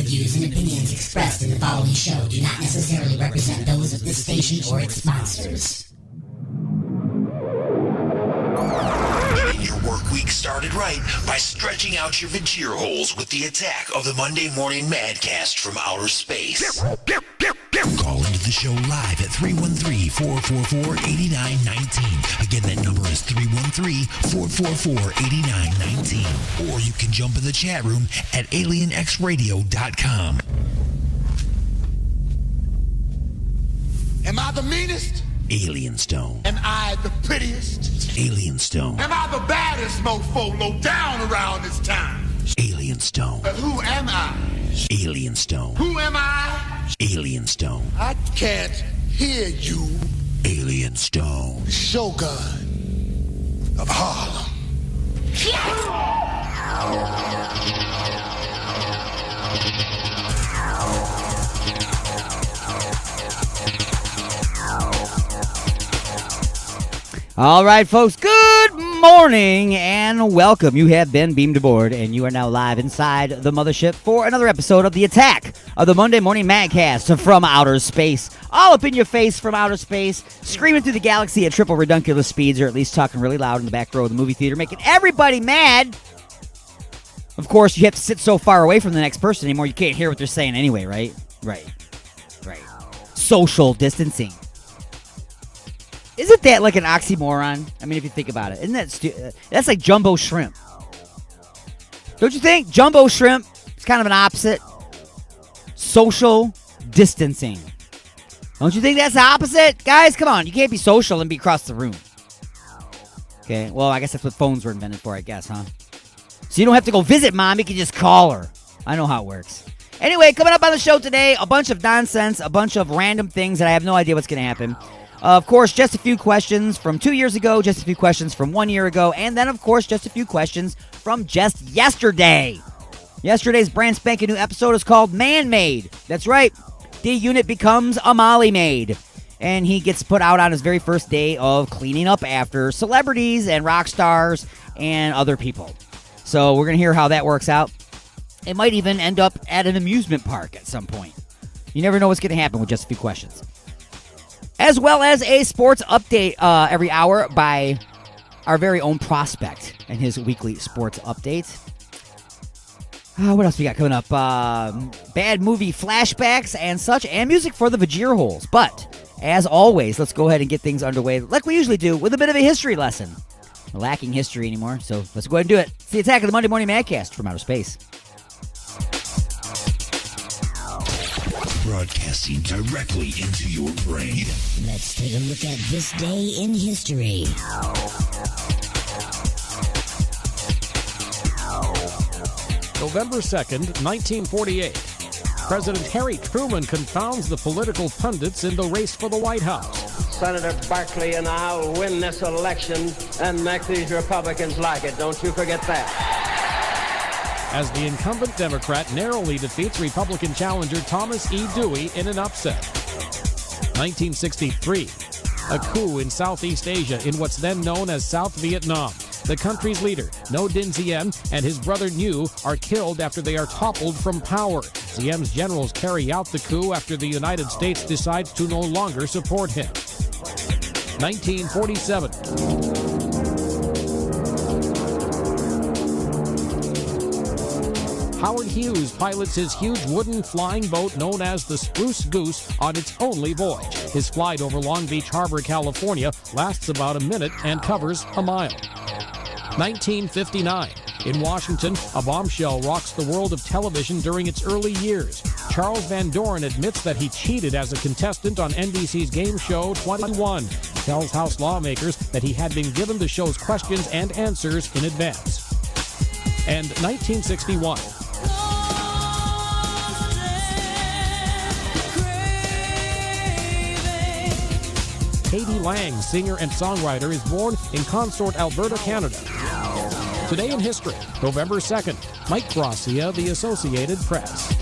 views and opinions expressed in the following show do not necessarily represent those of this station or its sponsors. Getting your work week started right by stretching out your vagina holes with the attack of the Monday Morning Madcast from outer space. Call into the show live at 313-444-8919. Again, that number is 313-444-8919. Or you can jump in the chat room at alienxradio.com. Am I the meanest? Alien Stone. Am I the prettiest? Alien Stone. Am I the baddest mofo low down around this town? Alien Stone. But who am I? Alien Stone. Who am I? Alien Stone. I can't hear you. Alien Stone. Shogun of Harlem. All right, folks, good morning and welcome. You have been beamed aboard, and you are now live inside the mothership for another episode of the attack of the Monday Morning Madcast from outer space. All up in your face from outer space, screaming through the galaxy at triple redunculous speeds, or at least talking really loud in the back row of the movie theater, making everybody mad. Of course, you have to sit so far away from the next person anymore, you can't hear what they're saying anyway, right? Right. Social distancing. Isn't that like an oxymoron? I mean, if you think about it. Isn't that that's like jumbo shrimp. Don't you think? Jumbo shrimp is kind of an opposite. Social distancing. Don't you think that's the opposite? Guys, come on. You can't be social and be across the room. Okay, well, I guess that's what phones were invented for, I guess, huh? So you don't have to go visit mom. You can just call her. I know how it works. Anyway, coming up on the show today, a bunch of nonsense, a bunch of random things that I have no idea what's going to happen. Of course, just a few questions from 2 years ago, just a few questions from 1 year ago, and then, of course, just a few questions from just yesterday. Yesterday's brand spanking new episode is called Man-Made. That's right. D-Unit becomes a Molly-Maid. And he gets put out on his very first day of cleaning up after celebrities and rock stars and other people. So we're going to hear how that works out. It might even end up at an amusement park at some point. You never know what's going to happen with just a few questions. As well as a sports update every hour by our very own Prospect and his weekly sports update. What else we got coming up? Bad movie flashbacks and such, and music for the Vajir holes. But, as always, let's go ahead and get things underway like we usually do with a bit of a history lesson. We're lacking history anymore, so let's go ahead and do it. It's the attack of the Monday Morning Madcast from outer space. Broadcasting directly into your brain. Let's take a look at this day in history. November 2nd, 1948. President Harry Truman confounds the political pundits in the race for the White House. Senator Barkley and I will win this election and make these Republicans like it. Don't you forget that. As the incumbent Democrat narrowly defeats Republican challenger Thomas E. Dewey in an upset. 1963. A coup in Southeast Asia in what's then known as South Vietnam. The country's leader, Ngo Dinh Diem, and his brother Nhu are killed after they are toppled from power. Diem's generals carry out the coup after the United States decides to no longer support him. 1947. Howard Hughes pilots his huge wooden flying boat known as the Spruce Goose on its only voyage. His flight over Long Beach Harbor, California lasts about a minute and covers a mile. 1959. In Washington, a bombshell rocks the world of television during its early years. Charles Van Doren admits that he cheated as a contestant on NBC's game show 21. He tells House lawmakers that he had been given the show's questions and answers in advance. And 1961. Katie Lang, singer and songwriter, is born in Consort, Alberta, Canada. Today in history, November 2nd, Mike Gracia, The Associated Press.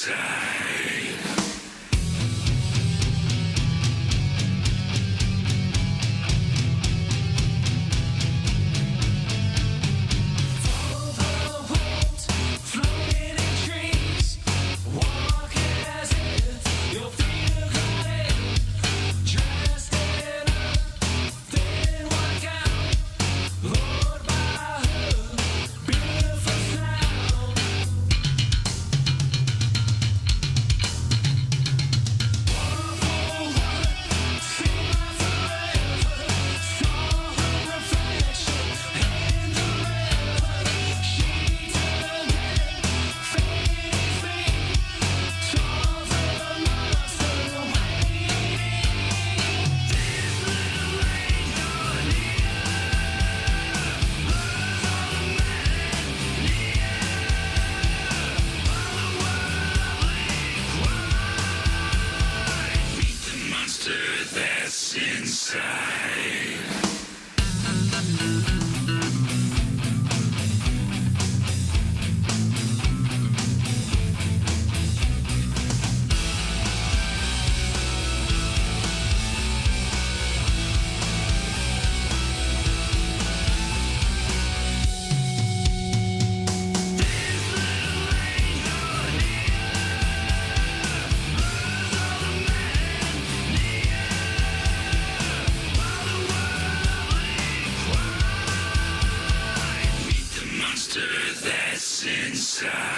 inside. That's inside. That's inside.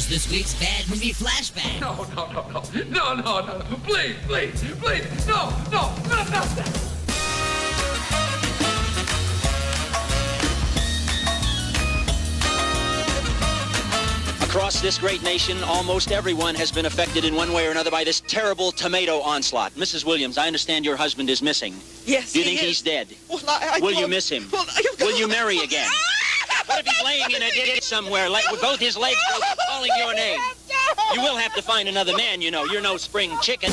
This week's bad movie flashback. No. Please. No, not that. Across this great nation, almost everyone has been affected in one way or another by this terrible tomato onslaught. Mrs. Williams, I understand your husband is missing. Yes, Do you think he's dead? Well, Will you miss him? Will you marry again? What if he's laying in a ditch somewhere, like with both his legs calling your name? You will have to find another man, you know. You're no spring chicken.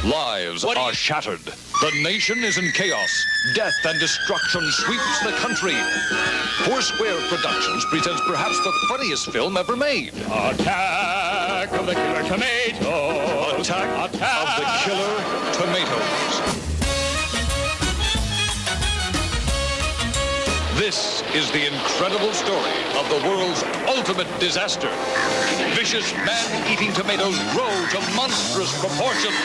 Lives are shattered. The nation is in chaos. Death and destruction sweeps the country. Foursquare Productions presents perhaps the funniest film ever made. Attack of the Killer Tomatoes. Attack of the Killer Tomatoes. This is the incredible story of the world's ultimate disaster. Vicious man-eating tomatoes grow to monstrous proportions.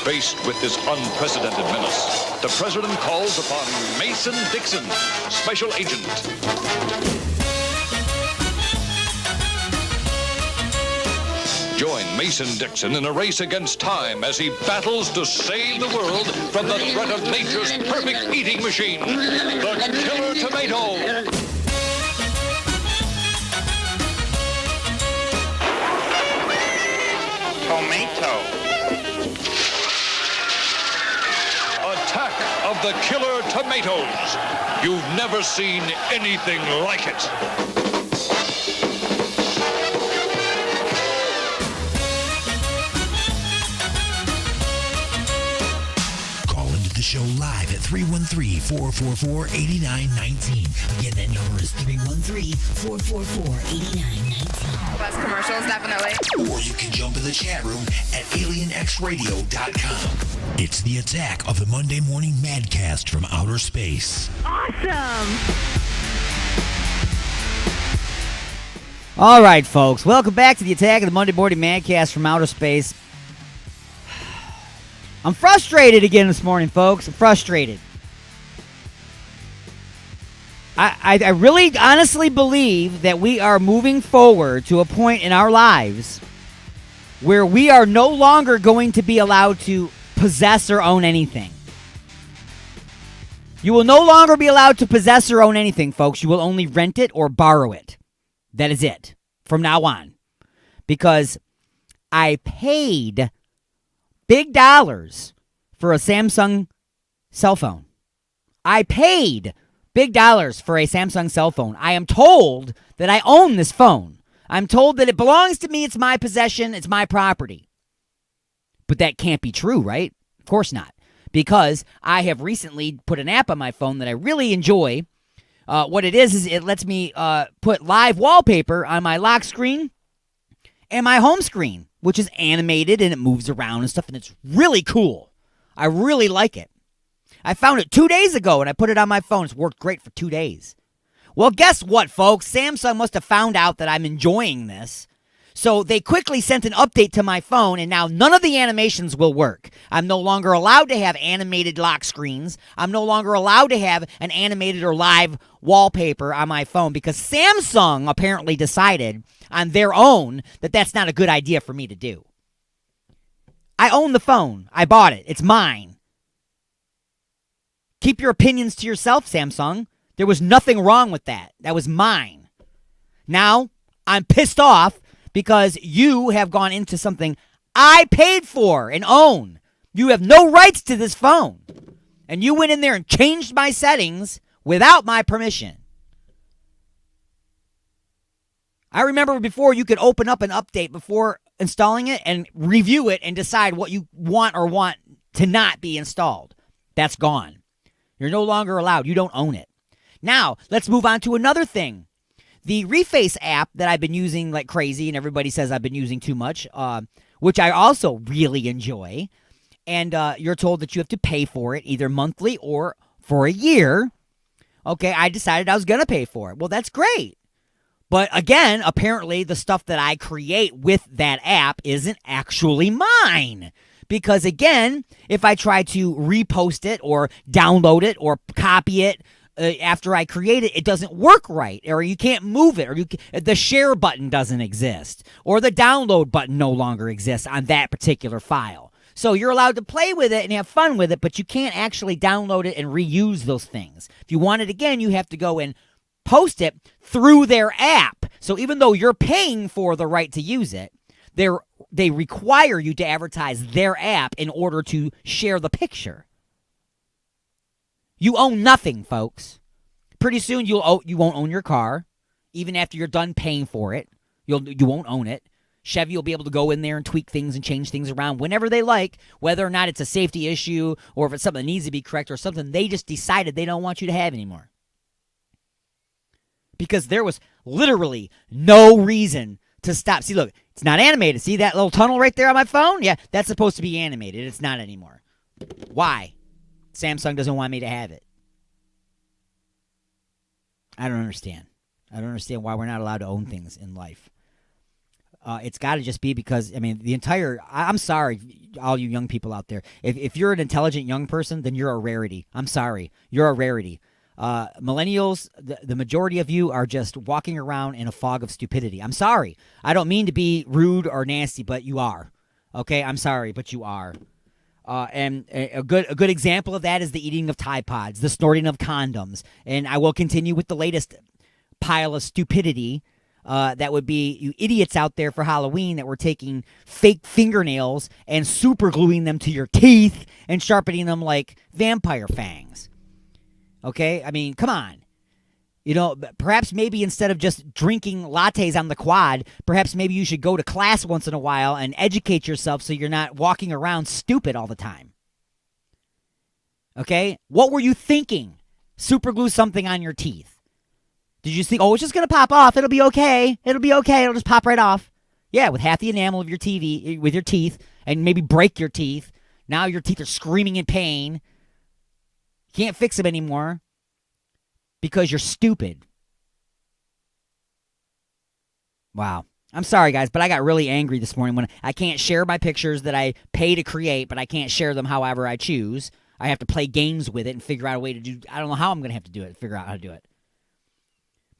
Faced with this unprecedented menace, the president calls upon Mason Dixon, special agent. Join Mason Dixon in a race against time as he battles to save the world from the threat of nature's perfect eating machine, the Killer Tomato. Tomato. Attack of the Killer Tomatoes. You've never seen anything like it. The show live at 313-444-8919. Again, that number is 313-444-8919. Less commercials, definitely. Or you can jump in the chat room at alienxradio.com. It's the Attack of the Monday Morning Madcast from Outer Space. Awesome. All right, folks. Welcome back to the Attack of the Monday Morning Madcast from Outer Space. I'm frustrated again this morning, folks. I'm frustrated. I really honestly believe that we are moving forward to a point in our lives where we are no longer going to be allowed to possess or own anything. You will no longer be allowed to possess or own anything, folks. You will only rent it or borrow it. That is it from now on. Because I paid big dollars for a Samsung cell phone. I paid big dollars for a Samsung cell phone. I am told that I own this phone. I'm told that it belongs to me. It's my possession. It's my property. But that can't be true, right? Of course not. Because I have recently put an app on my phone that I really enjoy. What it is it lets me put live wallpaper on my lock screen and my home screen, which is animated and it moves around and stuff, and it's really cool. I really like it. I found it 2 days ago, and I put it on my phone. It's worked great for 2 days. Well, guess what, folks? Samsung must have found out that I'm enjoying this. So they quickly sent an update to my phone, and now none of the animations will work. I'm no longer allowed to have animated lock screens. I'm no longer allowed to have an animated or live wallpaper on my phone because Samsung apparently decided on their own that that's not a good idea for me to do. I own the phone. I bought it. It's mine. Keep your opinions to yourself, Samsung. There was nothing wrong with that. That was mine. Now, I'm pissed off because you have gone into something I paid for and own. You have no rights to this phone. And you went in there and changed my settings without my permission. I remember before you could open up an update before installing it and review it and decide what you want or want to not be installed. That's gone. You're no longer allowed. You don't own it. Now, let's move on to another thing. The Reface app that I've been using like crazy and everybody says I've been using too much, which I also really enjoy. And you're told that you have to pay for it either monthly or for a year. Okay, I decided I was going to pay for it. Well, that's great. But again, apparently the stuff that I create with that app isn't actually mine. Because again, if I try to repost it or download it or copy it after I create it, it doesn't work right. Or you can't move it. Or the share button doesn't exist. Or the download button no longer exists on that particular file. So you're allowed to play with it and have fun with it, but you can't actually download it and reuse those things. If you want it again, you have to go and post it through their app. So even though you're paying for the right to use it, they require you to advertise their app in order to share the picture. You own nothing, folks. Pretty soon you won't own your car, even after you're done paying for it. You won't own it. Chevy will be able to go in there and tweak things and change things around whenever they like, whether or not it's a safety issue or if it's something that needs to be correct or something they just decided they don't want you to have anymore. Because there was literally no reason to stop. See, look, it's not animated. See that little tunnel right there on my phone? Yeah, that's supposed to be animated. It's not anymore. Why? Samsung doesn't want me to have it. I don't understand. I don't understand why we're not allowed to own things in life. It's got to just be because, I mean, I'm sorry, all you young people out there. If you're an intelligent young person, then you're a rarity. I'm sorry. You're a rarity. Millennials, the majority of you are just walking around in a fog of stupidity. I'm sorry. I don't mean to be rude or nasty, but you are. Okay? I'm sorry, but you are. And a good example of that is the eating of Tide Pods, the snorting of condoms. And I will continue with the latest pile of stupidity. That would be you idiots out there for Halloween that were taking fake fingernails and super gluing them to your teeth and sharpening them like vampire fangs. Okay? I mean, come on. You know, perhaps maybe instead of just drinking lattes on the quad, perhaps maybe you should go to class once in a while and educate yourself so you're not walking around stupid all the time. Okay? What were you thinking? Super glue something on your teeth. Did you think, it's just going to pop off. It'll be okay. It'll be okay. It'll just pop right off. Yeah, with half the enamel of your TV, with your teeth, and maybe break your teeth. Now your teeth are screaming in pain. You can't fix them anymore because you're stupid. Wow. I'm sorry, guys, but I got really angry this morning when I can't share my pictures that I pay to create, but I can't share them however I choose. I have to play games with it and figure out a way to do. I don't know how I'm going to have to do it, figure out how to do it.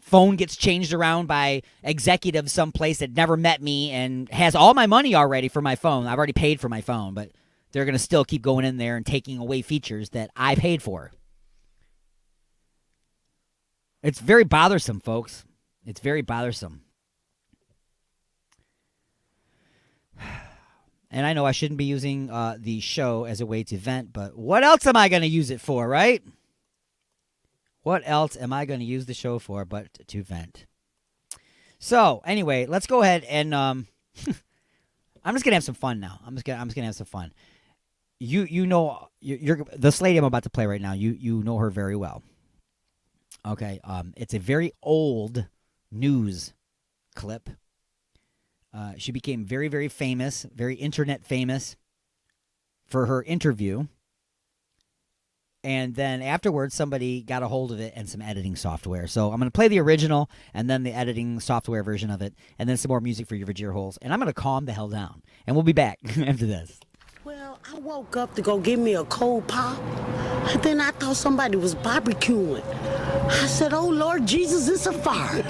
Phone gets changed around by executives someplace that never met me and has all my money already for my phone. I've already paid for my phone, but they're going to still keep going in there and taking away features that I paid for. It's very bothersome, folks. It's very bothersome. And I know I shouldn't be using the show as a way to vent, but what else am I going to use it for, right? What else am I going to use the show for but to vent? So, anyway, let's go ahead and I'm just going to have some fun now. I'm just going to have some fun. You know you're this lady I'm about to play right now. You know her very well. Okay, it's a very old news clip. She became very, very famous, very internet famous for her interview. And then afterwards, somebody got a hold of it and some editing software. So I'm going to play the original and then the editing software version of it, and then some more music for your Vajir holes. And I'm going to calm the hell down. And we'll be back after this. Well, I woke up to go get me a cold pop, and then I thought somebody was barbecuing. I said, oh, Lord Jesus, it's a fire.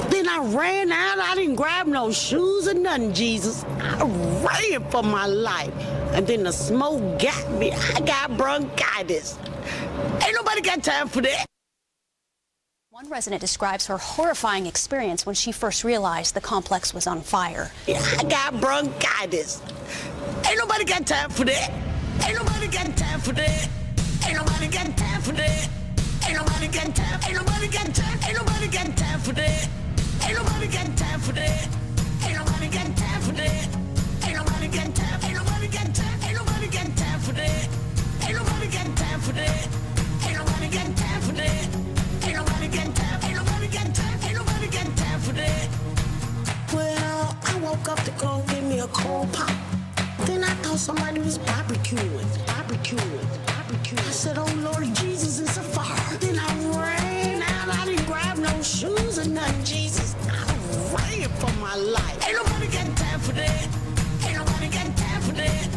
Then I ran out. I didn't grab no shoes or nothing, Jesus. I ran for my life. And then the smoke got me. I got bronchitis. Ain't nobody got time for that. One resident describes her horrifying experience when she first realized the complex was on fire. Yeah, I got bronchitis. Ain't nobody got time for that. Ain't nobody got time for that. Ain't nobody got time for that. Ain't nobody got time. Ain't nobody got time. Ain't nobody got time for that. Ain't nobody got time for that. Ain't nobody got time for that. Ain't nobody got time. Ain't nobody got time. Ain't nobody got time for that. Ain't nobody got time for that. Ain't nobody got time for that. Ain't nobody got time. Ain't nobody got time. Ain't nobody got time for that. Well, I woke up to go get me a cold pop. Then I thought somebody was barbecuing. I said, oh Lord Jesus, it's a fire. Then I ran out. I didn't grab no shoes or nothing, Jesus. I ran for my life. Ain't nobody got time for that. Ain't nobody got time for that.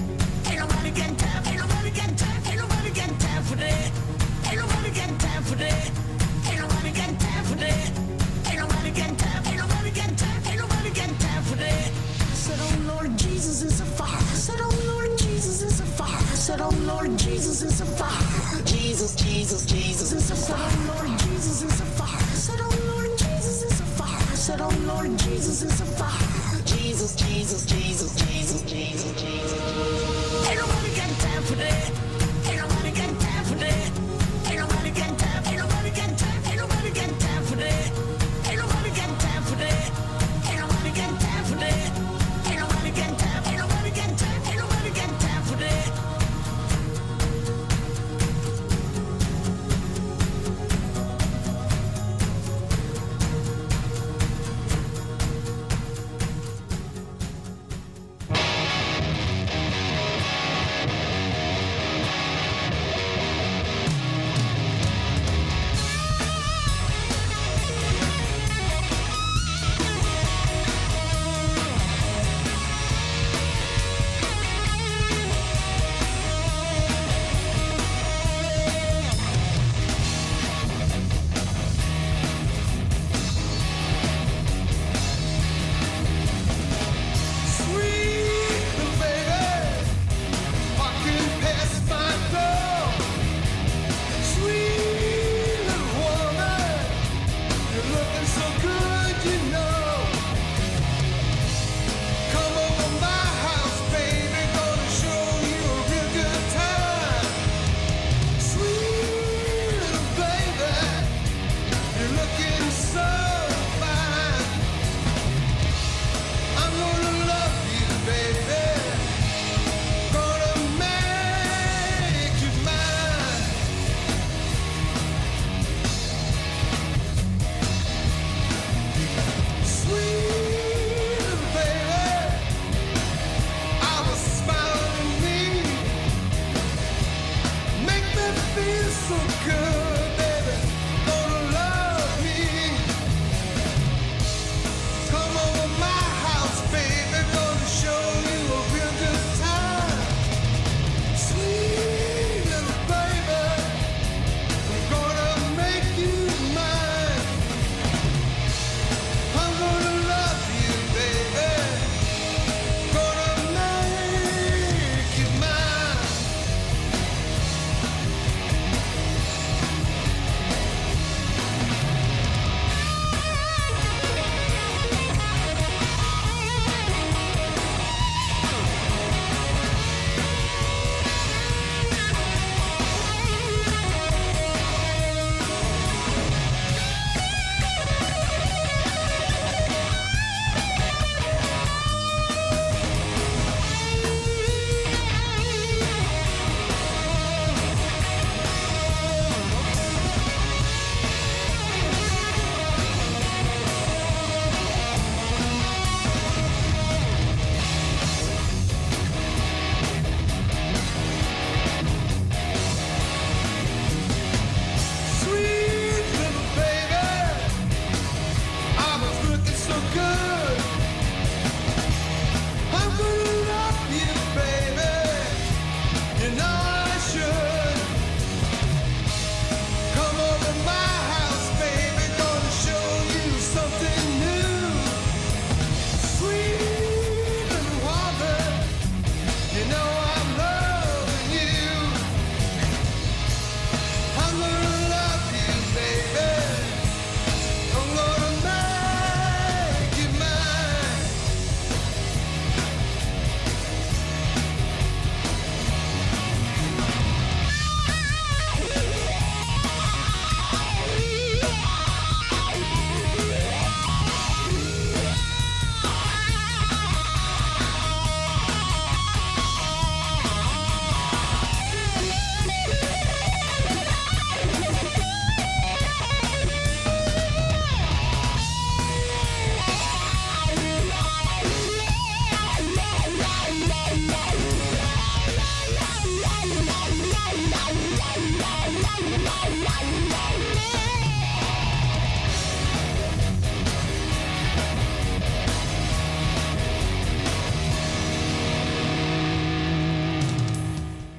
Ain't nobody got time. Ain't nobody got time. Ain't nobody got time for that. Ain't nobody got time for that. Ain't nobody got time for that. Ain't nobody got time. Ain't nobody got time. Ain't nobody got time for that. I said, oh Lord Jesus, it's a fire. I said, oh Lord Jesus. Jesus, Jesus, Jesus, it's a fire. Lord Jesus, it's a fire. I said, oh Lord Jesus, it's a fire. I said, oh Lord Jesus, it's a fire. Jesus, Jesus, Jesus, Jesus, Jesus, Jesus. Ain't nobody got time for that. Ain't nobody got time for that. Ain't nobody got time. Ain't nobody got time. Ain't nobody got time for that. Ain't nobody got time for that. Ain't nobody got time for that. Ain't nobody got time. Ain't nobody got time. Ain't nobody got time for that.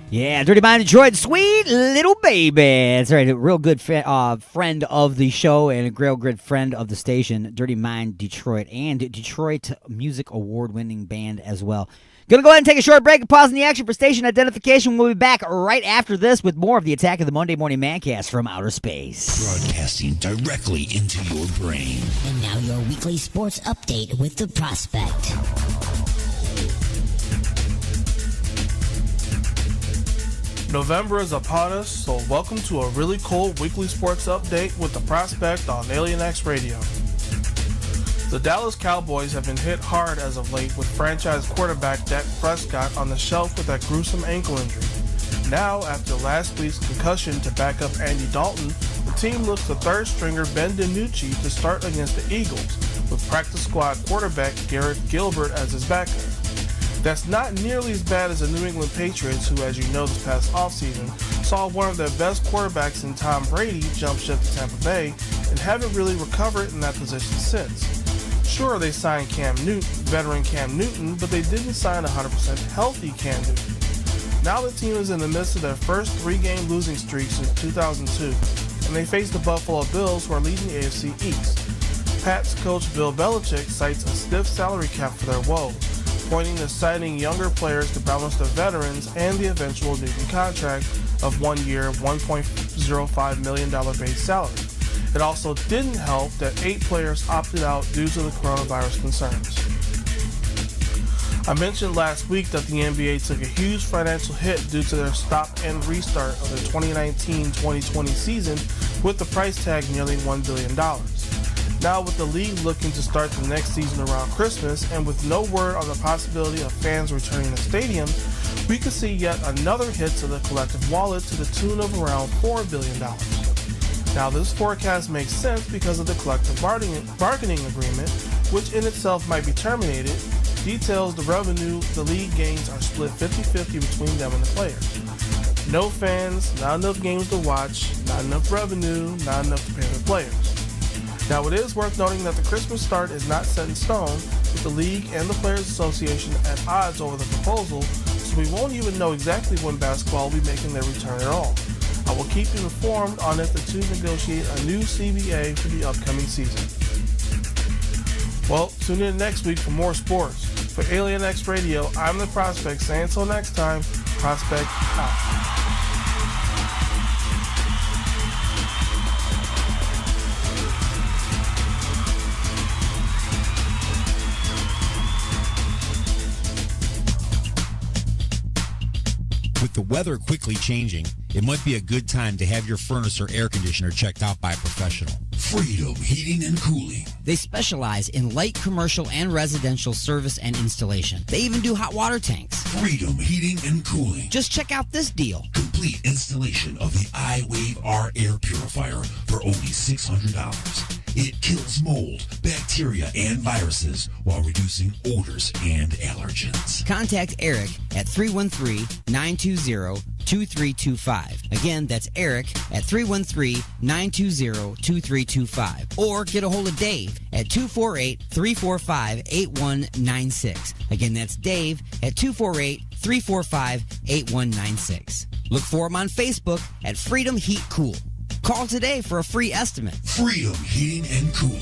Yeah, Dirty Mind Detroit, sweet little baby. That's right, a real good friend of the show and a real good friend of the station, Dirty Mind Detroit, and Detroit Music Award-winning band as well. Gonna go ahead and take a short break and pause in the action for station identification. We'll be back right after this with more of the Attack of the Monday Morning Mancast from outer space. Broadcasting directly into your brain. And now your weekly sports update with the Prospect. November is upon us, so welcome to a really cool weekly sports update with the Prospect on Alien X Radio. The Dallas Cowboys have been hit hard as of late with franchise quarterback Dak Prescott on the shelf with that gruesome ankle injury. Now, after last week's concussion to back up Andy Dalton, the team looks to third stringer Ben DiNucci to start against the Eagles, with practice squad quarterback Garrett Gilbert as his backup. That's not nearly as bad as the New England Patriots, who, as you know, this past offseason, saw one of their best quarterbacks in Tom Brady jump ship to Tampa Bay and haven't really recovered in that position since. Sure, they signed veteran Cam Newton, but they didn't sign 100% healthy Cam Newton. Now the team is in the midst of their first 3-game losing streak since 2002, and they face the Buffalo Bills, who are leading the AFC East. Pats coach Bill Belichick cites a stiff salary cap for their woes, pointing to signing younger players to balance the veterans and the eventual Newton contract of 1 year, $1.05 million base salary. It also didn't help that 8 players opted out due to the coronavirus concerns. I mentioned last week that the NBA took a huge financial hit due to their stop and restart of the 2019-2020 season with the price tag nearly $1 billion. Now with the league looking to start the next season around Christmas and with no word on the possibility of fans returning to stadiums, we could see yet another hit to the collective wallet to the tune of around $4 billion. Now this forecast makes sense because of the collective bargaining agreement, which in itself might be terminated, details the revenue the league gains are split 50-50 between them and the players. No fans, not enough games to watch, not enough revenue, not enough to pay the players. Now it is worth noting that the Christmas start is not set in stone, with the league and the Players Association at odds over the proposal, so we won't even know exactly when basketball will be making their return at all. I will keep you informed on if the two negotiate a new CBA for the upcoming season. Well, tune in next week for more sports. For Alien X Radio, I'm the Prospect, saying until next time, Prospect out. With the weather quickly changing, it might be a good time to have your furnace or air conditioner checked out by a professional. Freedom Heating and Cooling. They specialize in light commercial and residential service and installation. They even do hot water tanks. Freedom Heating and Cooling. Just check out this deal. Complete installation of the iWave R air purifier for only $600. It kills mold, bacteria, and viruses while reducing odors and allergens. Contact Eric at 313-920-2325. Again, that's Eric at 313-920-2325. Or get a hold of Dave at 248-345-8196. Again, that's Dave at 248-345-8196. Look for him on Facebook at Freedom Heat Cool. Call today for a free estimate. Freedom Heating and Cooling.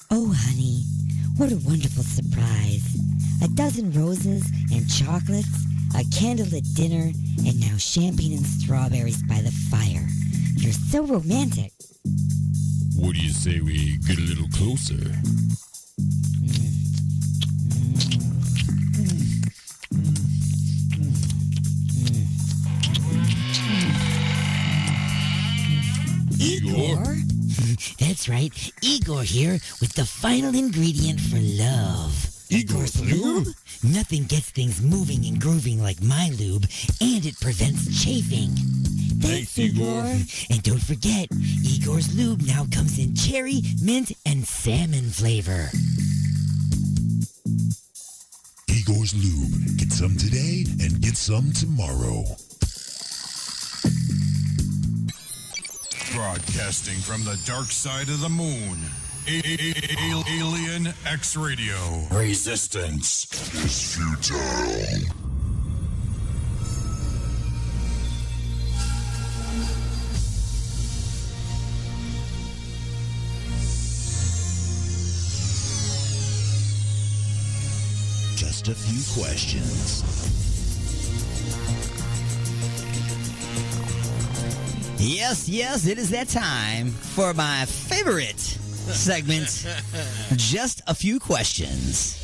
Oh, honey, what a wonderful surprise. A dozen roses and chocolates, a candlelit dinner, and now champagne and strawberries by the fire. You're so romantic. What do you say we get a little closer? Igor? That's right, Igor here with the final ingredient for love. Igor's lube? Nothing gets things moving and grooving like my lube, and it prevents chafing. Thanks, Igor. And don't forget, Igor's lube now comes in cherry, mint, and salmon flavor. Igor's Lube. Get some today and get some tomorrow. Broadcasting from the dark side of the moon. Alien X Radio. Resistance is futile. just a few questions. Yes, it is that time for my favorite segment, Just a Few Questions.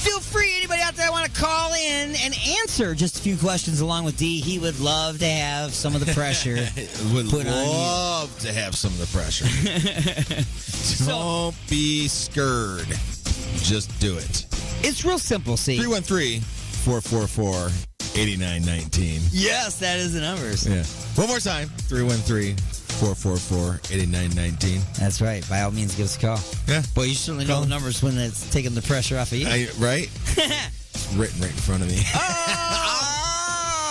Feel free, anybody out there want to call in and answer just a few questions along with D. He would love to have some of the pressure would put on you. love to have some of the pressure. Don't be scared. Just do it. It's real simple, see. 313-444-8919. Yes, that is the numbers. Yeah. One more time. 313-444-8919. That's right. By all means, give us a call. Yeah. Boy, you certainly know the numbers when it's taking the pressure off of you. Right? It's written right in front of me.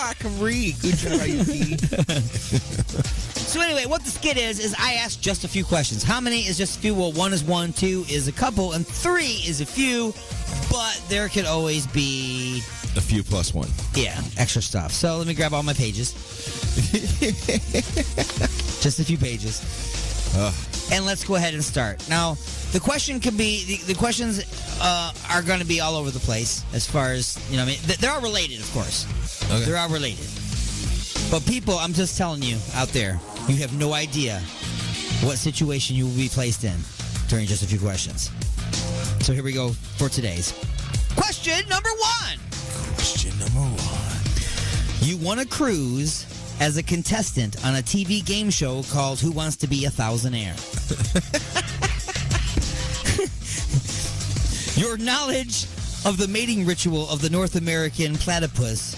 I can read. Good job, you. So anyway, what the skit is I asked just a few questions. How many is just a few? Well, 1 is 1, 2 is a couple, and 3 is a few. But there could always be a few plus one. Yeah, extra stuff. So let me grab all my pages. Just a few pages. And let's go ahead and start. Now, the question can be the questions are going to be all over the place as far as, I mean, they're all related, of course. Okay. They're all related. But people, I'm just telling you out there, you have no idea what situation you will be placed in during just a few questions. So here we go for today's. Question number 1. Question number 1. You won a cruise as a contestant on a TV game show called Who Wants to Be a Thousandaire? Your knowledge of the mating ritual of the North American platypus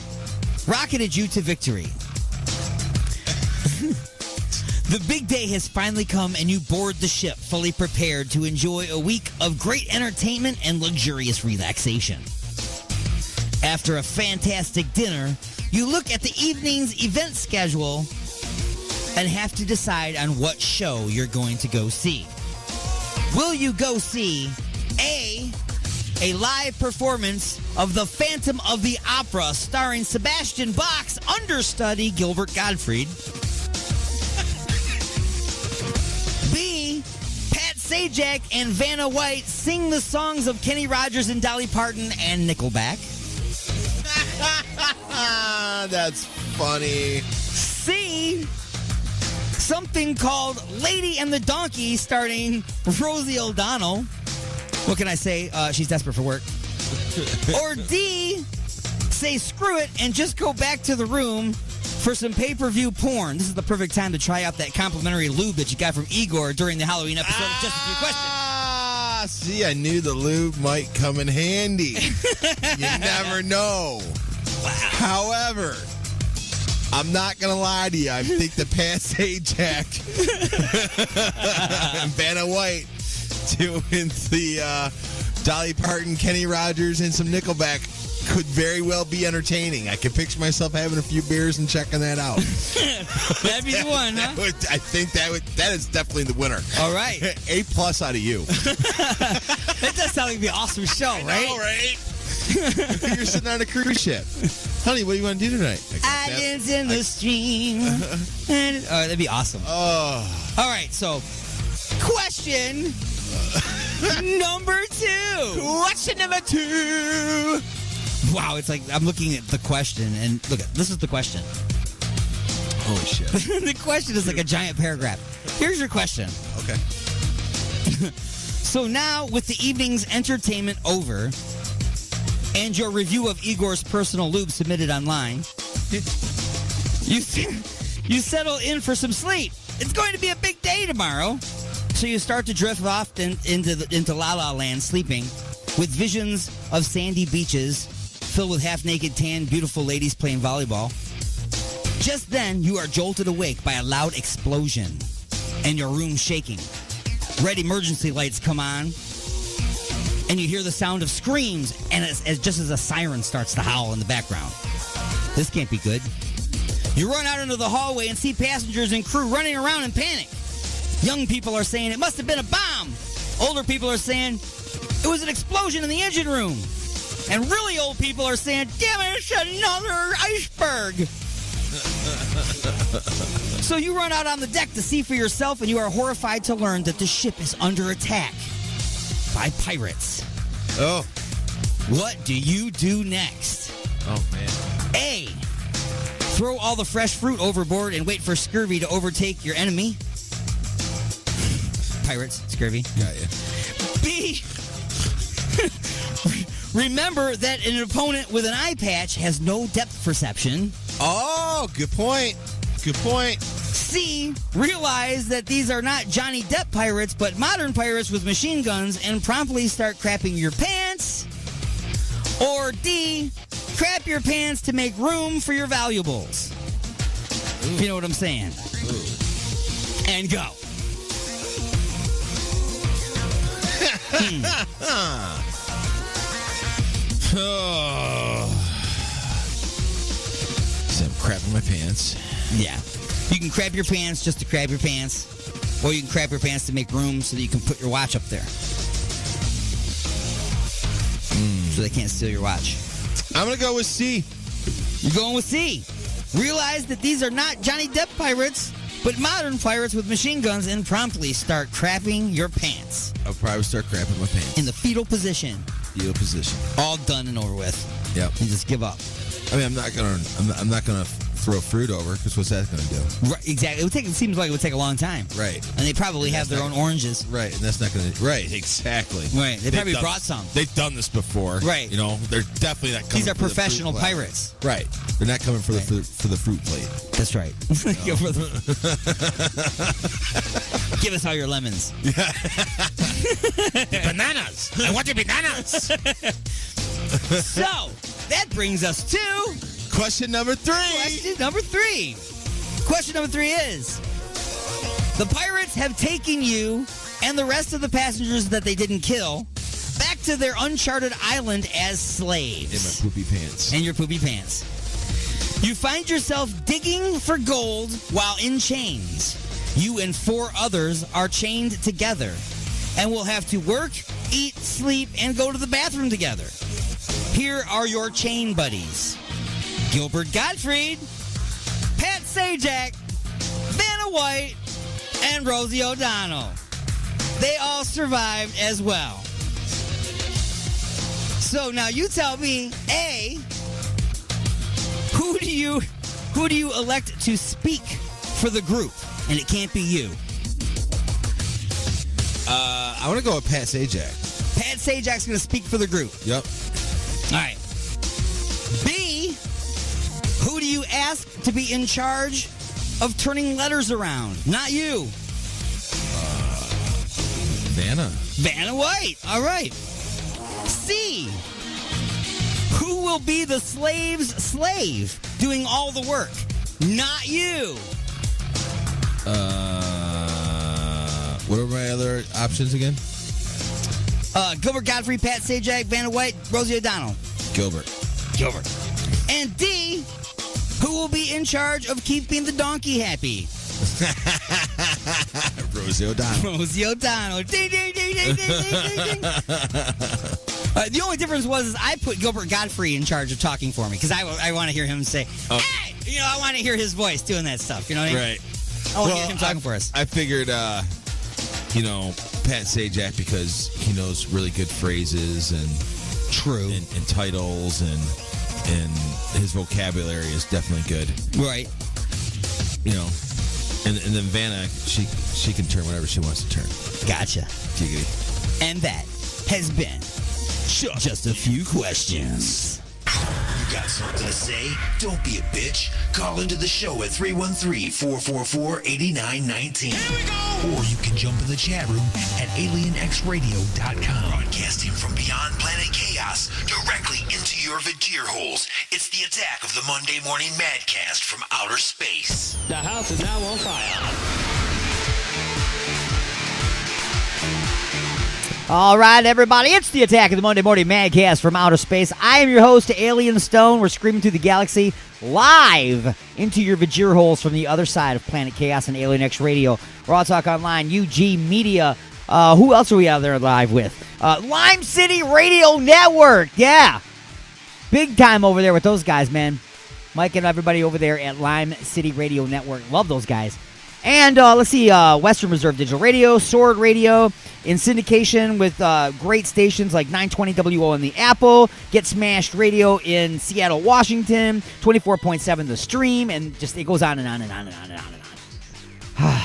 rocketed you to victory. The big day has finally come and you board the ship fully prepared to enjoy a week of great entertainment and luxurious relaxation. After a fantastic dinner, you look at the evening's event schedule and have to decide on what show you're going to go see. Will you go see A live performance of The Phantom of the Opera starring Sebastian Bach's understudy Gilbert Gottfried? B, Pat Sajak and Vanna White sing the songs of Kenny Rogers and Dolly Parton and Nickelback? That's funny. C, something called Lady and the Donkey starring Rosie O'Donnell. What can I say? She's desperate for work. Or D, say screw it and just go back to the room for some pay-per-view porn. This is the perfect time to try out that complimentary lube that you got from Igor during the Halloween episode of Just a Few Questions. See, I knew the lube might come in handy. You never know. However, I'm not going to lie to you. I think the Pat Sajak and Vanna White doing the Dolly Parton, Kenny Rogers, and some Nickelback could very well be entertaining. I could picture myself having a few beers and checking that out. That'd be the one, huh? I think that is definitely the winner. All right. A+ out of you. That does sound like it'd be an awesome show, right? All right. You're sitting on a cruise ship. Honey, what do you want to do tonight? Islands in the stream. That'd be awesome. Oh. All right, so question number 2. Question number 2. Wow, it's like I'm looking at the question, and look, this is the question. Holy shit. The question is like a giant paragraph. Here's your question. Okay. So now, with the evening's entertainment over, and your review of Igor's personal lube submitted online, you settle in for some sleep. It's going to be a big day tomorrow. So you start to drift off into La La Land sleeping with visions of sandy beaches filled with half-naked, tan, beautiful ladies playing volleyball. Just then, you are jolted awake by a loud explosion and your room shaking. Red emergency lights come on, and you hear the sound of screams, and just as a siren starts to howl in the background. This can't be good. You run out into the hallway and see passengers and crew running around in panic. Young people are saying it must have been a bomb. Older people are saying it was an explosion in the engine room. And really old people are saying, damn it, it's another iceberg. So you run out on the deck to see for yourself, and you are horrified to learn that the ship is under attack by pirates. Oh. What do you do next? Oh, man. A. Throw all the fresh fruit overboard and wait for scurvy to overtake your enemy. Pirates, scurvy. Got ya. B. Remember that an opponent with an eye patch has no depth perception. Oh, good point. Good point. C. Realize that these are not Johnny Depp pirates, but modern pirates with machine guns and promptly start crapping your pants. Or D. Crap your pants to make room for your valuables. If you know what I'm saying. And go. So I'm crapping my pants. Yeah. You can crap your pants just to crap your pants. Or you can crap your pants to make room so that you can put your watch up there. So they can't steal your watch. I'm going to go with C. You're going with C. Realize that these are not Johnny Depp pirates, but modern pirates with machine guns and promptly start crapping your pants. I'll probably start crapping my pants. In the fetal position. Fetal position. All done and over with. Yep. And just give up. I mean, I'm not gonna throw fruit over because what's that gonna do? Right, exactly. It seems like it would take a long time. Right. And they probably have their own oranges. Right, and that's not gonna. Right, exactly. Right. They probably brought some. They've done this before. Right. You know, they're definitely not coming. These are for the professional fruit plate. pirates. Right. They're not coming for the fruit plate. That's right. Give us all your lemons. Yeah. Bananas. I want your bananas. So, that brings us to question number 3. Question number 3. Question number 3 is, the pirates have taken you and the rest of the passengers that they didn't kill back to their uncharted island as slaves. In my poopy pants. And your poopy pants. You find yourself digging for gold while in chains. You and 4 others are chained together and will have to work, eat, sleep, and go to the bathroom together. Here are your chain buddies: Gilbert Gottfried, Pat Sajak, Vanna White, and Rosie O'Donnell. They all survived as well. So now you tell me, A, who do you elect to speak for the group? And it can't be you. I want to go with Pat Sajak. Pat Sajak's going to speak for the group. Yep. All right. B, who do you ask to be in charge of turning letters around? Not you. Vanna. Vanna White. All right. C, who will be the slave's slave doing all the work? Not you. What are my other options again? Gilbert Gottfried, Pat Sajak, Vanna White, Rosie O'Donnell. Gilbert. And D, who will be in charge of keeping the donkey happy? Rosie O'Donnell. Ding, ding, ding, ding, ding, ding, ding. The only difference was I put Gilbert Gottfried in charge of talking for me because I want to hear him say, hey! You know, I want to hear his voice doing that stuff. You know what I mean? Right. I want to hear him talking for us. I figured, Pat Sajak because he knows really good phrases and true and titles and his vocabulary is definitely good. Right. You know, and then Vanna, she can turn whatever she wants to turn. Gotcha. Giggity. And that has been just a few questions. You got something to say? Don't be a bitch. Call into the show at 313-444-8919. Here we go! Or you can jump in the chat room at alienxradio.com. Broadcasting from beyond planet chaos directly into your vagir holes. It's the attack of the Monday Morning Madcast from outer space. The house is now on fire. All right, everybody, it's the attack of the Monday Morning Madcast from outer space. I am your host, Alien Stone. We're screaming through the galaxy live into your vagir holes from the other side of Planet Chaos and Alien X Radio. Raw Talk Online, UG Media. Who else are we out there live with? Lime City Radio Network. Yeah. Big time over there with those guys, man. Mike and everybody over there at Lime City Radio Network. Love those guys. And let's see, Western Reserve Digital Radio, Sword Radio, in syndication with great stations like 920 WO in the Apple, Get Smashed Radio in Seattle, Washington, 24.7 The Stream, and just it goes on and on and on and on and on and on.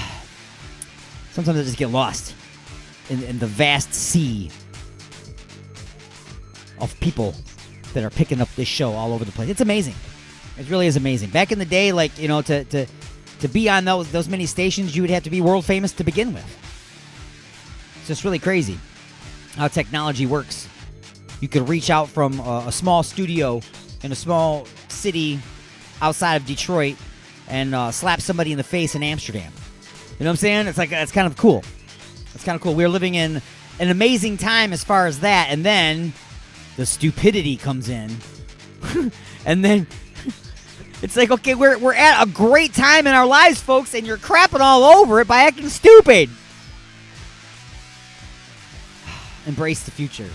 Sometimes I just get lost in the vast sea of people that are picking up this show all over the place. It's amazing. It really is amazing. Back in the day, like, you know, to be on those many stations, you would have to be world famous to begin with. It's just really crazy how technology works. You could reach out from a small studio in a small city outside of Detroit and slap somebody in the face in Amsterdam. You know what I'm saying? It's like, it's kind of cool. It's kind of cool. We're living in an amazing time as far as that, and then the stupidity comes in. And then it's like, okay, we're at a great time in our lives, folks, and you're crapping all over it by acting stupid. Embrace the future.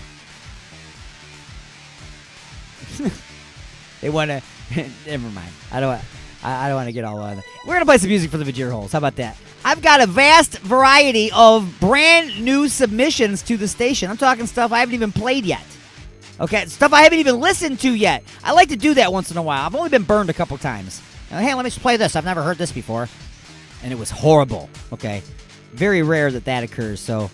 They want to. Never mind. I don't want to get all on that. We're gonna play some music for the Vajir Holes. How about that? I've got a vast variety of brand new submissions to the station. I'm talking stuff I haven't even played yet. Okay, stuff I haven't even listened to yet. I like to do that once in a while. I've only been burned a couple times. Now, hey, let me just play this. I've never heard this before. And it was horrible. Okay, very rare that occurs. So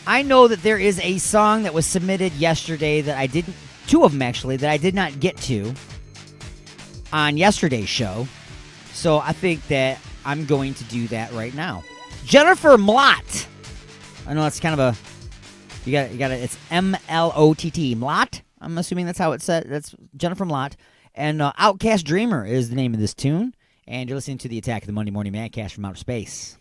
I know that there is a song that was submitted yesterday that I didn't, two of them actually, that I did not get to on yesterday's show. So I think that I'm going to do that right now. Jennifer Mlott. I know that's kind of a, you got it. It's M-L-O-T-T. Mlott. I'm assuming that's how it's said. That's Jennifer Mlott. And Outcast Dreamer is the name of this tune. And you're listening to the Attack of the Monday Morning Madcast from Outer Space.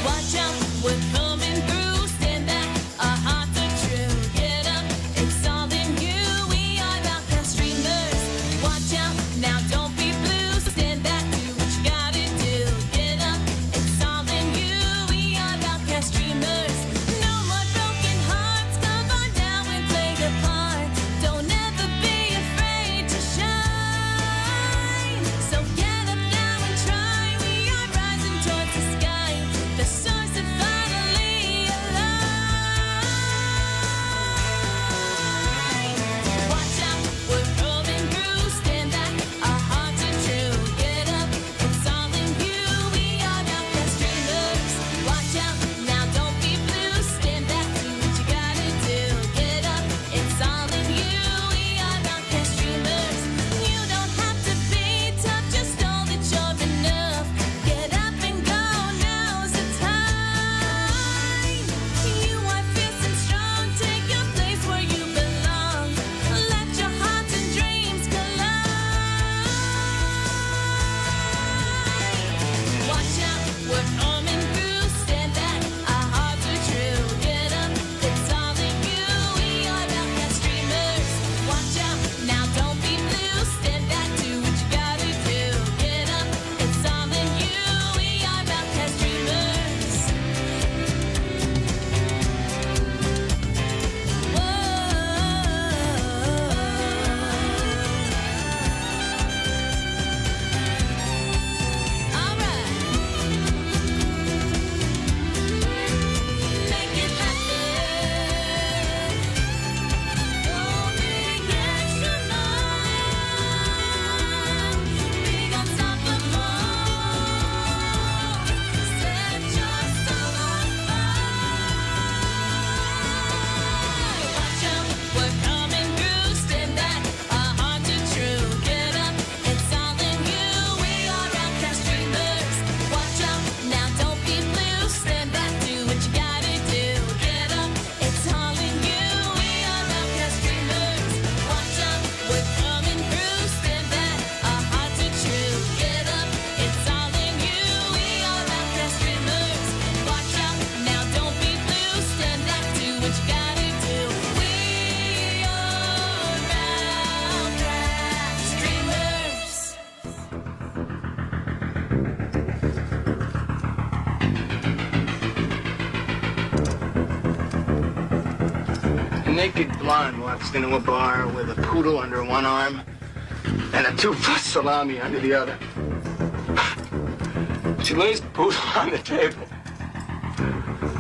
Watch out, we're coming through. Stand back, our hearts are true. Get up, it's all in you. We are Outcast Dreamers. Watch out, now don't be blue. So stand back, do what you gotta do. Get up, it's all in you. We are Outcast Dreamers. No more broken hearts, come on down with naked blonde walks into a bar with a poodle under one arm and a 2-foot salami under the other. She lays the poodle on the table.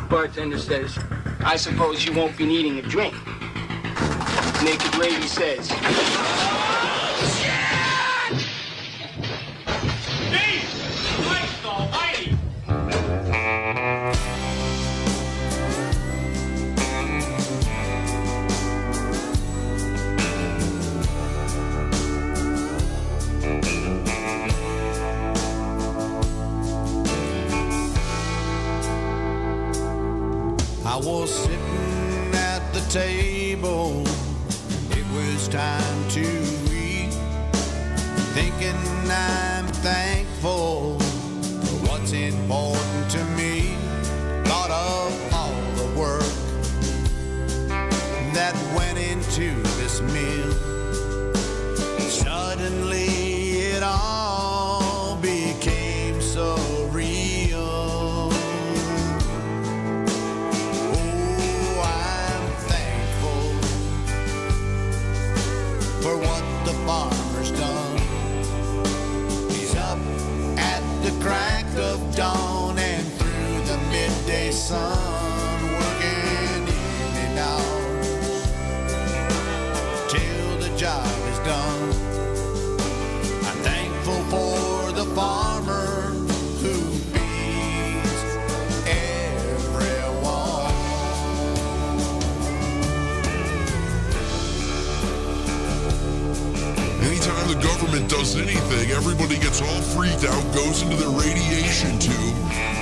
Bartender says, I suppose you won't be needing a drink. Naked lady says, I was sitting at the table, it was time to eat, thinking I'm thankful for what's important to me. Thought of all the work that went into this meal. Suddenly it all became so real. For what the farmer's done. He's up at the crack of dawn and through the midday sun, working evening hours till the job is done. I'm thankful for the farmer who feeds everyone. Anytime the government does anything, everybody gets all freaked out, goes into their radiation tube,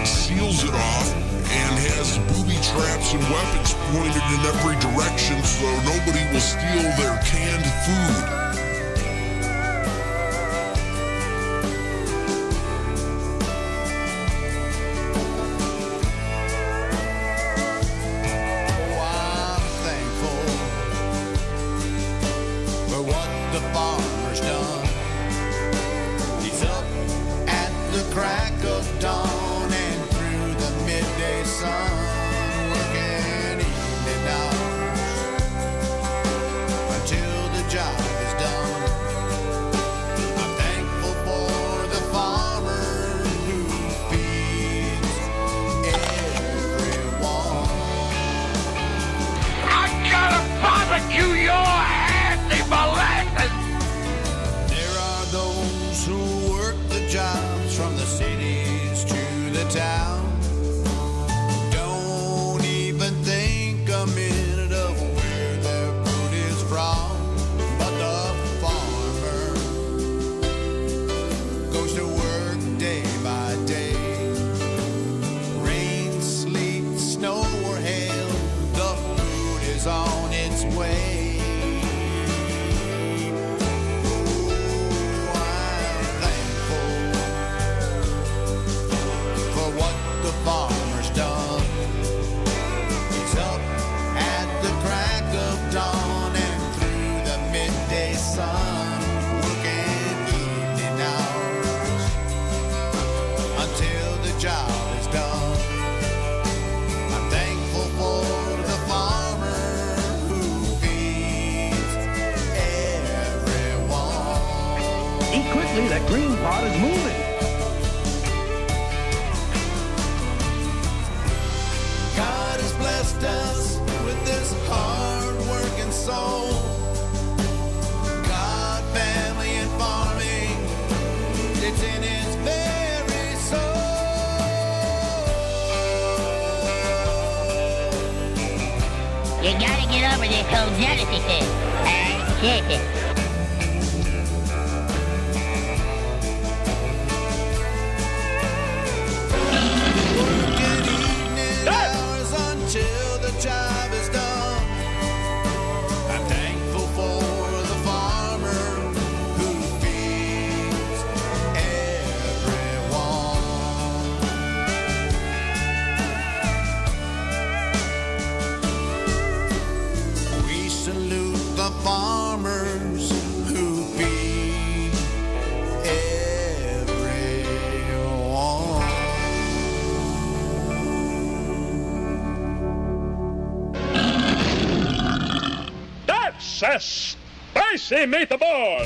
seals it off, and has booby traps and weapons pointed in every direction so nobody will steal their canned food. That green pot is moving. God has blessed us with this hard-working soul. God, family, and farming, it's in his very soul. You gotta get over this whole jealousy thing. Shit it. Until the job is done, I'm thankful for the farmer who feeds everyone. We salute the farmers a spicy meatball.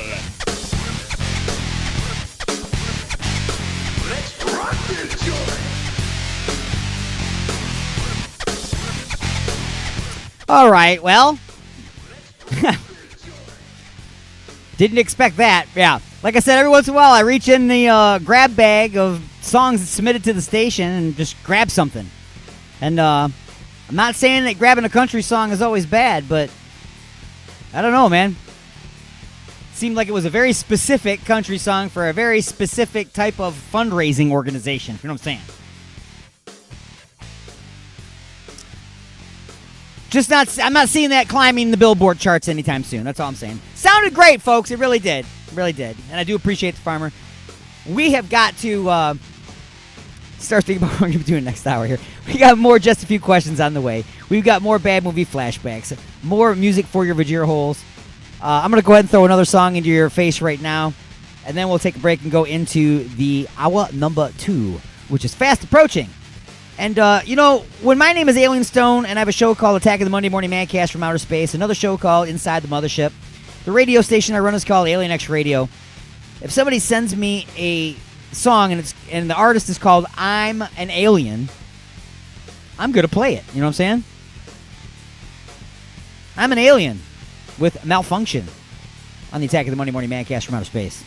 Let's rock this joint. All right, well. Didn't expect that. Yeah. Like I said, every once in a while I reach in the grab bag of songs that's submitted to the station and just grab something. And I'm not saying that grabbing a country song is always bad, but I don't know, man. Seemed like it was a very specific country song for a very specific type of fundraising organization. You know what I'm saying? I'm not seeing that climbing the Billboard charts anytime soon. That's all I'm saying. Sounded great, folks. It really did. It really did. And I do appreciate the farmer. We have got to start thinking about what we're going to be doing next hour here. We got more Just a Few Questions on the way. We've got more bad movie flashbacks. More music for your Vajir holes. I'm going to go ahead and throw another song into your face right now. And then we'll take a break and go into the hour number 2, which is fast approaching. And, when my name is Alien Stone and I have a show called Attack of the Monday Morning Madcast from Outer Space, another show called Inside the Mothership, the radio station I run is called Alien X Radio. If somebody sends me a song and the artist is called I'm an Alien, I'm going to play it. You know what I'm saying? I'm an Alien with Malfunction on the Attack of the Monday Morning Madcast from Outer Space.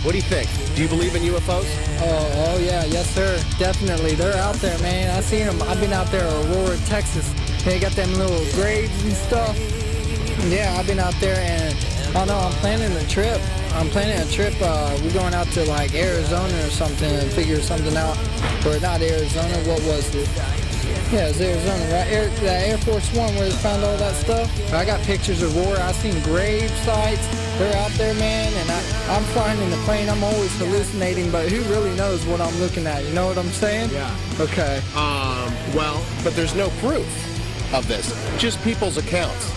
What do you think? Do you believe in UFOs? Oh yeah, yes sir, definitely. They're out there, man. I seen them. I've been out there in Aurora, Texas. They got them little graves and stuff. Yeah, I've been out there, and oh no, I'm planning a trip. We're going out to like Arizona or something and figure something out. Or not Arizona. What was it? Yeah, it was Arizona, right? The Air Force One where they found all that stuff. I got pictures of Aurora. I seen grave sites. They're out there, man, and I'm flying in the plane. I'm always hallucinating, but who really knows what I'm looking at? You know what I'm saying? Yeah. Okay. Well, but there's no proof of this. Just people's accounts.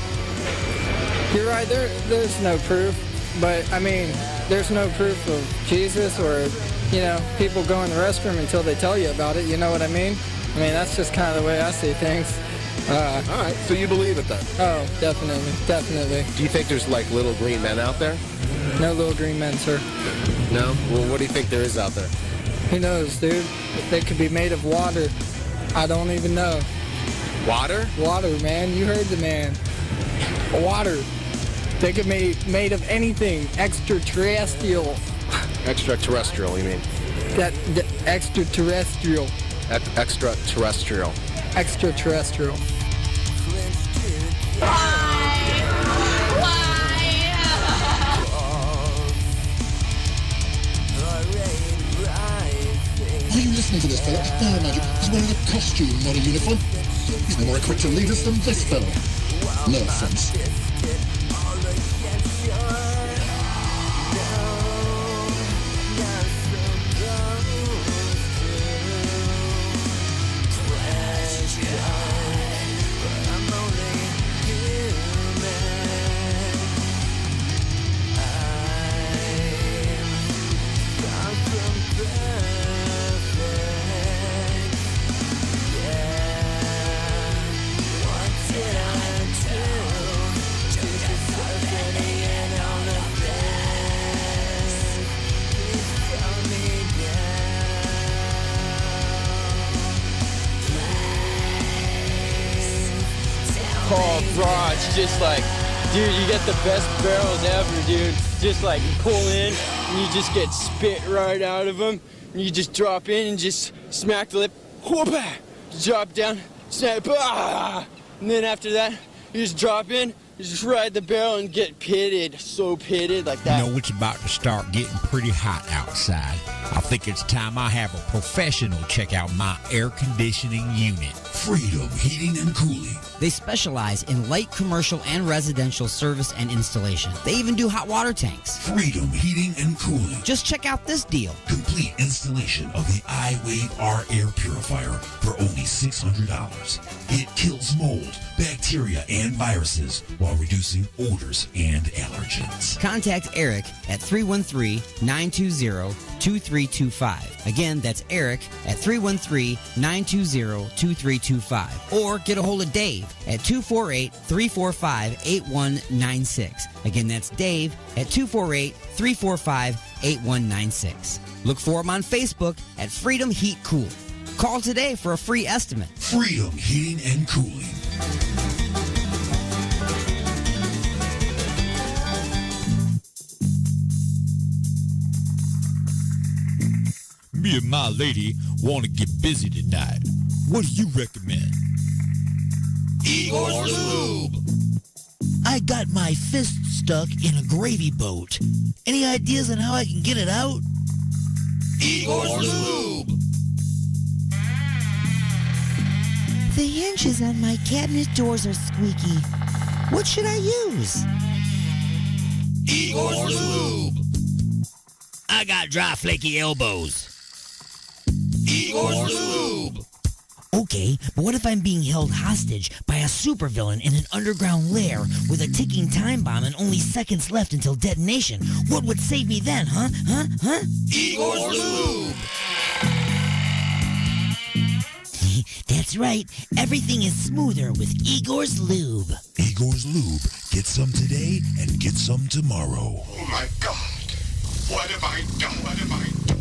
You're right. There's no proof, but I mean, there's no proof of Jesus or, people go in the restroom until they tell you about it. You know what I mean? I mean, that's just kind of the way I see things. All right, so you believe it then? Oh, definitely. Do you think there's like little green men out there? No little green men, sir. No? Well, what do you think there is out there? Who knows, dude? They could be made of water. I don't even know. Water? Water, man. You heard the man. Water. They could be made of anything. Extraterrestrial. Extraterrestrial, you mean? Extraterrestrial. Extraterrestrial. Extraterrestrial. Are you listening to this fella? Fire Magic. He's wearing a costume, not a uniform. He's no more equipped to lead us than this fella. No offense. Just like Dude, you get the best barrels ever, dude. Just like pull in, and you just get spit right out of them. And you just drop in and just smack the lip. Whoop-ah! Drop down, snap, ah! And then after that, you just drop in, you just ride the barrel and get pitted. So pitted like that. You know, it's about to start getting pretty hot outside. I think it's time I have a professional check out my air conditioning unit. Freedom Heating and Cooling. They specialize in light commercial and residential service and installation. They even do hot water tanks. Freedom Heating and Cooling. Just check out this deal. Complete installation of the iWave R air purifier for only $600. It kills mold, bacteria, and viruses while reducing odors and allergens. Contact Eric at 313-920-2325. Again, that's Eric at 313-920-2325. Or get a hold of Dave at 248-345-8196. Again, that's Dave at 248-345-8196. Look for him on Facebook at Freedom Heat Cool. Call today for a free estimate. Freedom Heating and Cooling. Me and my lady want to get busy tonight. What do you recommend? Igor's Lube. I got my fist stuck in a gravy boat. Any ideas on how I can get it out? Igor's Lube. The hinges on my cabinet doors are squeaky. What should I use? Igor's Lube. I got dry, flaky elbows. Igor's Lube. Okay, but what if I'm being held hostage by a supervillain in an underground lair with a ticking time bomb and only seconds left until detonation? What would save me then, huh? Igor's Lube. That's right. Everything is smoother with Igor's Lube. Igor's Lube. Get some today and get some tomorrow. Oh my God. What have I done? What have I done?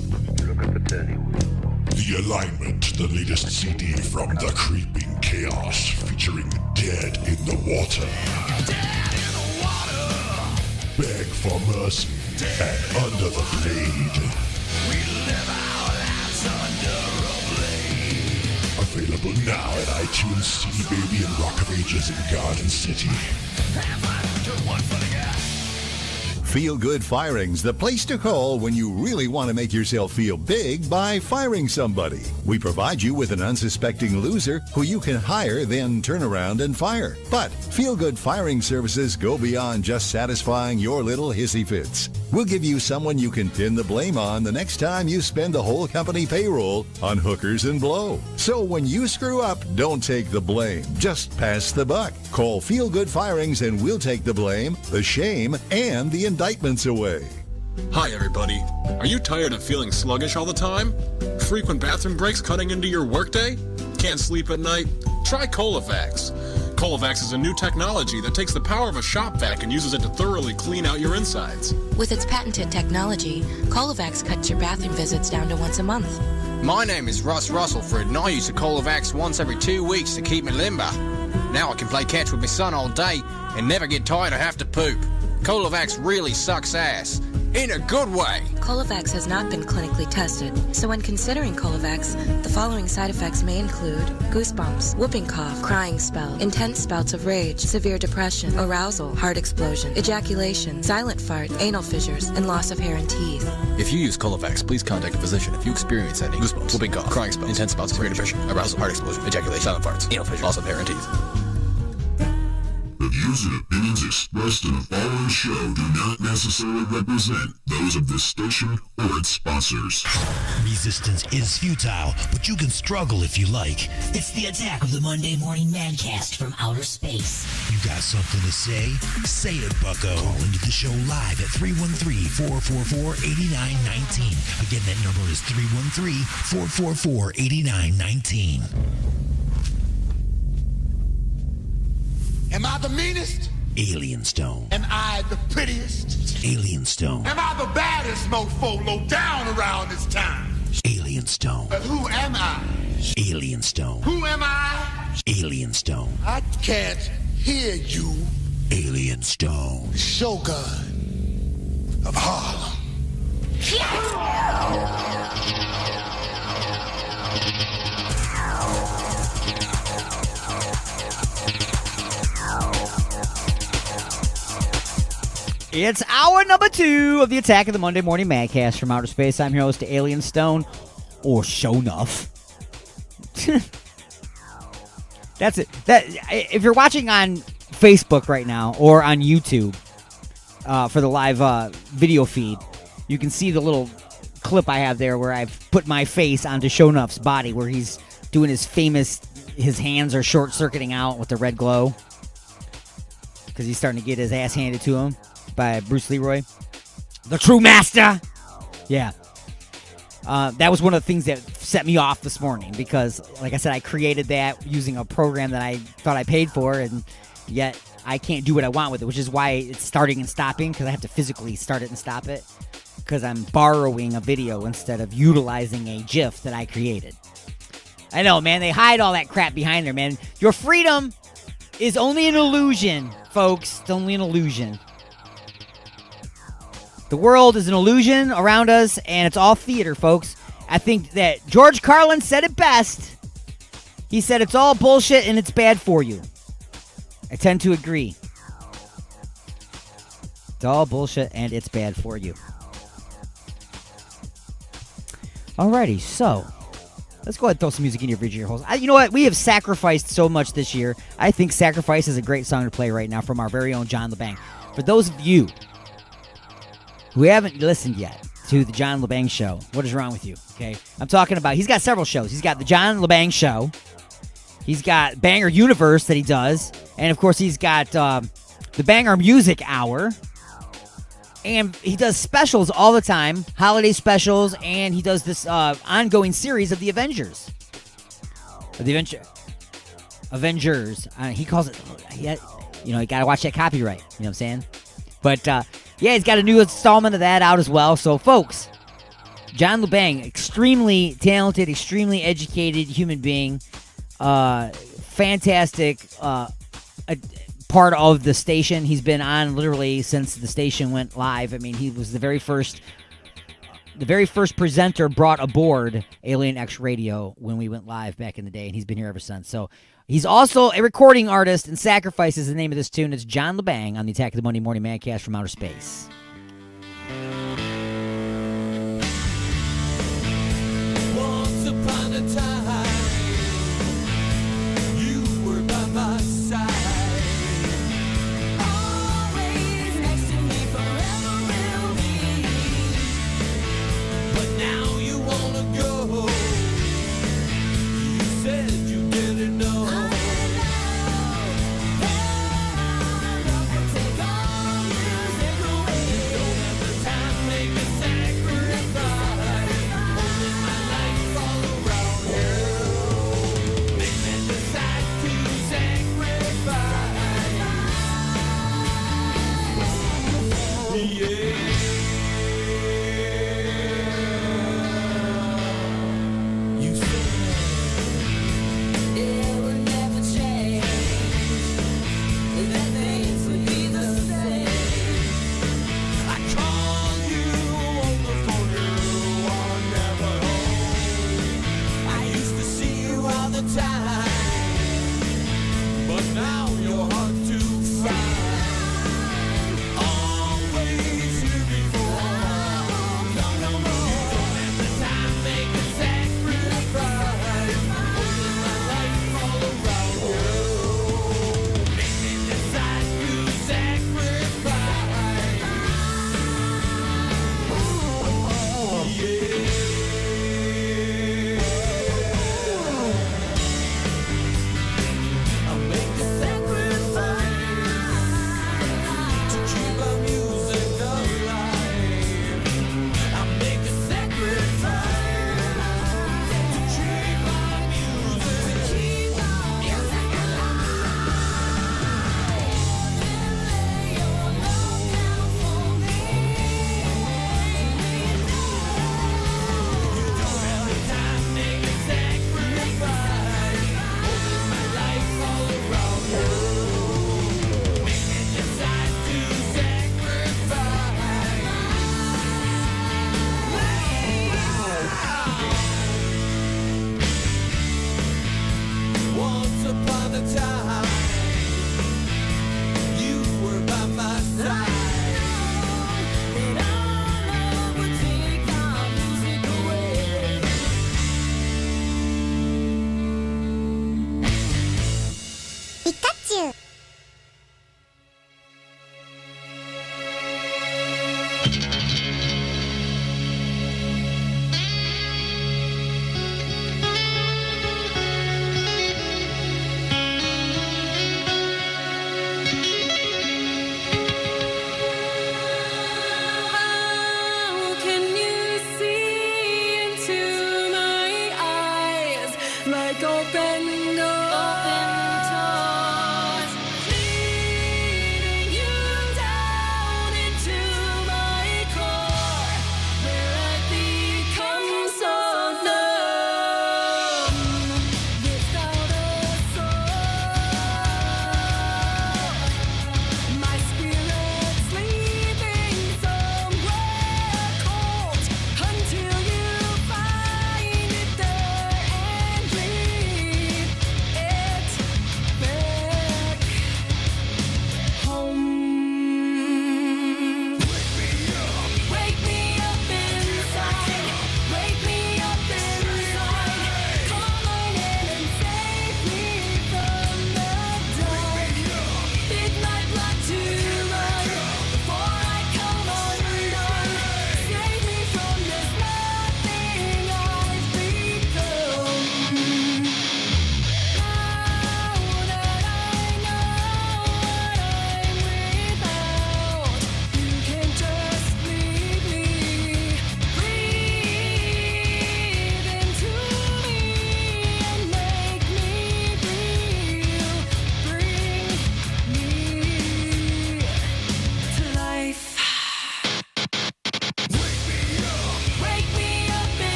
Look at the turning wheel. The Alignment, the latest CD from the Creeping Chaos, featuring Dead in the Water. Dead in the water. Beg for Mercy and Under the Blade. We live our lives under a blade. Available now at iTunes, CD Baby, and Rock of Ages in Garden City. Feel Good Firing's the place to call when you really want to make yourself feel big by firing somebody. We provide you with an unsuspecting loser who you can hire, then turn around and fire. But Feel Good Firing services go beyond just satisfying your little hissy fits. We'll give you someone you can pin the blame on the next time you spend the whole company payroll on hookers and blow. So when you screw up, don't take the blame. Just pass the buck. Call Feel Good Firings and we'll take the blame, the shame, and the indictments away. Hi, everybody. Are you tired of feeling sluggish all the time? Frequent bathroom breaks cutting into your workday? Can't sleep at night? Try Colovax. Colovax is a new technology that takes the power of a shop vac and uses it to thoroughly clean out your insides. With its patented technology, Colovax cuts your bathroom visits down to once a month. My name is Russ Russellford, and I use the Colovax once every 2 weeks to keep me limber. Now I can play catch with my son all day and never get tired or have to poop. Colovax really sucks ass. In a good way. Colovax has not been clinically tested, so when considering Colovax, the following side effects may include goosebumps, whooping cough, crying spell, intense spouts of rage, severe depression, arousal, heart explosion, ejaculation, silent fart, anal fissures, and loss of hair and teeth. If you use Colovax, please contact a physician if you experience any goosebumps, whooping cough, crying spell, intense spouts of severe depression, arousal, heart explosion, ejaculation, silent farts, anal fissures, loss of hair and teeth. The views and opinions expressed in the following show do not necessarily represent those of this station or its sponsors. Resistance is futile, but you can struggle if you like. It's the attack of the Monday Morning Madcast from outer space. You got something to say? Say it, bucko. Call into the show live at 313-444-8919. Again, that number is 313-444-8919. Am I the meanest? Alien Stone. Am I the prettiest? Alien Stone. Am I the baddest mofo low down around this time? Alien Stone. But who am I? Alien Stone. Who am I? Alien Stone. I can't hear you. Alien Stone. Shogun of Harlem. It's hour number 2 of the Attack of the Monday Morning Madcast from Outer Space. I'm your host, Alien Stone, or Shonuff. That's it. That if you're watching on Facebook right now or on YouTube for the live video feed, you can see the little clip I have there where I've put my face onto Shonuff's body, where he's doing his famous, his hands are short-circuiting out with the red glow because he's starting to get his ass handed to him by Bruce Leroy, the true master. Yeah. That was one of the things that set me off this morning because, like I said, I created that using a program that I thought I paid for, and yet I can't do what I want with it, which is why it's starting and stopping, because I have to physically start it and stop it because I'm borrowing a video instead of utilizing a GIF that I created. I know, man. They hide all that crap behind there, man. Your freedom is only an illusion, folks. It's only an illusion. The world is an illusion around us, and it's all theater, folks. I think that George Carlin said it best. He said it's all bullshit and it's bad for you. I tend to agree. It's all bullshit and it's bad for you. Alrighty, so let's go ahead and throw some music in your ear holes. You know what? We have sacrificed so much this year. I think Sacrifice is a great song to play right now from our very own John LeBang. For those of you who haven't listened yet to the John LeBang Show, what is wrong with you? Okay, I'm talking about, he's got several shows. He's got the John LeBang Show. He's got Banger Universe that he does. And, of course, he's got the Banger Music Hour. And he does specials all the time, holiday specials, and he does this ongoing series of the Avengers. Avengers. He calls it, you got to watch that copyright. You know what I'm saying? But, yeah, he's got a new installment of that out as well. So, folks, John LeBang, extremely talented, extremely educated human being, fantastic part of the station. He's been on literally since the station went live. I mean, he was the very first presenter brought aboard Alien X Radio when we went live back in the day, and he's been here ever since. So he's also a recording artist, and Sacrifice is the name of this tune. It's John LeBang on the Attack of the Monday Morning Madcast from Outer Space. Once upon a time, you were by my side. Always next to me, forever will be. But now you wanna go. You said you didn't know. Make the Pikachu. How can you see into my eyes like open doors, leading you down into my core, where I become so numb without a soul. My spirit sleeping somewhere cold until you find it there and breathe it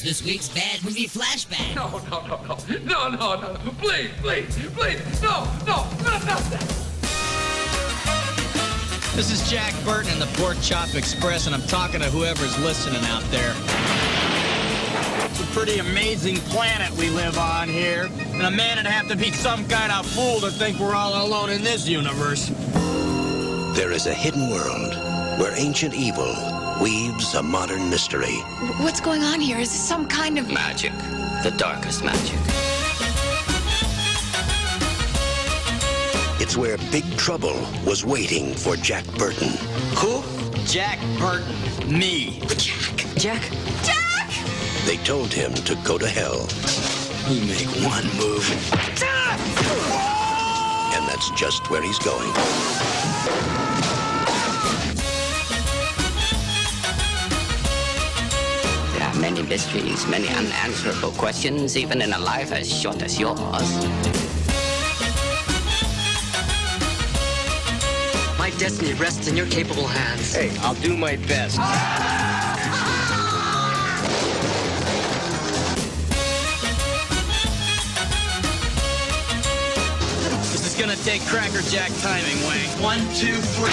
this week's Bad Movie Flashback. No. Please. No. This is Jack Burton in the Pork Chop Express, and I'm talking to whoever's listening out there. It's a pretty amazing planet we live on here, and a man would have to be some kind of fool to think we're all alone in this universe. There is a hidden world where ancient evil weaves a modern mystery. What's going on here? Is this some kind of Magic. The darkest magic. It's where Big Trouble was waiting for Jack Burton. Who? Jack Burton. Me. Jack? They told him to go to hell. You make one move. And that's just where he's going. There are many mysteries, many unanswerable questions, even in a life as short as yours. My destiny rests in your capable hands. Hey, I'll do my best. This is gonna take Cracker Jack timing, Wayne. 1, 2, 3.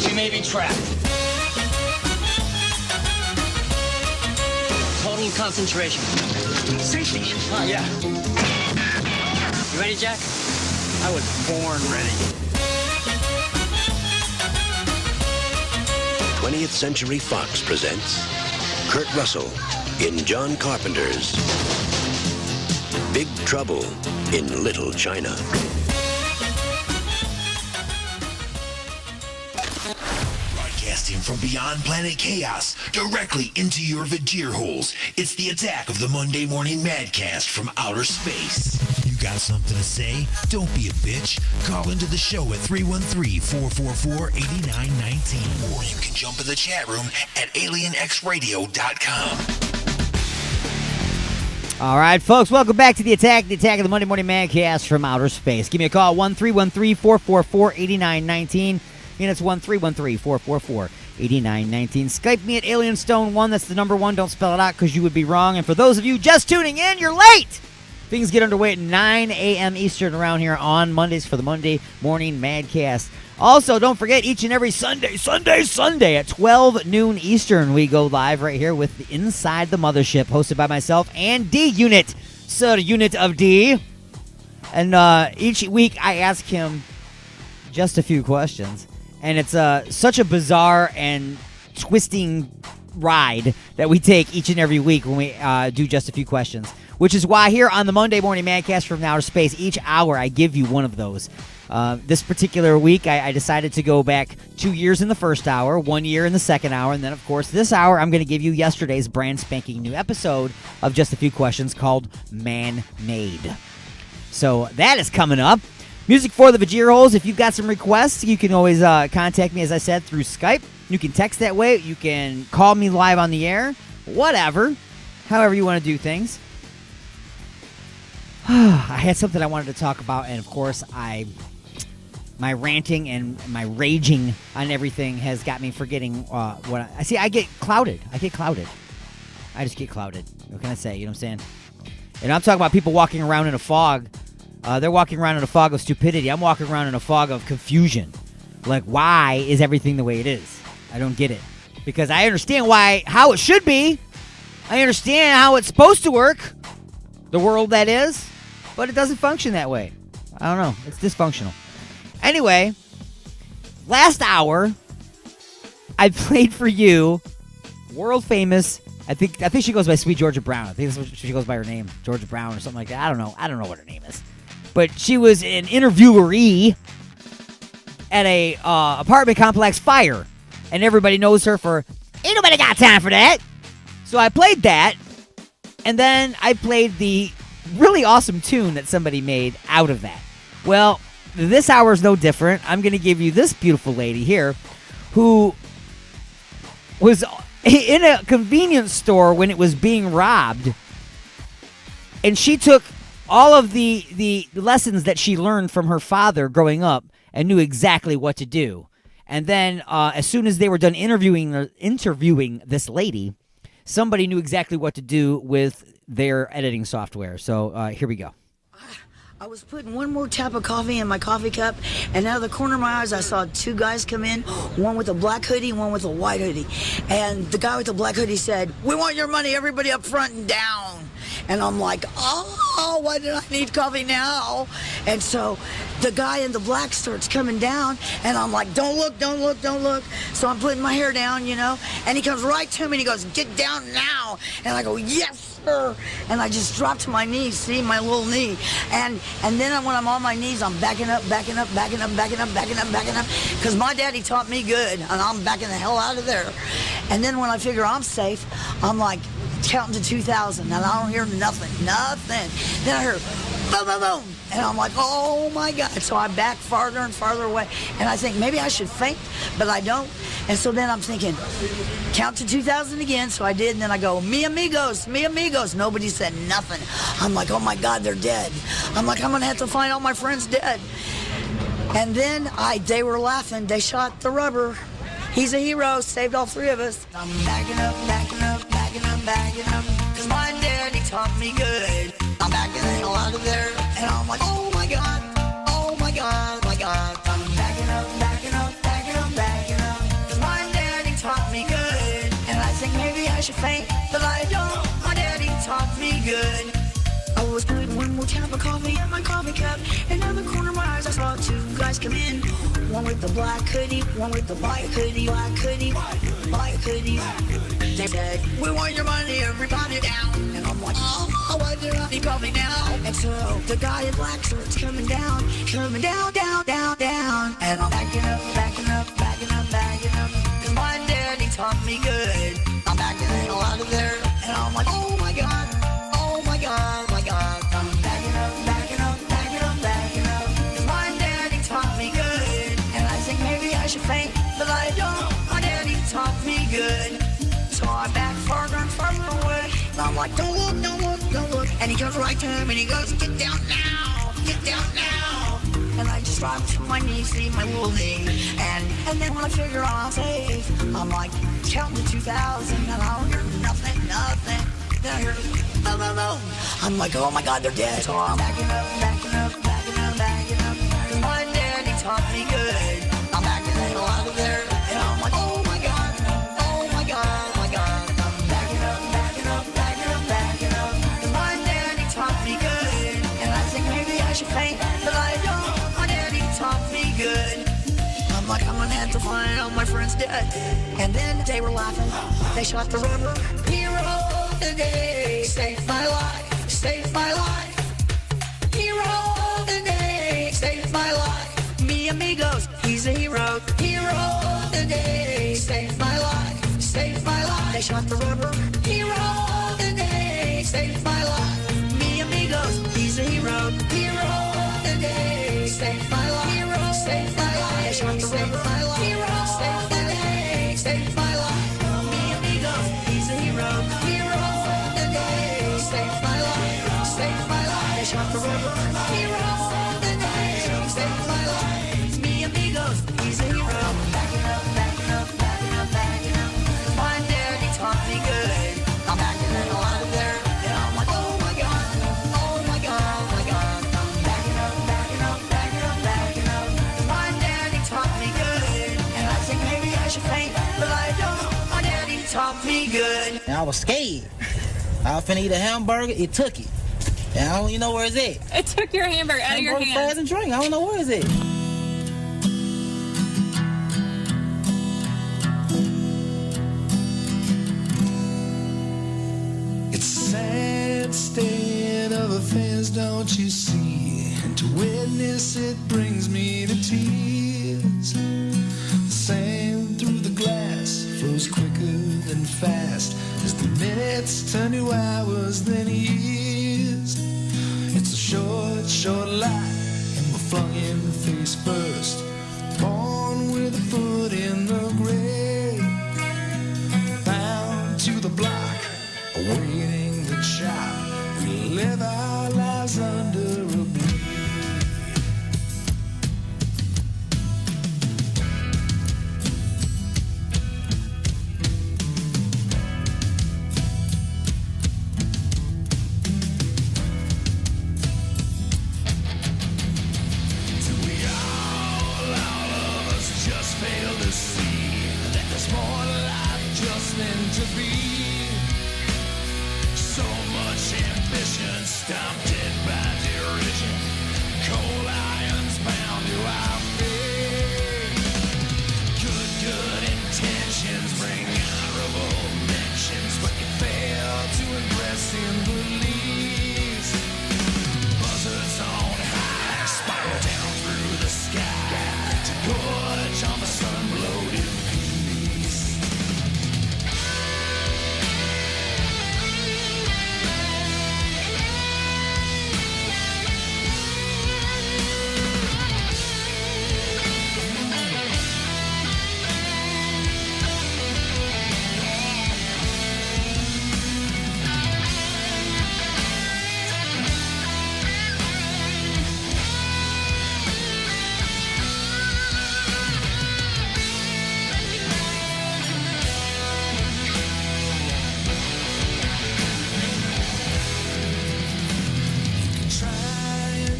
She may be trapped. Total concentration. Safety. Oh, yeah. You ready, Jack? I was born ready. 20th Century Fox presents Kurt Russell in John Carpenter's Big Trouble in Little China. Broadcasting from beyond planet chaos, directly into your Vajir holes, it's the attack of the Monday Morning Madcast from outer space. You got something to say? Don't be a bitch. Call into the show at 313-444-8919. Or you can jump in the chat room at alienxradio.com. All right, folks, welcome back to the attack of the Monday Morning Madcast from outer space. Give me a call, 1-313-444-8919. And it's 1-313-444-8919. Skype me at AlienStone1. That's the number 1. Don't spell it out because you would be wrong. And for those of you just tuning in, you're late. Things get underway at 9 a.m. Eastern around here on Mondays for the Monday Morning Madcast. Also, don't forget, each and every Sunday at 12 noon Eastern, we go live right here with Inside the Mothership, hosted by myself and D-Unit, Sir Unit of D. And each week I ask him just a few questions. And it's such a bizarre and twisting ride that we take each and every week when we do just a few questions. Which is why here on the Monday Morning Madcast from Outer Space, each hour I give you one of those. This particular week, I decided to go back 2 years in the first hour, 1 year in the second hour, and then, of course, this hour I'm going to give you yesterday's brand spanking new episode of Just a Few Questions called Man-Made. So that is coming up. Music for the Vajir Holes. If you've got some requests, you can always contact me, as I said, through Skype. You can text that way. You can call me live on the air. Whatever. However you want to do things. I had something I wanted to talk about, and of course, my ranting and my raging on everything has got me forgetting what I see. I get clouded. I just get clouded. What can I say? You know what I'm saying? And I'm talking about people walking around in a fog. They're walking around in a fog of stupidity. I'm walking around in a fog of confusion. Like, why is everything the way it is? I don't get it. Because I understand how it should be. I understand how it's supposed to work. The world that is. But it doesn't function that way. I don't know. It's dysfunctional. Anyway, last hour, I played for you world famous. I think she goes by Sweet Georgia Brown. I think that's what she goes by her name, Georgia Brown or something like that. I don't know what her name is. But she was an interviewee at a apartment complex fire, and everybody knows her for ain't nobody got time for that. So I played that, and then I played the really awesome tune that somebody made out of that. Well, this hour is no different. I'm going to give you this beautiful lady here who was in a convenience store when it was being robbed, and she took all of the lessons that she learned from her father growing up and knew exactly what to do. And then as soon as they were done interviewing this lady, somebody knew exactly what to do with their editing software. So here we go. I was putting one more tap of coffee in my coffee cup, and out of the corner of my eyes, I saw two guys come in, one with a black hoodie, one with a white hoodie. And the guy with the black hoodie said, "We want your money, everybody up front and down." And I'm like, oh, why did I need coffee now? And so the guy in the black starts coming down, and I'm like, don't look, don't look, don't look. So I'm putting my hair down, you know, and he comes right to me and he goes, "Get down now." And I go, "Yes, sir." And I just drop to my knees, see my little knee. And then when I'm on my knees, I'm backing up, backing up, backing up, backing up, backing up, backing up. Because my daddy taught me good, and I'm backing the hell out of there. And then when I figure I'm safe, I'm like, counting to 2,000, and I don't hear nothing. Then I hear boom, boom, boom, and I'm like, oh my God. So I back farther and farther away, and I think maybe I should faint, but I don't. And so then I'm thinking, count to 2,000 again. So I did, and then I go, mi amigos, mi amigos. Nobody said nothing. I'm like, oh my God, they're dead. I'm like, I'm gonna have to find all my friends dead. And then they were laughing. They shot the rubber. He's a hero, saved all three of us. I'm backing up, backing up, backing up, backing up, cause my daddy taught me good. I'm backing the hell out of there, and I'm like, oh my God, oh my God, my God. I'm backing up, backing up, backing up, backing up, cause my daddy taught me good. And I think maybe I should faint, but I don't, my daddy taught me good. I was putting one more tap of coffee in my coffee cup, and out of the corner of my eyes I saw two guys come in. One with the black hoodie, one with the white hoodie, black hoodie, white hoodie. They said, "We want your money, everybody down." And I'm like, oh, why do I need coffee now? And so the guy in black shirt's coming down, down, down, down. And I'm backing up, backing up, backing up, backing up, cause my daddy taught me good. I'm backing the hell out of there, and I'm like, oh my God, oh my God, my God. I'm backing up, backing up, backing up, backing up, cause my daddy taught me good. And I think maybe I should faint, but I don't, my daddy taught me good. So I back farther and farther away, and I'm like, don't look, don't look, don't look. And he comes right to him, and he goes, "Get down now, get down now." And I just drop to my knees, see my little knee. And then when I figure I'm safe, I'm like, counting to 2,000, and I don't hear nothing. Then I hear, boom, boom, boom. I'm like, oh my God, they're dead. So I'm backing up, backing up, backing up, backing up, cause my daddy taught me good. I'm backing the hell out of there, and I'm like, oh my God, oh my God, my God. I'm backing up, backing up, backing up, backing up, cause my daddy taught me good. And I think maybe I should faint, but I don't, my daddy taught me good. I'm like, I'm gonna have to find all my friends dead. And then they were laughing, they shot the rubber. Hero of the day, saved my life, saved my life. Hero of the day, saved my life. Mi amigos, he's a hero. Hero of the day, saved my life, saved my life. They shot the rubber. Hero of the day, saved my life. Mi amigos, he's a hero. Hero of the day, saved my life. Hero, saved my life. They shot the rubber. Hero, saved the day, saved my life. Mi amigos, he's a hero. Hero of the day, saved my life, saved my life. They shot the rubber. Hero of the day, saved my life. Mi amigos, he's a hero. Backing up, backing up, backing up, backing up. My daddy taught me good. I'm backing the hell out of there, and I'm like, oh my God, oh my God, my God. I'm backing up, backing up, backing up, backing up. My daddy taught me good, and I think maybe I should faint, but I don't. My daddy taught me good. And I was scared. I was finna eat a hamburger, it took it. And I don't even know where it's at. It took your hamburger out of your Hamburger, hand. fries, and drink. I don't know where it's at. It's a sad state of affairs, don't you see? And to witness it brings me to tears. The sand through the glass flows quicker than fast as the minutes turn to hours, then years. It's a short, short life, and we're flung in face first. Born with a foot in the grave, bound to the block, awaiting the chop. We live our lives under a blade. I'm dead by derision. Cold irons bound to our feet. Good intentions bring honorable mentions, but you fail to impress in the least. Buzzards on high, spiral down through the sky to gorge on the sun-bloated peace.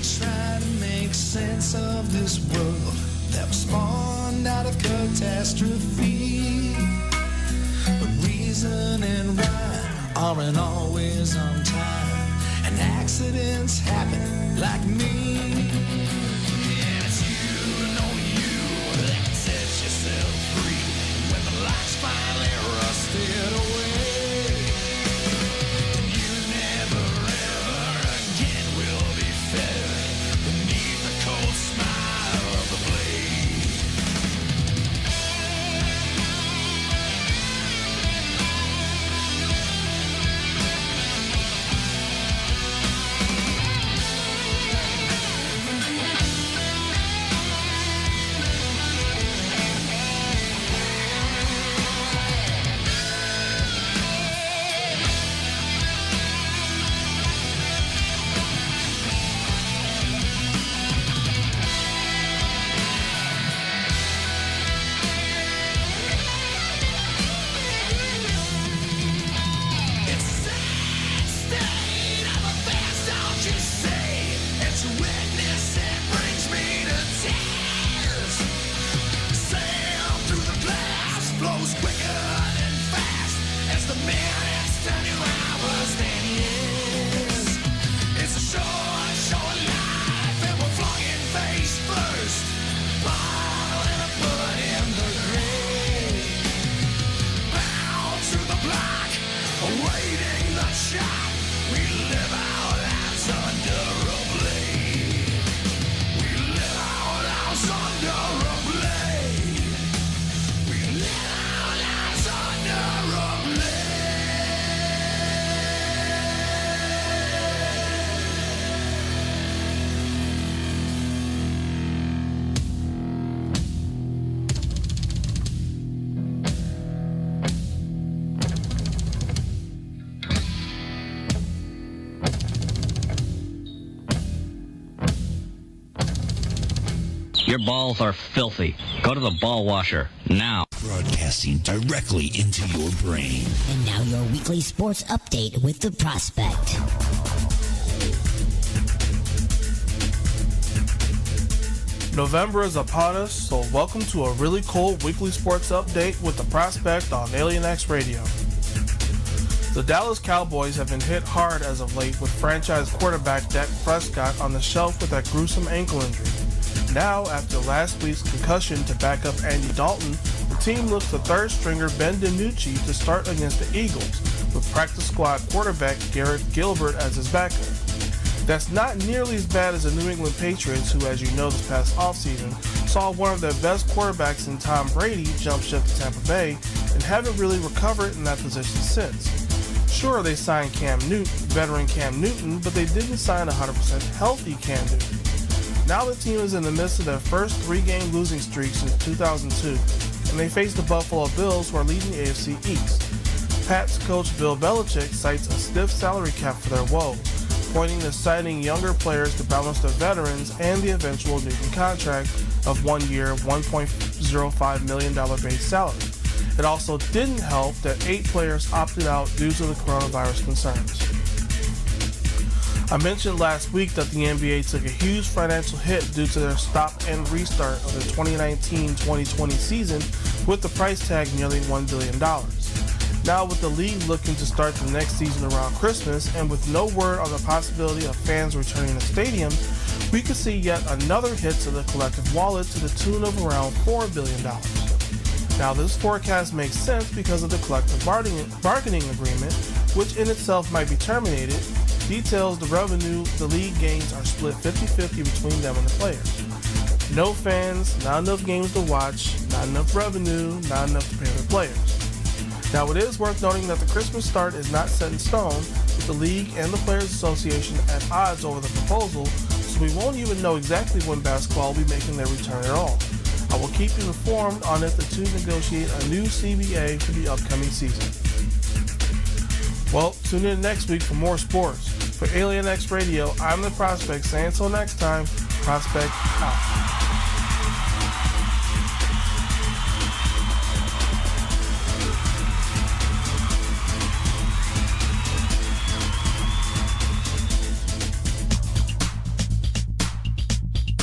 Try to make sense of this world that was spawned out of catastrophe. But reason and rhyme aren't always on time, and accidents happen like me. And it's you and only you that can set yourself free when the lights finally rusted away. You never ever again will be fettered beneath the cold smile of the blade. Awaiting the shot, we live our lives under a blade. We live our lives under a blade. We live our lives under a Your balls are filthy. Go to the ball washer now. Broadcasting directly into your brain. And now your weekly sports update with the Prospect. November is upon us, so welcome to a really cool weekly sports update with the Prospect on Alien X Radio. The Dallas Cowboys have been hit hard as of late with franchise quarterback Dak Prescott on the shelf with that gruesome ankle injury. Now, after last week's concussion to back up Andy Dalton, the team looks to third stringer Ben DiNucci to start against the Eagles, with practice squad quarterback Garrett Gilbert as his backup. That's not nearly as bad as the New England Patriots, who, as you know, this past offseason, saw one of their best quarterbacks in Tom Brady jump ship to Tampa Bay and haven't really recovered in that position since. Sure, they signed veteran Cam Newton, but they didn't sign 100% healthy Cam Newton. Now the team is in the midst of their first 3-game losing streak since 2002, and they face the Buffalo Bills, who are leading the AFC East. Pats coach Bill Belichick cites a stiff salary cap for their woes, pointing to signing younger players to balance the veterans and the eventual Newton contract of 1 year, $1.05 million base salary. It also didn't help that 8 players opted out due to the coronavirus concerns. I mentioned last week that the NBA took a huge financial hit due to their stop and restart of the 2019-2020 season with the price tag nearly $1 billion. Now with the league looking to start the next season around Christmas and with no word on the possibility of fans returning to stadiums, we could see yet another hit to the collective wallet to the tune of around $4 billion. Now this forecast makes sense because of the collective bargaining agreement, which in itself might be terminated. Details the revenue the league gains are split 50-50 between them and the players. No fans, not enough games to watch, not enough revenue, not enough to pay the players. Now it is worth noting that the Christmas start is not set in stone, with the league and the Players Association at odds over the proposal, so we won't even know exactly when basketball will be making their return at all. I will keep you informed on if the two negotiate a new CBA for the upcoming season. Well, tune in next week for more sports. For Alien X Radio, I'm the Prospect saying until next time, Prospect out.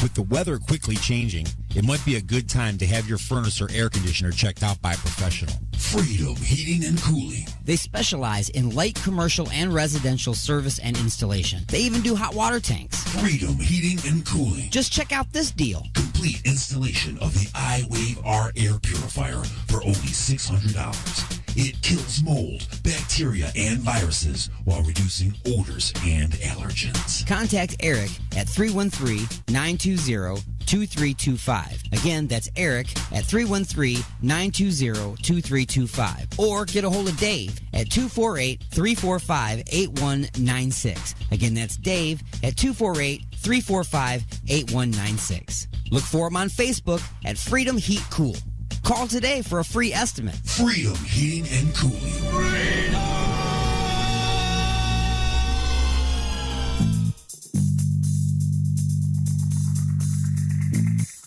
With the weather quickly changing, it might be a good time to have your furnace or air conditioner checked out by a professional. Freedom Heating and Cooling. They specialize in light commercial and residential service and installation. They even do hot water tanks. Freedom Heating and Cooling. Just check out this deal. Complete installation of the iWave R air purifier for only $600. It kills mold, bacteria, and viruses while reducing odors and allergens. Contact Eric at 313-920-2325. Again, that's Eric at 313-920-2325. Or get a hold of Dave at 248-345-8196. Again, that's Dave at 248-345-8196. Look for him on Facebook at Freedom Heat Cool. Call today for a free estimate. Freedom Heating and Cooling.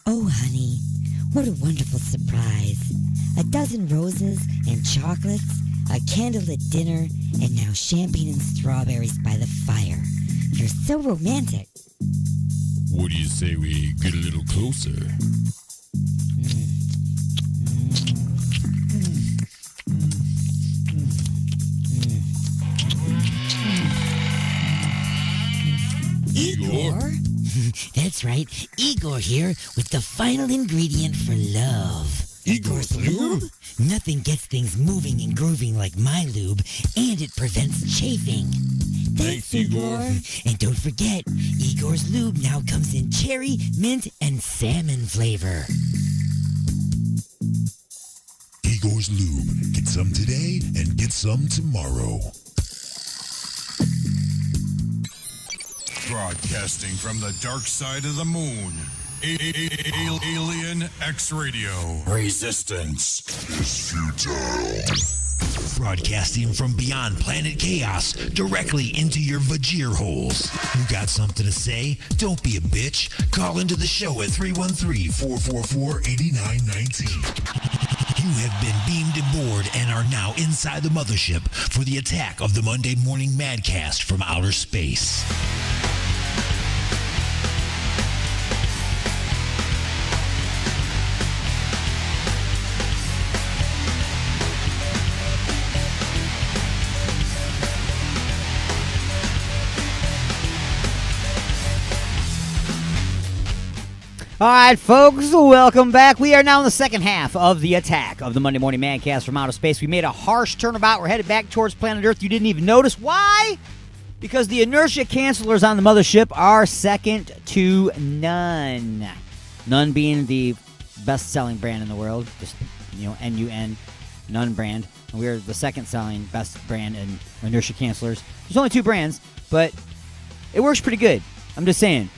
Oh, honey, what a wonderful surprise. A dozen roses and chocolates, a candlelit dinner, and now champagne and strawberries by the fire. You're so romantic. What do you say we get a little closer? Igor? That's right, Igor here with the final ingredient for love. Igor's lube? Nothing gets things moving and grooving like my lube, and it prevents chafing. Thanks, Igor. And don't forget, Igor's lube now comes in cherry, mint, and salmon flavor. Igor's Lube. Get some today and get some tomorrow. Broadcasting from the dark side of the moon. Alien X Radio. Resistance is futile. Broadcasting from beyond planet chaos directly into your Vajir holes. You got something to say? Don't be a bitch. Call into the show at 313-444-8919. You have been beamed aboard and are now inside the mothership for the attack of the Monday Morning Madcast from outer space. All right, folks, welcome back. We are now in the second half of the attack of the Monday Morning Mancast from outer space. We made a harsh turnabout. We're headed back towards planet Earth. You didn't even notice. Why? Because the inertia cancelers on the mothership are second to none. None being the best-selling brand in the world. Just, N-U-N, None brand. And we're the second-selling best brand in inertia cancelers. There's only two brands, but it works pretty good. I'm just saying.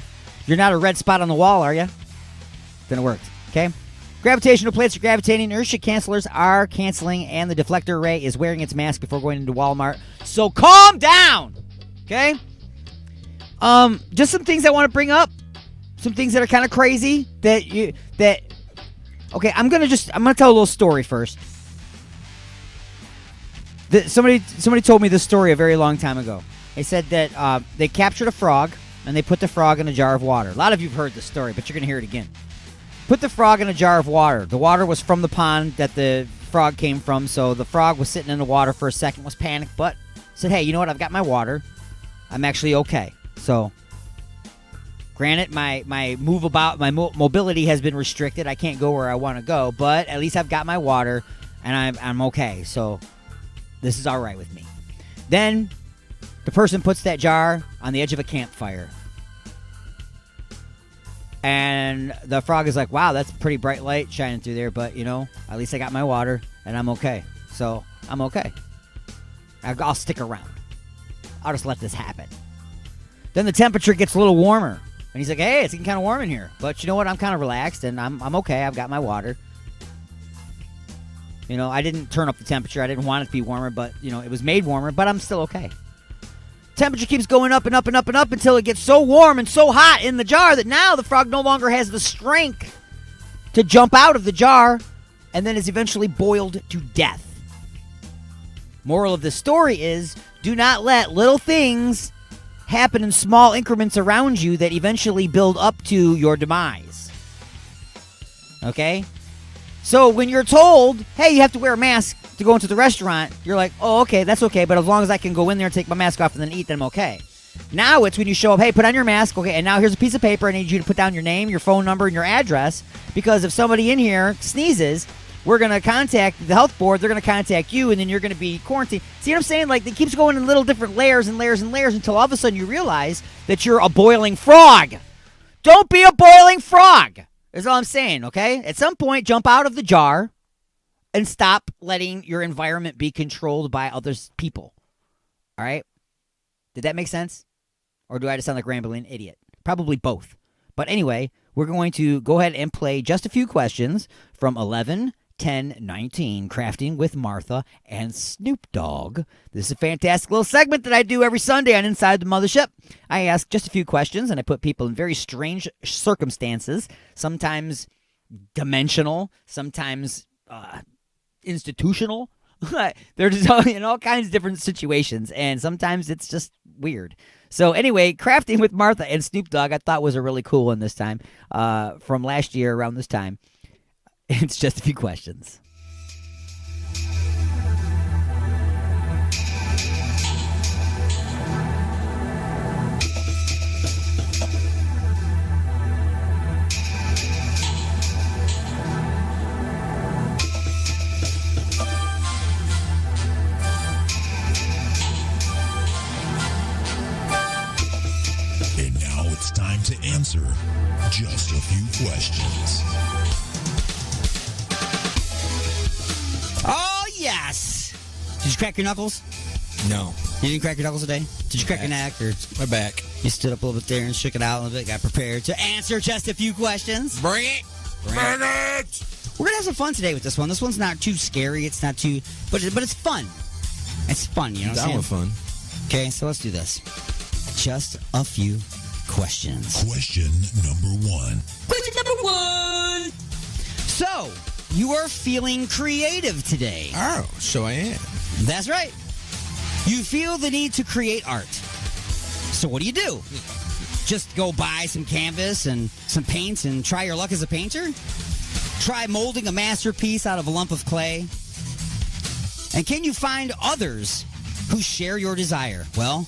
You're not a red spot on the wall, are you? Then it worked, okay? Gravitational plates are gravitating, inertia cancelers are canceling, and the deflector array is wearing its mask before going into Walmart. So calm down, okay? Just some things I want to bring up, some things that are kind of crazy okay, I'm gonna tell a little story first. Somebody told me this story a very long time ago. They said that they captured a frog and they put the frog in a jar of water. A lot of you have heard this story, but you're gonna hear it again. Put the frog in a jar of water. The water was from the pond that the frog came from. So the frog was sitting in the water for a second, was panicked, but said, hey, you know what? I've got my water. I'm actually okay. So, granted, my mobility has been restricted. I can't go where I want to go, but at least I've got my water, and I'm okay. So, this is all right with me. Then, the person puts that jar on the edge of a campfire. And the frog is like, wow, that's pretty bright light shining through there, but, at least I got my water, and I'm okay. So, I'm okay. I'll stick around. I'll just let this happen. Then the temperature gets a little warmer. And he's like, hey, it's getting kind of warm in here. But you know what? I'm kind of relaxed, and I'm okay. I've got my water. I didn't turn up the temperature. I didn't want it to be warmer, but, it was made warmer, but I'm still okay. Temperature keeps going up and up and up and up until it gets so warm and so hot in the jar that now the frog no longer has the strength to jump out of the jar and then is eventually boiled to death. Moral of the story is, do not let little things happen in small increments around you that eventually build up to your demise. Okay? So when you're told, hey, you have to wear a mask to go into the restaurant, you're like, oh, okay, that's okay, but as long as I can go in there and take my mask off and then eat, then I'm okay. Now it's when you show up, hey, put on your mask, okay, and now here's a piece of paper. I need you to put down your name, your phone number, and your address, because if somebody in here sneezes, we're going to contact the health board, they're going to contact you, and then you're going to be quarantined. See what I'm saying? Like, it keeps going in little different layers and layers and layers until all of a sudden you realize that you're a boiling frog. Don't be a boiling frog, is all I'm saying, okay? At some point, jump out of the jar and stop letting your environment be controlled by other people. All right? Did that make sense? Or do I just sound like a rambling idiot? Probably both. But anyway, we're going to go ahead and play just a few questions from 11, 10, 19, Crafting with Martha and Snoop Dogg. This is a fantastic little segment that I do every Sunday on Inside the Mothership. I ask just a few questions, and I put people in very strange circumstances, sometimes dimensional, sometimes institutional. They're just in all kinds of different situations, and sometimes it's just weird. So anyway, Crafting with Martha and Snoop Dogg I thought was a really cool one this time, from last year around this time. It's just a few questions. And now it's time to answer just a few questions. Oh, yes. Did you crack your knuckles? No. You didn't crack your knuckles today? Did you crack your neck? Or my back. You stood up a little bit there and shook it out a little bit, got prepared to answer just a few questions? Bring it. Bring it. We're going to have some fun today with this one. This one's not too scary. It's not too... But it's fun. It's fun, you know what I'm saying? Down with fun. Okay, so let's do this. Just a few questions. Question number 1. Question number 1. So... You are feeling creative today. Oh, so I am. That's right. You feel the need to create art. So what do? Just go buy some canvas and some paints and try your luck as a painter? Try molding a masterpiece out of a lump of clay? And can you find others who share your desire? Well,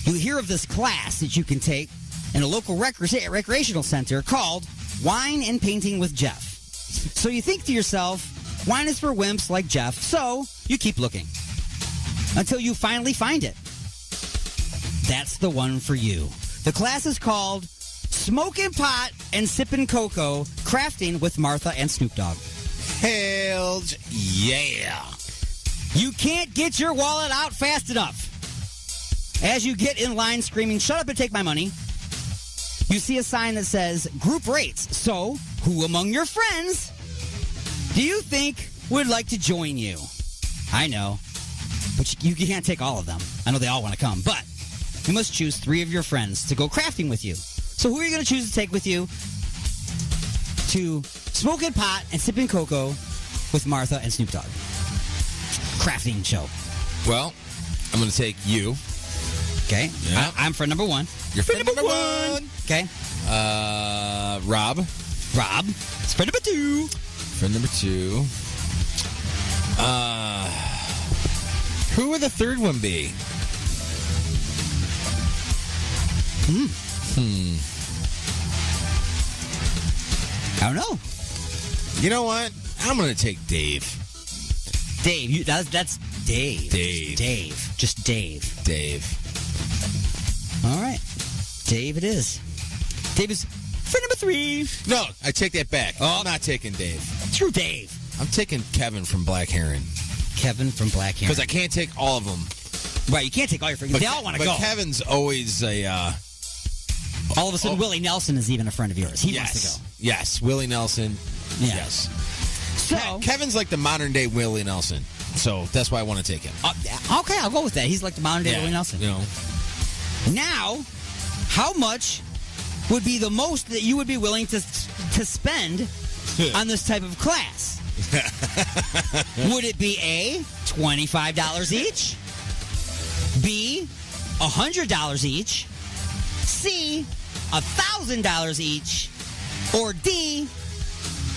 you hear of this class that you can take in a local recreational center called Wine and Painting with Jeff. So you think to yourself, wine is for wimps like Jeff, so you keep looking until you finally find it. That's the one for you. The class is called Smoking Pot and Sipping Cocoa, Crafting with Martha and Snoop Dogg. Hells yeah. You can't get your wallet out fast enough. As you get in line screaming, shut up and take my money, you see a sign that says group rates. So, who among your friends do you think would like to join you? I know, but you can't take all of them. I know they all want to come, but you must choose 3 of your friends to go crafting with you. So who are you going to choose to take with you to Smoking Pot and Sipping Cocoa with Martha and Snoop Dogg? Crafting show. Well, I'm going to take you. Okay. Yeah. I'm friend number 1. You're friend number 1. Okay. Rob. It's friend number 2. Friend number 2. Who would the third one be? I don't know. You know what? I'm going to take Dave. Dave, that's Dave. Dave. Just Dave. Dave. All right. Dave it is. Dave is friend number 3. No, I take that back. I'm not taking Dave. True Dave. I'm taking Kevin from Black Heron. Kevin from Black Heron. Because I can't take all of them. Right, you can't take all your friends. They all want to go. But Kevin's always a... all of a sudden, Willie Nelson is even a friend of yours. He wants to go. Yes, Willie Nelson. Yeah. Yes. So Kevin's like the modern-day Willie Nelson. So that's why I want to take him. Okay, I'll go with that. He's like the modern-day Willie Nelson. You know. Now, how much would be the most that you would be willing to spend on this type of class? Would it be A, $25 each? B, $100 each? C, $1,000 each? Or D,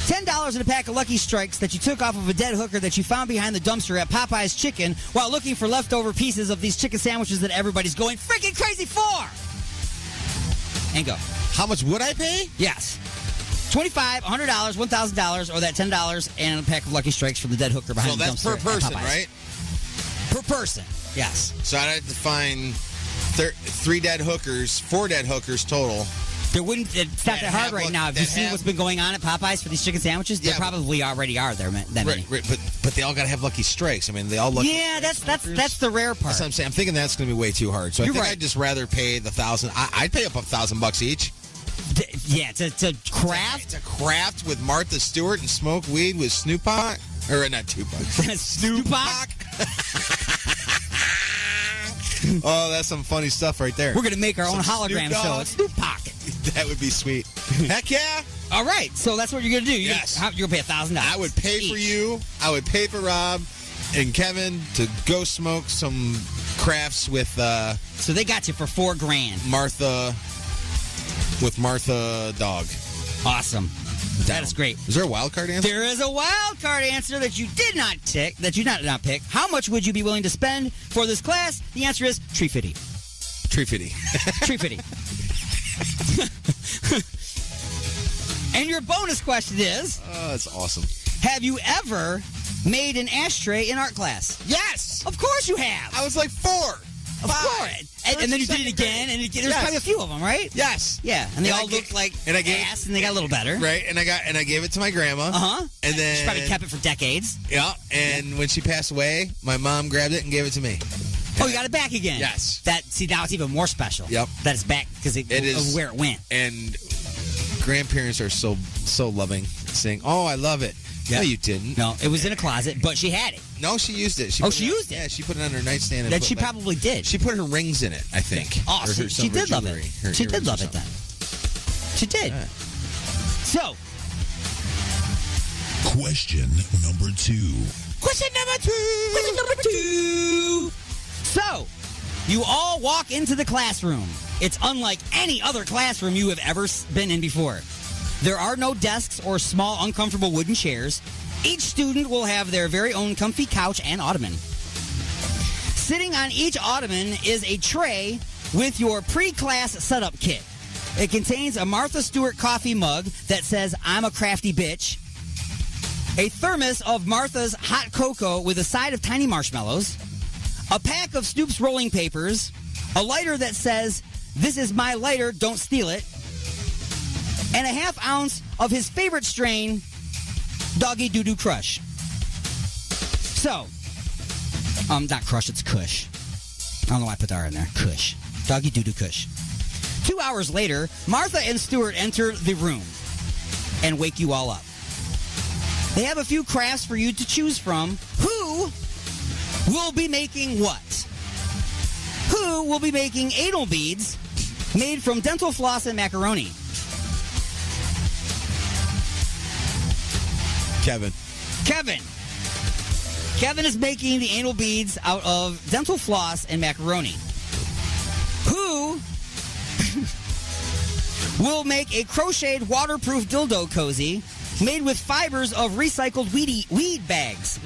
$10 in a pack of Lucky Strikes that you took off of a dead hooker that you found behind the dumpster at Popeye's Chicken while looking for leftover pieces of these chicken sandwiches that everybody's going freaking crazy for? And go. How much would I pay? Yes. $25, $100, $1,000, or that $10 and a pack of Lucky Strikes from the dead hooker behind the dumpster. So that's per person, at Popeyes. right? Per person, yes. So I'd have to find 4 dead hookers total. There wouldn't. It's not that hard right now. Have you seen what's been going on at Popeyes for these chicken sandwiches? There probably already are there that many. Right, but they all got to have Lucky Strikes. I mean, they all Lucky. Yeah, that's the rare part. That's what I'm saying. I'm thinking that's going to be way too hard. So I think I'd just rather pay the $1,000. I'd pay up $1,000 each. Yeah, to craft. To craft with Martha Stewart and smoke weed with Tupac. Or not Tupac. Tupac. Oh, that's some funny stuff right there. We're going to make our own hologram show. It's Tupac. That would be sweet. Heck yeah. All right. So that's what you're going to do. Yes. You're going to pay $1,000. I would pay for you. I would pay for Rob and Kevin to go smoke some crafts with... so they got you for $4,000. Martha Dog. Awesome. That is great. Is there a wild card answer? There is a wild card answer that you did not pick. Not pick. How much would you be willing to spend for this class? The answer is $350. $350. And your bonus question is... Oh, that's awesome. Have you ever made an ashtray in art class? Yes! Of course you have. I was like 4. Of course. And then you did it again, and there's probably a few of them, right? Yes. Yeah, and they all looked like ass, and they got a little better. Right, and I gave it to my grandma. Uh-huh. And then... She probably kept it for decades. Yeah, and when she passed away, my mom grabbed it and gave it to me. Oh, you got it back again? Yes. See, now it's even more special. Yep. That it's back because it is where it went. And grandparents are so loving, saying, "Oh, I love it." Yep. No, you didn't. No, it was in a closet, but she had it. No, she used it. She used it? Yeah, she put it on her nightstand. That she probably did. She put her rings in it, I think. Oh, she did love it. She did love it then. She did. Yeah. So. Question number 2. Question number 2. So, you all walk into the classroom. It's unlike any other classroom you have ever been in before. There are no desks or small, uncomfortable wooden chairs. Each student will have their very own comfy couch and ottoman. Sitting on each ottoman is a tray with your pre-class setup kit. It contains a Martha Stewart coffee mug that says, "I'm a crafty bitch," a thermos of Martha's hot cocoa with a side of tiny marshmallows, a pack of Snoop's rolling papers, a lighter that says, "This is my lighter, don't steal it," and a half ounce of his favorite strain, Doggy Doo-Doo Crush. So, not Crush, it's Kush. I don't know why I put the R in there. Kush. Doggy Doo-Doo Kush. 2 hours later, Martha and Stuart enter the room and wake you all up. They have a few crafts for you to choose from. Who will be making what? Who will be making anal beads made from dental floss and macaroni? Kevin. Kevin is making the anal beads out of dental floss and macaroni. Who will make a crocheted waterproof dildo cozy made with fibers of recycled weed bags?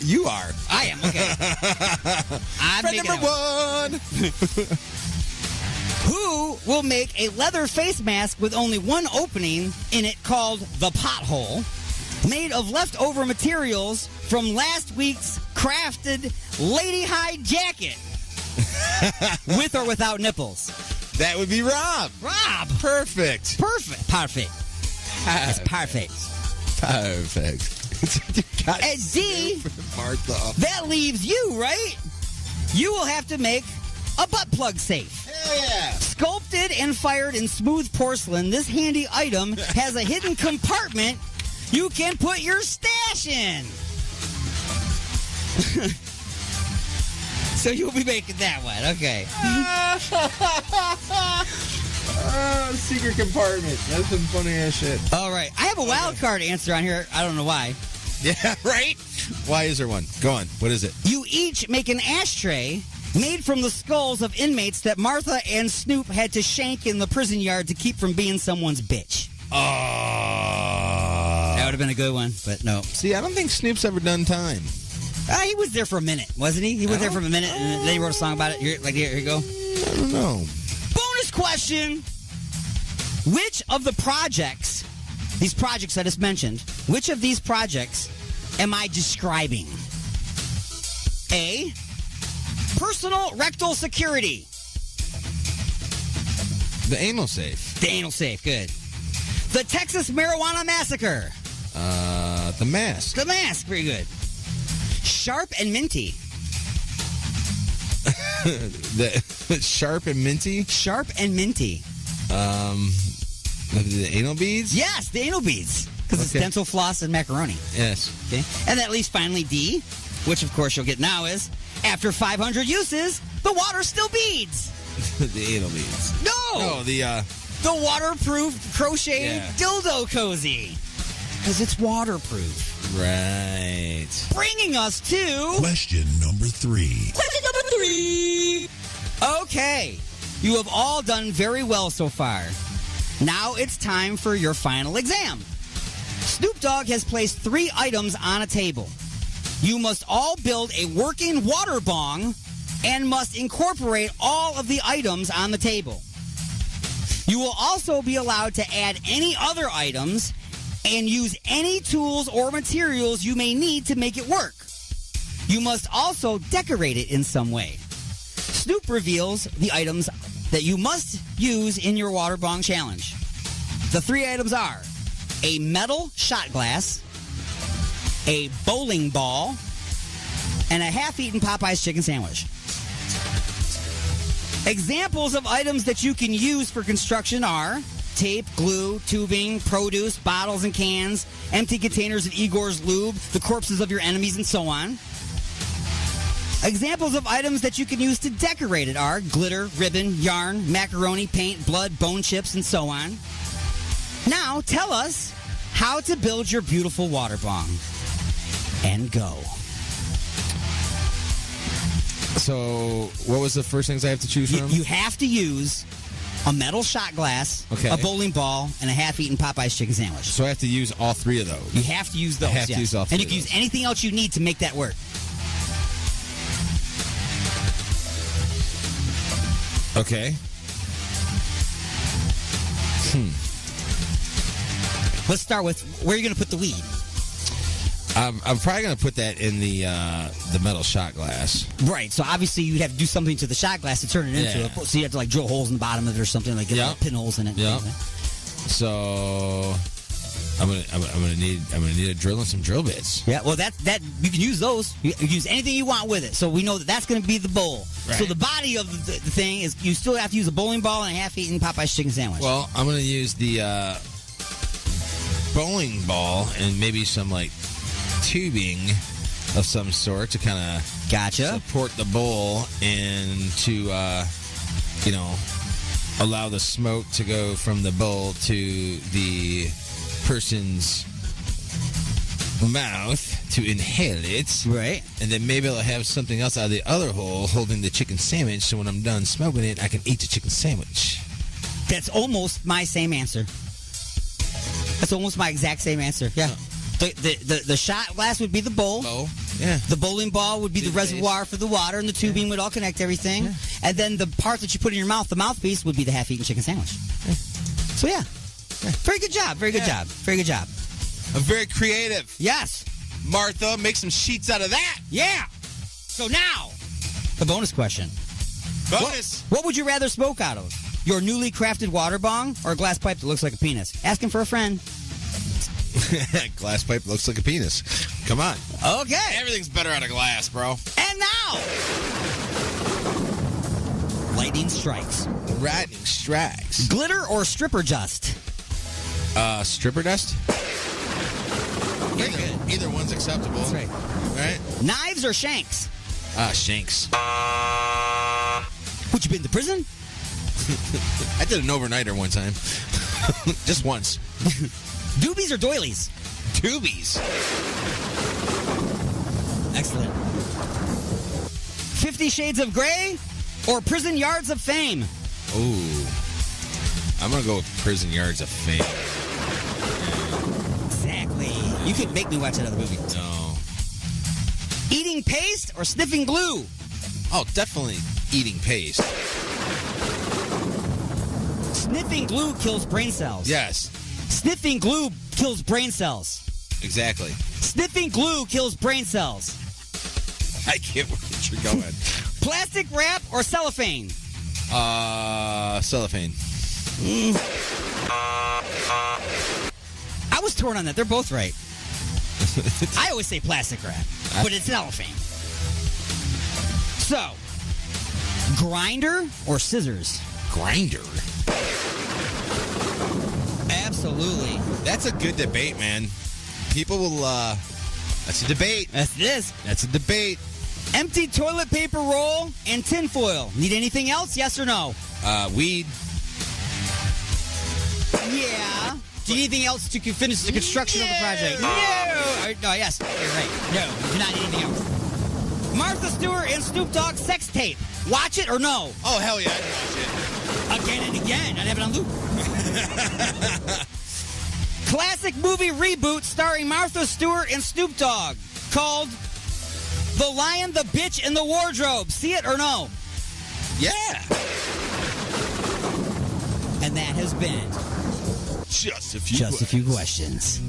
You are. I am, okay. I'm Friend making number one. Who will make a leather face mask with only one opening in it called the pothole, made of leftover materials from last week's crafted lady high jacket? With or without nipples? That would be Rob. Rob! Perfect. Perfect. Perfect. It's perfect. Perfect. And D, Martha. that leaves you, right? You will have to make a butt plug safe. Hell yeah. Sculpted and fired in smooth porcelain, this handy item has a hidden compartment you can put your stash in. So you'll be making that one, okay. Secret compartment. That's some funny ass shit. All right. I have a wild card answer on here. I don't know why. Yeah, right? Why is there one? Go on. What is it? You each make an ashtray made from the skulls of inmates that Martha and Snoop had to shank in the prison yard to keep from being someone's bitch. That would have been a good one, but no. See, I don't think Snoop's ever done time. He was there for a minute, wasn't he? He was there for a minute, and then he wrote a song about it. Here you go. I don't know. Bonus question. Which of the projects, these projects I just mentioned, which of these projects am I describing? A, personal rectal security. The anal safe. The anal safe, good. The Texas marijuana massacre. The mask. The mask, very good. Sharp and minty. The sharp and minty? Sharp and minty. The anal beads? Yes, the anal beads. Because it's dental floss and macaroni. Yes. Okay. And that leaves finally D, which of course you'll get now is, after 500 uses, the water still beads. The anal beads. No! No, the waterproof crocheted dildo cozy. Because it's waterproof. Right. Bringing us to... Question number 3. Question number 3. Okay. You have all done very well so far. Now it's time for your final exam. Snoop Dogg has placed 3 items on a table. You must all build a working water bong and must incorporate all of the items on the table. You will also be allowed to add any other items and use any tools or materials you may need to make it work. You must also decorate it in some way. Snoop reveals the items that you must use in your water bong challenge. The 3 items are a metal shot glass, a bowling ball, and a half-eaten Popeye's chicken sandwich. Examples of items that you can use for construction are tape, glue, tubing, produce, bottles and cans, empty containers of Igor's lube, the corpses of your enemies, and so on. Examples of items that you can use to decorate it are glitter, ribbon, yarn, macaroni, paint, blood, bone chips, and so on. Now, tell us how to build your beautiful water bong. And go. So, what was the first things I have to choose from? You have to use a metal shot glass, a bowling ball, and a half-eaten Popeye's chicken sandwich. So I have to use all 3 of those. You have to use those. I have to use all 3 and you can use anything else you need to make that work. Okay. Let's start with where are you going to put the weed? I'm probably going to put that in the metal shot glass. Right. So obviously you'd have to do something to the shot glass to turn it into it. So you have to like drill holes in the bottom of it or something, like get little pinholes in it. Yeah. So I'm gonna need a drill and some drill bits. Yeah. Well, that you can use those. You can use anything you want with it. So we know that's going to be the bowl. Right. So the body of the thing is you still have to use a bowling ball and a half-eaten Popeye's chicken sandwich. Well, I'm going to use the bowling ball and maybe some like tubing of some sort to kind of support the bowl and to allow the smoke to go from the bowl to the person's mouth to inhale it. Right. And then maybe I'll have something else out of the other hole holding the chicken sandwich, so when I'm done smoking it, I can eat the chicken sandwich. That's almost my same answer. That's almost my exact same answer. Yeah. The shot glass would be the bowl. Oh, yeah. The bowling ball would be the reservoir for the water, and the tubing would all connect everything. Yeah. And then the part that you put in your mouth, the mouthpiece, would be the half-eaten chicken sandwich. Yeah. So, yeah. Very good job. Very good job. Very good job. Very creative. Yes. Martha, make some sheets out of that. Yeah. So now, the bonus question. Bonus. What would you rather smoke out of? Your newly crafted water bong or a glass pipe that looks like a penis? Asking for a friend. Glass pipe looks like a penis. Come on. Okay. Everything's better out of glass, bro. And now, lightning strikes. Lightning strikes. Glitter or stripper dust? Stripper dust? Either one's acceptable. That's right. Right? Knives or shanks? Shanks. Would you been to prison? I did an overnighter one time. Just once. Doobies or doilies? Doobies. Excellent. 50 Shades of Grey or Prison Yards of Fame? Ooh. I'm going to go with Prison Yards of Fame. Exactly. You could make me watch that other movie. No. Eating paste or sniffing glue? Oh, definitely eating paste. Sniffing glue kills brain cells. Yes. Sniffing glue kills brain cells. Exactly. Sniffing glue kills brain cells. I get where you're going. Plastic wrap or cellophane? Cellophane. I was torn on that. They're both right. I always say plastic wrap, but it's cellophane. So, grinder or scissors? Grinder. Absolutely. That's a good debate, man. People will, that's a debate. That's a debate. Empty toilet paper roll and tinfoil. Need anything else? Yes or no? Weed. Yeah. Do you need anything else to finish the construction of the project? No. No, yes. You're right. No, you do not need anything else. Martha Stewart and Snoop Dogg sex tape. Watch it or no? Oh, hell yeah, I'd watch it. Again and again. I'd have it on loop. Classic movie reboot starring Martha Stewart and Snoop Dogg called The Lion, the Bitch, and the Wardrobe. See it or no? Yeah. And that has been Just a few questions.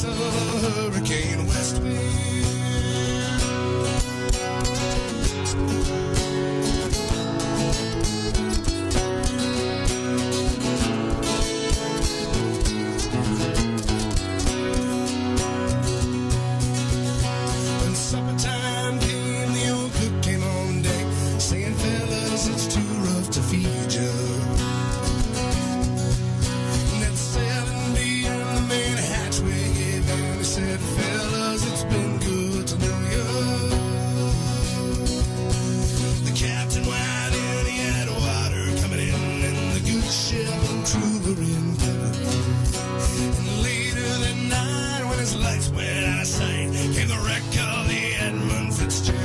Of a hurricane west wind. supper time came, the old cook came on deck, saying, fellas, it's too rough to feed you. And at 7 p.m. the main hatchway gave in. He said, fellas, it's been good to know you. The captain went in, he had water coming in, and the good ship and crew were in cover. And later that night, when his lights went out of sight, came the wreck of the Edmund Fitzgerald.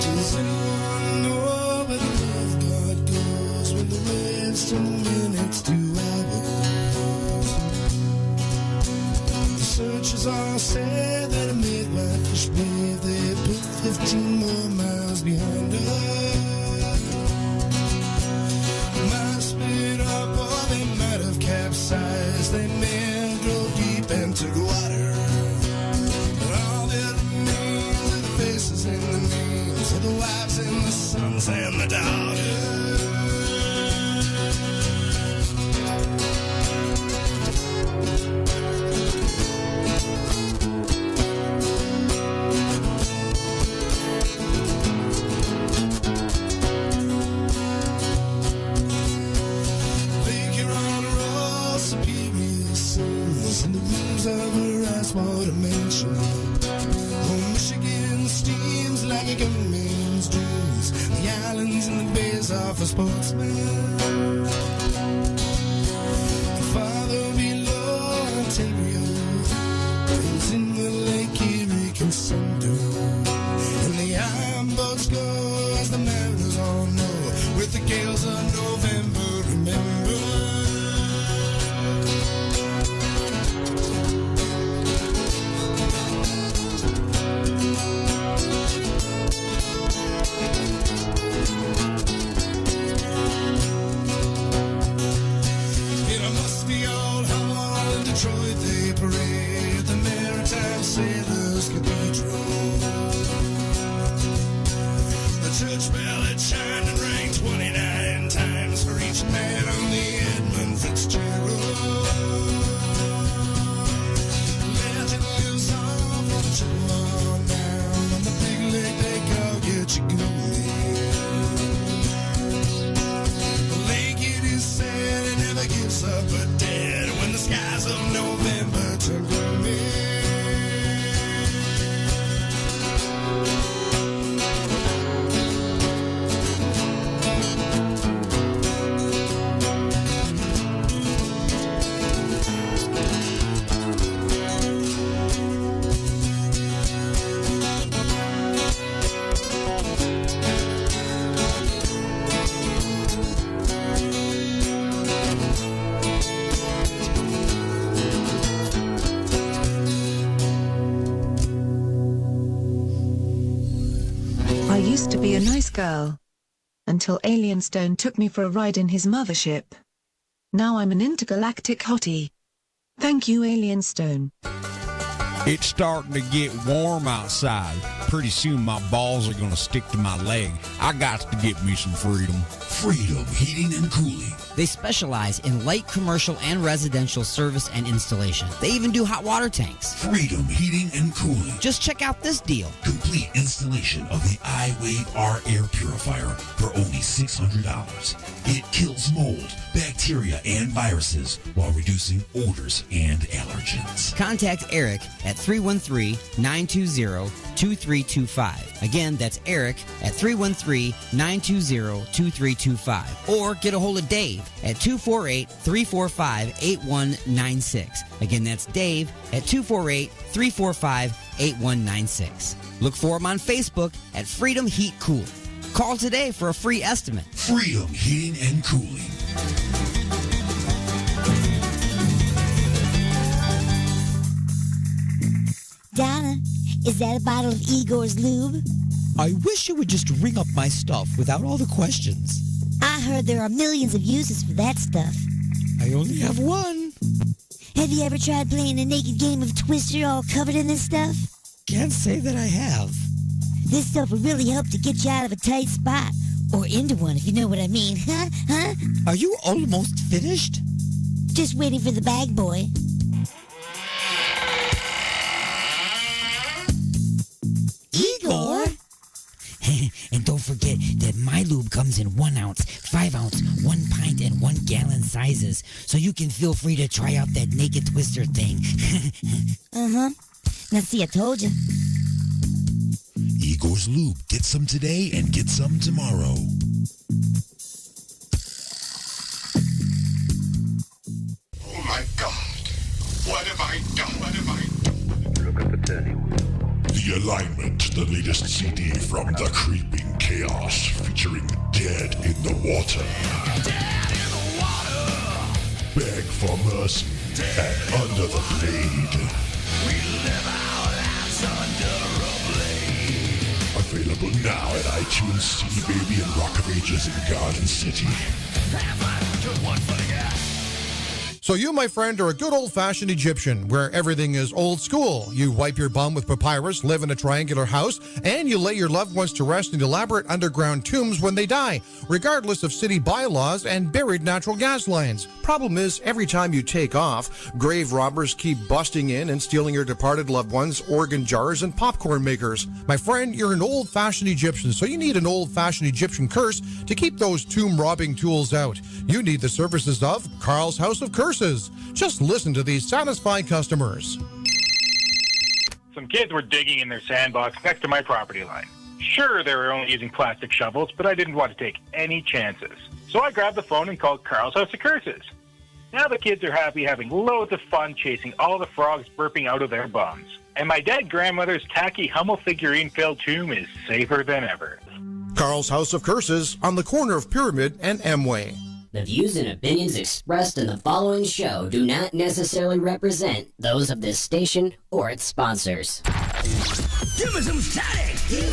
Does anyone know where the love God goes when the waves turn the minutes to hours? The searchers all said that a midwife brave. They put 15 more miles behind us. Might have split up or they might have capsized. They may have drove deep and took water. But all that remains are the faces and the names of the wives and the sons and the daughters. Lake Huron are all superior sins in the rooms of her ice-water mansion. Oh, Michigan steams like a young man's dreams. The islands and the bays are for sportsmen. The farther below Ontario, things in the Lake Erie can sunder. And the iron boats go, as the mariners all know, with the gales of November, remember. In a musty old hall in Detroit, they parade the Maritime Sailors Cathedral. The church bell had chimed and rang 29 times for each man on the Edmund Fitzgerald. Legend lives on from Chippewa down on the big lake they call Gitchagumi. The lake, it is said, it never gives up a dead when the skies of November turn gloomy. I used to be a nice girl. Until Alien Stone took me for a ride in his mothership. Now I'm an intergalactic hottie. Thank you, Alien Stone. It's starting to get warm outside. Pretty soon my balls are going to stick to my leg. I got to get me some freedom. Freedom Heating and Cooling. They specialize in light commercial and residential service and installation. They even do hot water tanks. Freedom Heating and Cooling. Just check out this deal. Complete installation of the iWave R air purifier for only $600. It kills mold, bacteria, and viruses while reducing odors and allergens. Contact Eric at 313-920-2325. Again, that's Eric at 313-920-2325. Or get a hold of Dave at 248-345-8196. Again, that's Dave at 248-345-8196. Look for him on Facebook at Freedom Heat Cool. Call today for a free estimate. Freedom Heating and Cooling. Donna, is that a bottle of Igor's lube? I wish you would just ring up my stuff without all the questions. I heard there are millions of uses for that stuff. I only have one. Have you ever tried playing a naked game of Twister all covered in this stuff? Can't say that I have. This stuff will really help to get you out of a tight spot. Or into one, if you know what I mean. Huh? Are you almost finished? Just waiting for the bag boy. Igor? And don't forget that my lube comes in 1 ounce, 5 ounce, 1 pint, and 1 gallon sizes. So you can feel free to try out that naked twister thing. Uh-huh. Now see, I told you. Igor's Lube. Get some today and get some tomorrow. Oh my God. What have I done? What have I done? Look at the turning wheel. The Alignment, the latest CD from The Creeping Chaos, featuring Dead in the Water. Dead in the water. Beg for Mercy and Under the Blade. We live our lives under a blade. Available now at iTunes, CD Baby, and Rock of Ages in Garden City. So you, my friend, are a good old-fashioned Egyptian, where everything is old school. You wipe your bum with papyrus, live in a triangular house, and you lay your loved ones to rest in elaborate underground tombs when they die, regardless of city bylaws and buried natural gas lines. Problem is, every time you take off, grave robbers keep busting in and stealing your departed loved ones' organ jars and popcorn makers. My friend, you're an old-fashioned Egyptian, so you need an old-fashioned Egyptian curse to keep those tomb-robbing tools out. You need the services of Carl's House of Curses. Just listen to these satisfied customers. Some kids were digging in their sandbox next to my property line. Sure, they were only using plastic shovels, but I didn't want to take any chances. So I grabbed the phone and called Carl's House of Curses. Now the kids are happy, having loads of fun chasing all the frogs burping out of their bums. And my dead grandmother's tacky Hummel figurine-filled tomb is safer than ever. Carl's House of Curses on the corner of Pyramid and Amway. The views and opinions expressed in the following show do not necessarily represent those of this station or its sponsors. Give me some static! You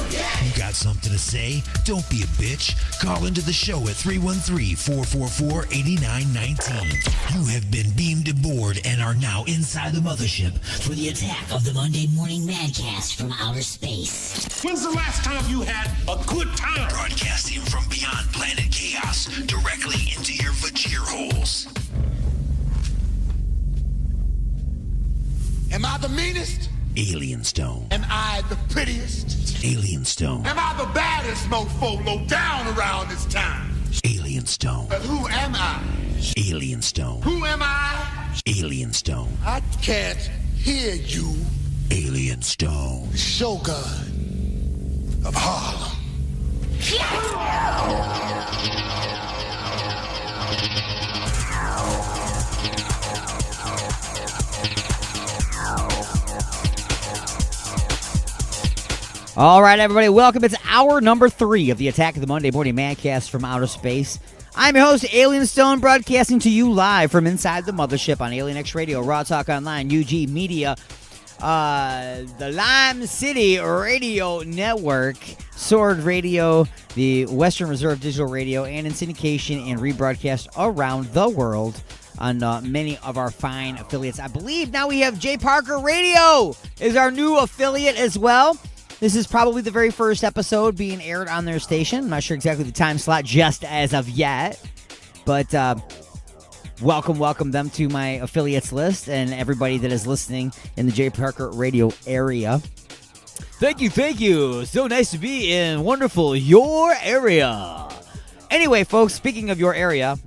got something to say? Don't be a bitch. Call into the show at 313-444-8919. You have been beamed aboard and are now inside the mothership for the attack of the Monday Morning Madcast from outer space. When's the last time you had a good time? Broadcasting from beyond planet chaos directly into your vagir holes. Am I the meanest? Alien Stone. Am I the prettiest? Alien Stone. Am I the baddest mofo low down around this town? Alien Stone. But who am I? Alien Stone. Who am I? Alien Stone. I can't hear you. Alien Stone. The Shogun of Harlem. All right, everybody, welcome. It's hour number 3 of the Attack of the Monday Morning Madcast from outer space. I'm your host, Alien Stone, broadcasting to you live from inside the mothership on Alien X Radio, Raw Talk Online, UG Media, the Lime City Radio Network, Sword Radio, the Western Reserve Digital Radio, and in syndication and rebroadcast around the world on many of our fine affiliates. I believe now we have J Parker Radio is our new affiliate as well. This is probably the very first episode being aired on their station. I'm not sure exactly the time slot just as of yet. But welcome them to my affiliates list and everybody that is listening in the J. Parker Radio area. Thank you. So nice to be in wonderful your area. Anyway, folks, speaking of your area,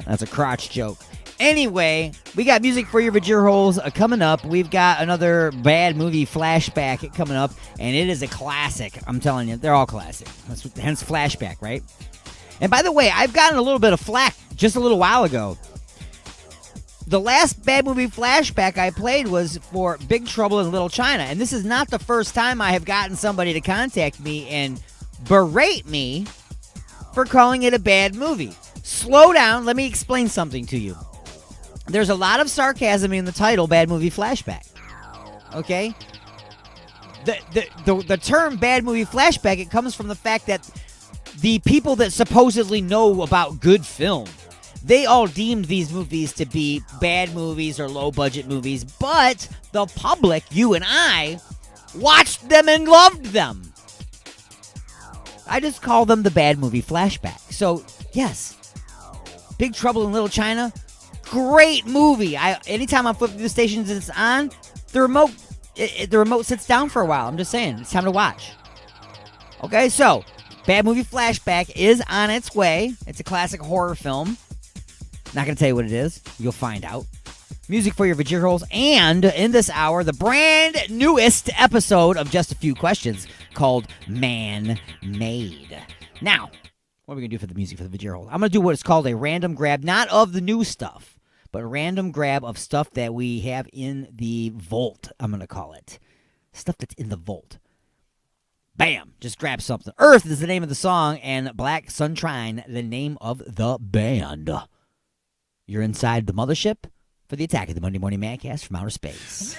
that's a crotch joke. Anyway, we got music for your vagir holes coming up. We've got another bad movie flashback coming up, and it is a classic. I'm telling you, they're all classic. Hence flashback, right? And by the way, I've gotten a little bit of flack just a little while ago. The last bad movie flashback I played was for Big Trouble in Little China, and this is not the first time I have gotten somebody to contact me and berate me for calling it a bad movie. Slow down. Let me explain something to you. There's a lot of sarcasm in the title, Bad Movie Flashback. Okay? The term Bad Movie Flashback, it comes from the fact that the people that supposedly know about good film, they all deemed these movies to be bad movies or low-budget movies, but the public, you and I, watched them and loved them. I just call them the bad movie flashback. So, yes, Big Trouble in Little China, great movie. Anytime I'm flipping through the stations and it's on, the remote sits down for a while. I'm just saying, it's time to watch. Okay, so Bad Movie Flashback is on its way. It's a classic horror film. Not going to tell you what it is. You'll find out. Music for your vajir holes. And in this hour, the brand newest episode of Just a Few Questions called Man Made. Now, what are we going to do for the music for the vajir holes? I'm going to do what is called a random grab, not of the new stuff, but a random grab of stuff that we have in the vault, I'm going to call it. Stuff that's in the vault. Bam! Just grab something. Earth is the name of the song, and Black Sunshine, the name of the band. You're inside the mothership for the attack of the Monday Morning Madcast from outer space.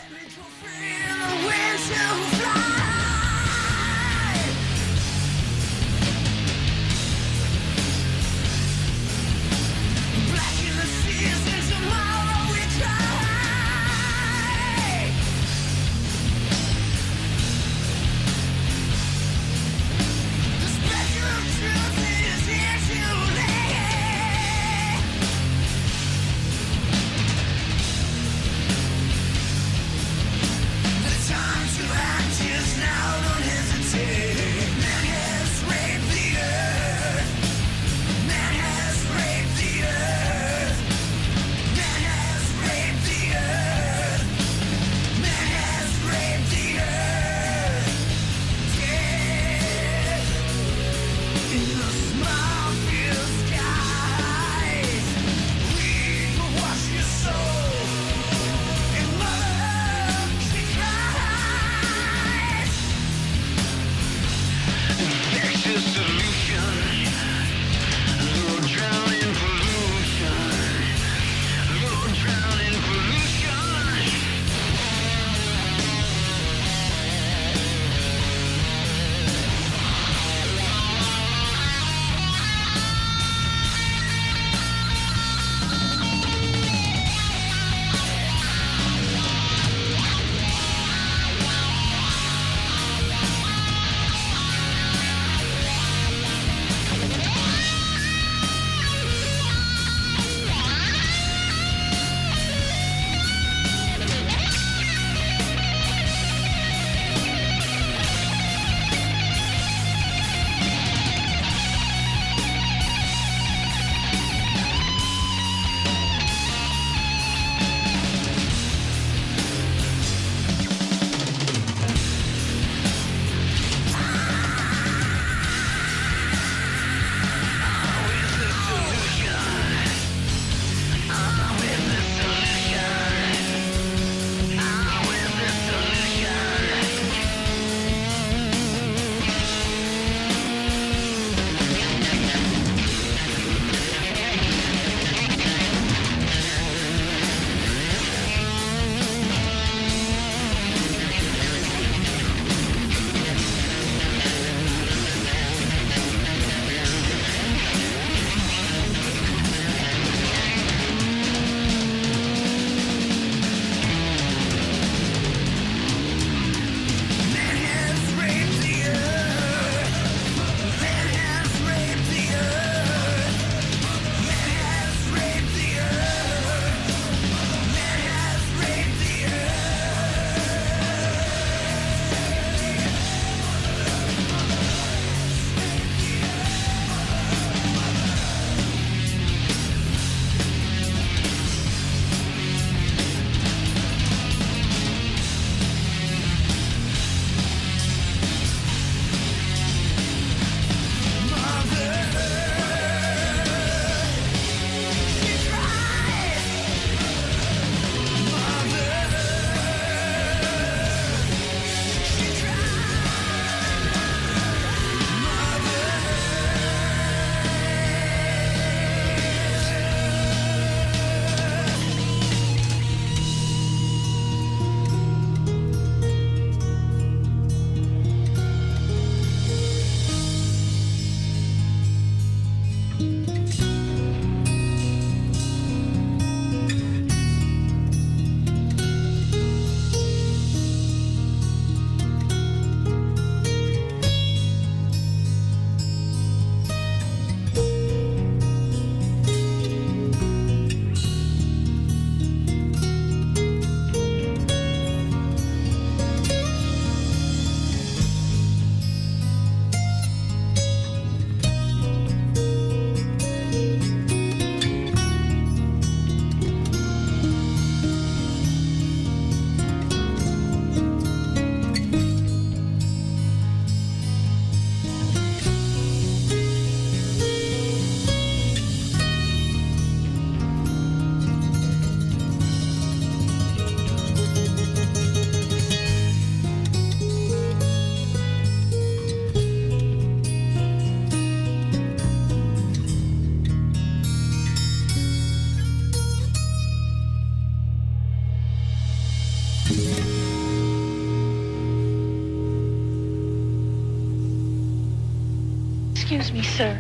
Excuse me, sir.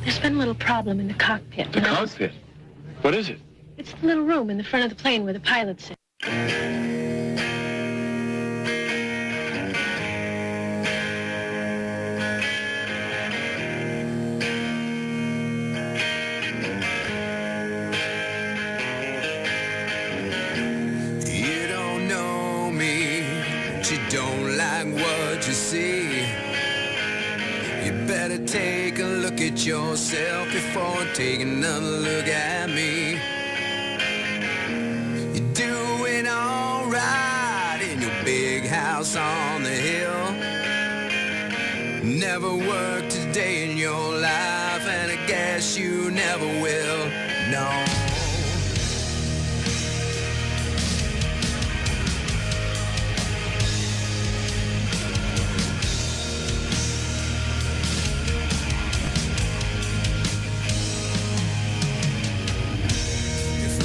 There's been a little problem in the cockpit. The cockpit? What is it? It's the little room in the front of the plane where the pilot sits. You don't know me, but you don't like what you see. You better take a look at yourself before taking another look at me. You're doing alright in your big house on the hill. Never worked a day in your life, and I guess you never will. No.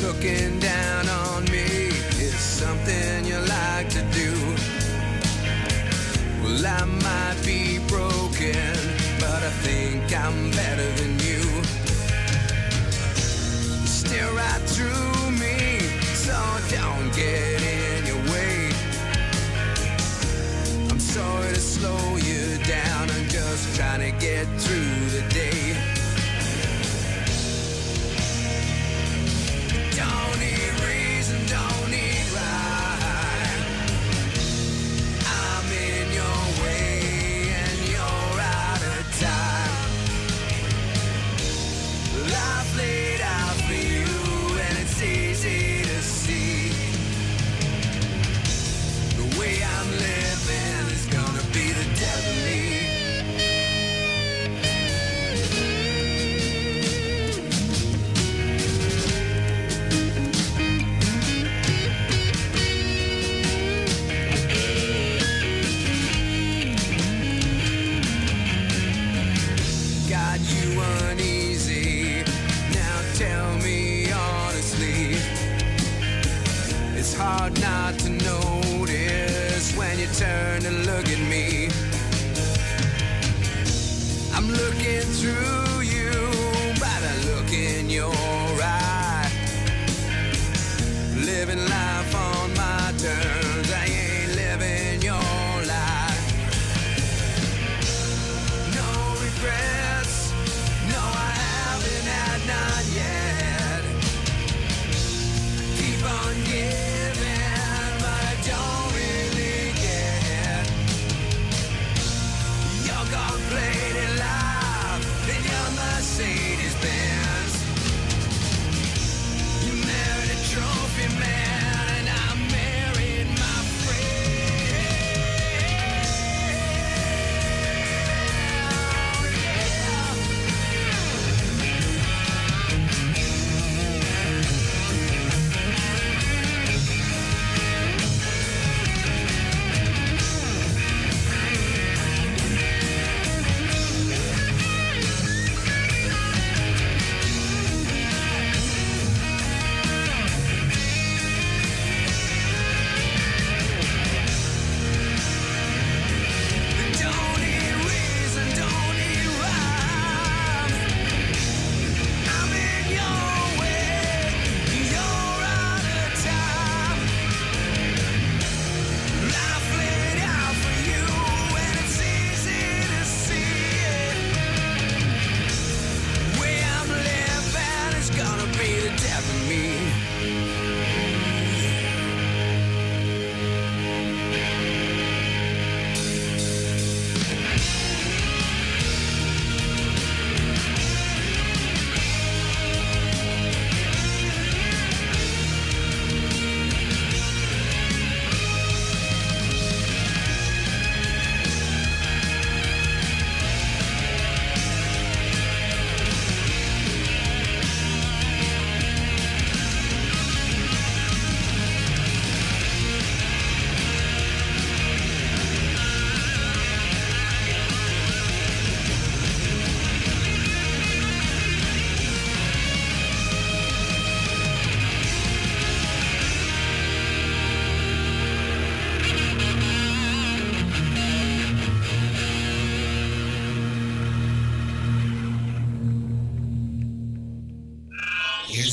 Looking down on me is something you like to do. Well, I might be broken, but I think I'm better than you. You stare right through me, so don't get in your way. I'm sorry to slow you down, I'm just trying to get through the day. Don't need reason, don't need rhyme. I'm in your way and you're out of time. Life laid out for you and it's easy to see. The way I'm living is gonna be the death of me. Got you uneasy. Now tell me honestly, it's hard not to notice when you turn and look at me. I'm looking through you by the look in your eye. Living life on my terms, I ain't living your life. No regrets, no I haven't had none yet. Keep on giving, but I don't really get.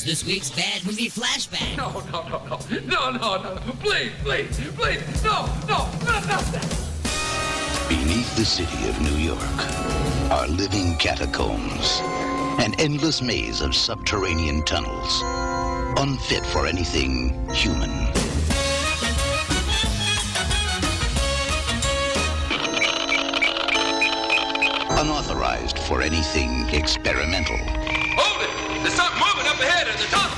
Here's this week's bad movie flashback. No. Please, no, not that. Beneath the city of New York are living catacombs, an endless maze of subterranean tunnels, unfit for anything human. Unauthorized for anything experimental. Hold it! There's something moving up ahead in the tunnel.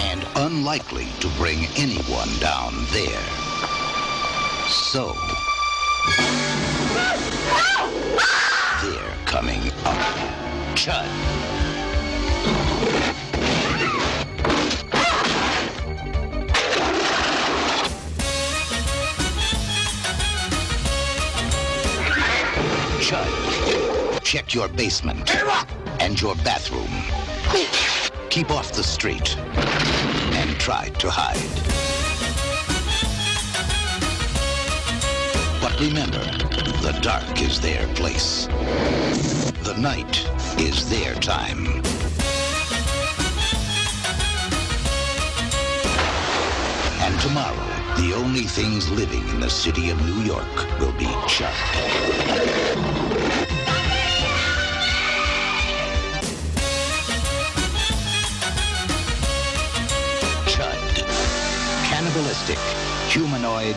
And unlikely to bring anyone down there. So, they're coming up. Chud. Chud, check your basement and your bathroom. Keep off the street and try to hide. But remember, the dark is their place. The night is their time. And tomorrow, the only things living in the city of New York will be Chud. Chud. Cannibalistic, humanoid,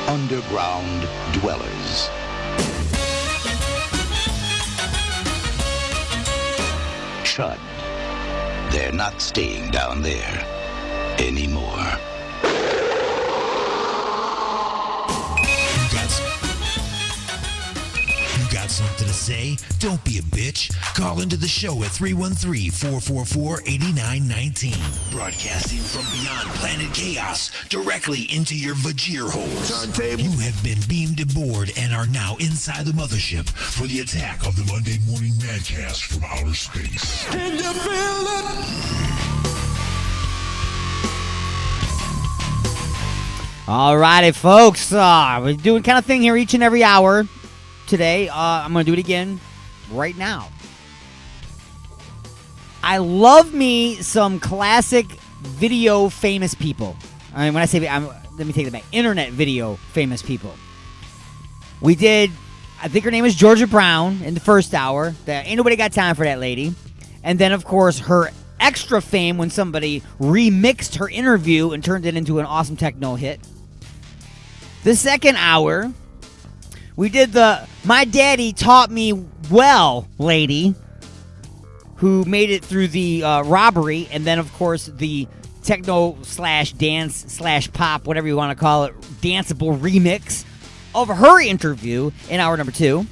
underground dwellers. Chud. They're not staying down there anymore. You got something to say? Don't be a bitch. Call into the show at 313-444-8919. Broadcasting from beyond planet chaos directly into your Vajir holes. You have been beamed aboard and are now inside the mothership for the attack of the Monday Morning Madcast from outer space. Can you feel it? All righty, folks. We're doing kind of thing here each and every hour today. I'm going to do it again right now. I love me some classic video famous people. I mean, when I say, let me take it back. Internet video famous people. We did, I think her name is Georgia Brown in the first hour. Ain't nobody got time for that lady. And then, of course, her extra fame when somebody remixed her interview and turned it into an awesome techno hit. The second hour, we did the My Daddy Taught Me Well lady who made it through the robbery, and then, of course, the techno/dance/pop, whatever you want to call it, danceable remix of her interview in hour number 2.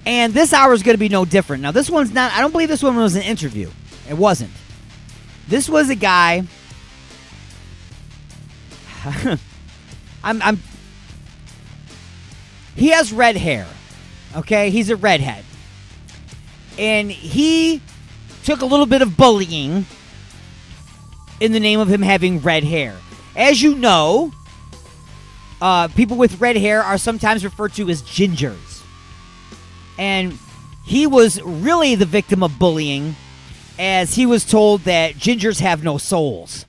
And this hour is going to be no different. Now, this one's not, I don't believe this one was an interview. It wasn't. This was a guy. He has red hair. Okay? He's a redhead. And he took a little bit of bullying in the name of him having red hair. As you know, people with red hair are sometimes referred to as gingers. And he was really the victim of bullying, as he was told that gingers have no souls.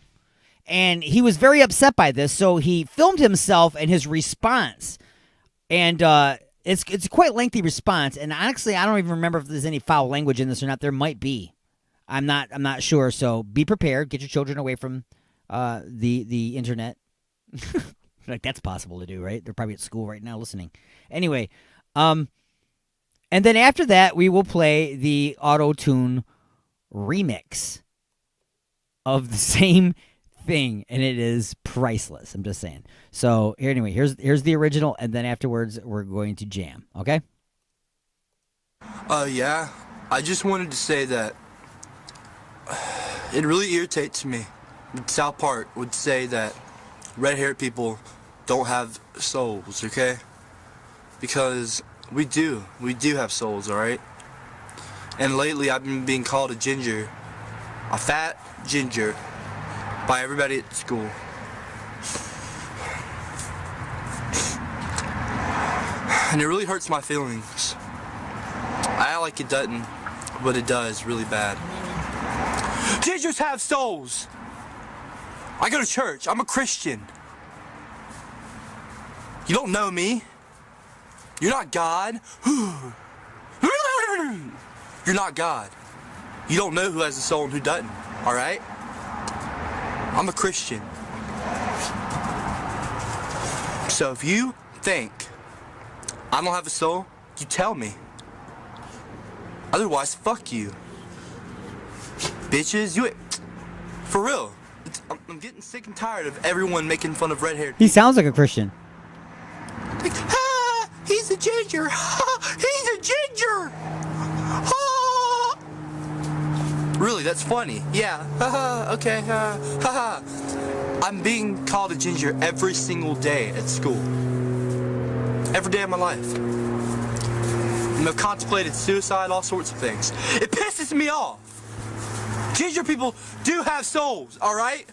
And he was very upset by this, so he filmed himself and his response. And it's a quite lengthy response. And honestly, I don't even remember if there's any foul language in this or not. There might be. I'm not sure. So be prepared. Get your children away from the internet. Like, that's possible to do, right? They're probably at school right now listening. Anyway, and then after that, we will play the auto-tune remix of the same thing, and it is priceless. I'm just saying. So anyway, here's the original, and then afterwards we're going to jam. Okay? Yeah. I just wanted to say that it really irritates me that South Park would say that red-haired people don't have souls, okay? Because we do. We do have souls, alright? And lately I've been being called a ginger. A fat ginger. By everybody at school. And it really hurts my feelings. I act like it doesn't. but it does really bad. Gingers have souls. I go to church. I'm a Christian. You don't know me. You're not God. You're not God. You don't know who has a soul and who doesn't, all right? I'm a Christian. So if you think I don't have a soul, you tell me. Otherwise, fuck you. Bitches, for real. I'm getting sick and tired of everyone making fun of red-haired He sounds like a Christian. like, ah, he's a ginger. Ah, he's a ginger. Ah. Really, that's funny. Yeah. Okay. I'm being called a ginger every single day at school. Every day of my life. I've contemplated suicide, all sorts of things. It pisses me off. Ginger people do have souls, all right?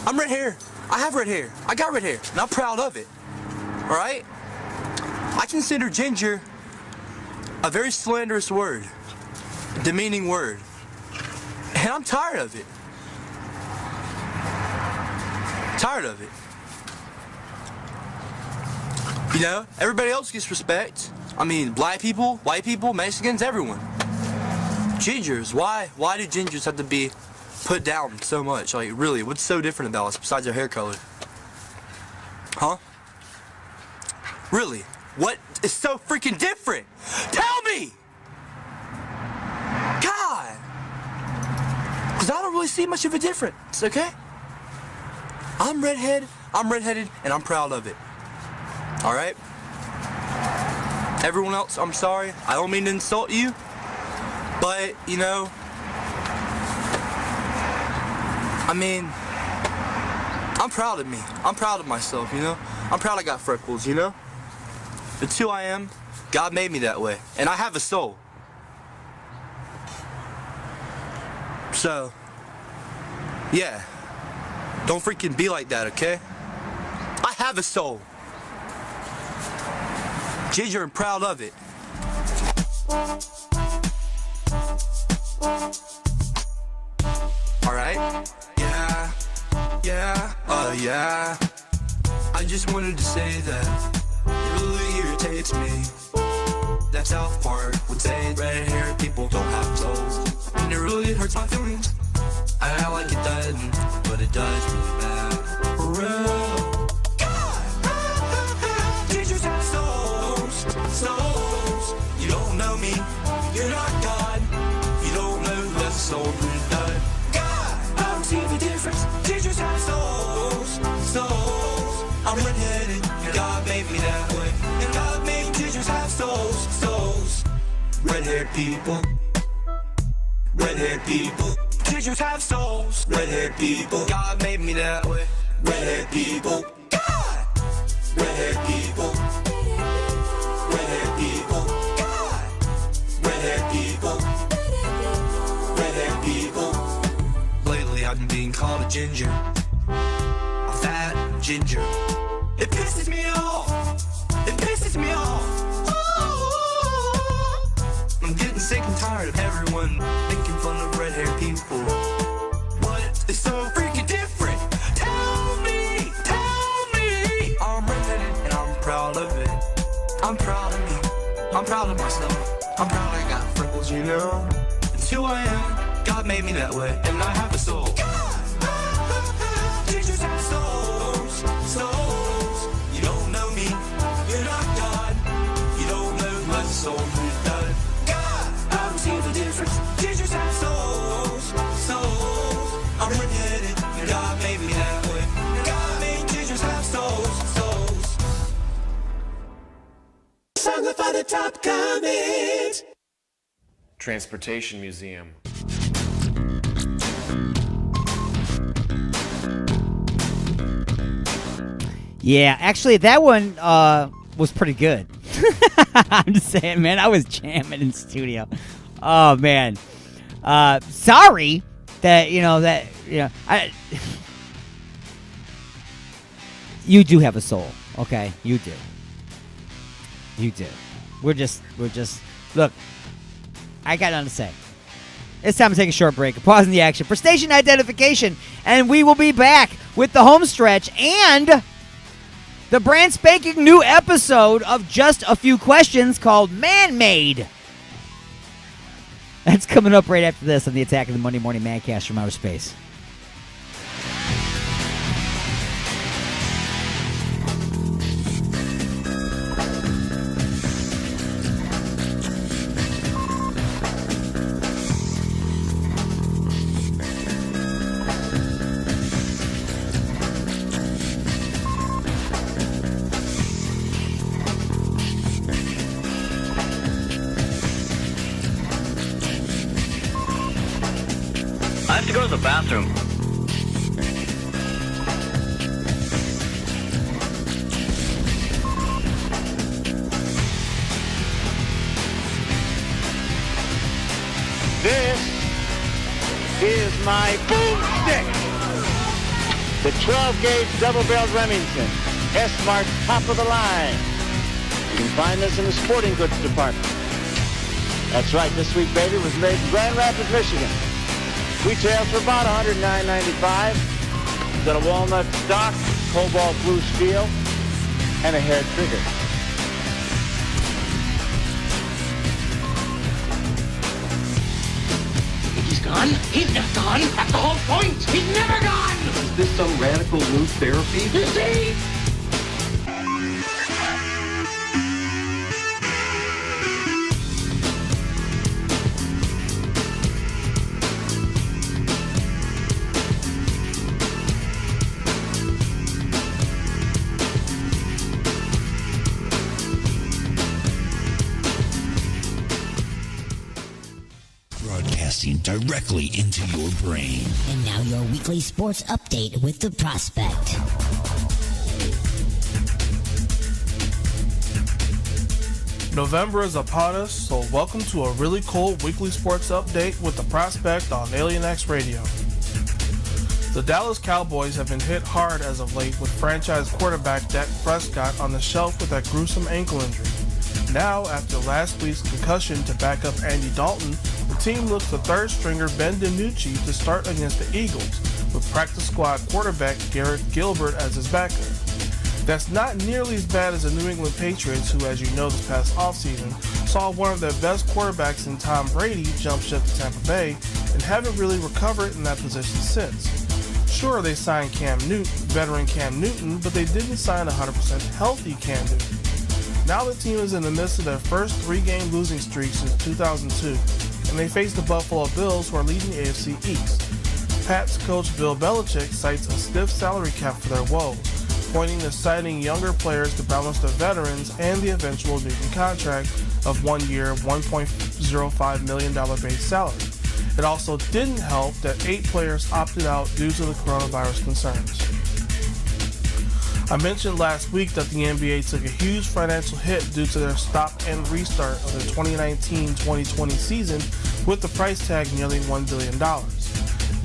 I'm red hair. I have red hair. I got red hair, and I'm proud of it. All right? I consider ginger a very slanderous word, a demeaning word, and I'm tired of it. Tired of it. You know, everybody else gets respect. I mean, black people, white people, Mexicans, everyone. Gingers, why do gingers have to be put down so much? Like, really, what's so different about us besides our hair color? Huh? Really, what is so freaking different? Tell me! God! Because I don't really see much of a difference, okay? I'm redheaded, and I'm proud of it. Alright? Everyone else, I'm sorry. I don't mean to insult you. But, you know, I mean, I'm proud of me. I'm proud of myself, you know? I'm proud I got freckles, you know? It's who I am. God made me that way. And I have a soul. So, yeah. Don't freaking be like that, okay? I have a soul. Ginger and proud of it. Alright? Yeah. I just wanted to say that it really irritates me that South Park would say red-haired people don't have souls. And it really hurts my feelings. I act like it doesn't, but it does really bad. For real. Gingers have souls. You don't know me. You're not God. You don't know who has a soul who does. God, I don't see the difference. Gingers have souls. I'm redheaded, and God made me that way. And God made gingers have souls. Red-haired people. Gingers have souls. Red-haired people. God made me that way. Red-haired people. God. Red-haired people. Red-haired people. God. Red-haired people. Red-haired people. Lately I've been being called a ginger. A fat ginger. It pisses me off. I'm getting sick and tired of everyone making fun of red-haired people. What is so freaking different? Tell me. I'm redheaded and I'm proud of it. I'm proud of me. I'm proud of myself. I'm proud I got freckles, you know? It's who I am. God made me that way, and I have a soul. Gingers have souls. You don't know me. You're not God. You don't know who has a soul who does. God, I don't see the difference. Gingers have souls. I'm redheaded, and God made me that way. And God made gingers have souls. Song up on the top comment. Transportation Museum. Yeah, actually, that one was pretty good. I'm just saying, man, I was jamming in studio. Oh, man. Sorry that, you do have a soul, okay? You do. We're just, look, I got nothing to say. It's time to take a short break. Pausing the action for station identification, and we will be back with the home stretch and the brand spanking new episode of Just a Few Questions called Man-Made. That's coming up right after this on the Attack of the Monday Morning Madcast from Outer Space. I have to go to the bathroom. This is my boomstick. The 12-gauge double-barreled Remington. S-Mart top of the line. You can find this in the sporting goods department. That's right, this sweet baby was made in Grand Rapids, Michigan. Retails for about $109.95. It's got a walnut stock, cobalt blue steel, and a hair trigger. He's gone? He's not gone. That's the whole point. He's never gone. Is this some radical new therapy? You see? Broadcasting directly into your brain. And now your weekly sports update with the Prospect. November is upon us, so welcome to a really cool weekly sports update with the Prospect on Alien X Radio. The Dallas Cowboys have been hit hard as of late with franchise quarterback Dak Prescott on the shelf with that gruesome ankle injury. Now, after last week's concussion to back up Andy Dalton, the team looks to third stringer Ben DiNucci to start against the Eagles, with practice squad quarterback Garrett Gilbert as his backup. That's not nearly as bad as the New England Patriots, who, as you know, this past offseason saw one of their best quarterbacks in Tom Brady jump ship to Tampa Bay and haven't really recovered in that position since. Sure, they signed veteran Cam Newton, but they didn't sign 100% healthy Cam Newton. Now the team is in the midst of their first 3-game losing streak since 2002, and they face the Buffalo Bills, who are leading the AFC East. Pats coach Bill Belichick cites a stiff salary cap for their woes, pointing to signing younger players to balance their veterans and the eventual Newton contract of 1 year, $1.05 million base salary. It also didn't help that 8 players opted out due to the coronavirus concerns. I mentioned last week that the NBA took a huge financial hit due to their stop and restart of the 2019-2020 season with the price tag nearly $1 billion.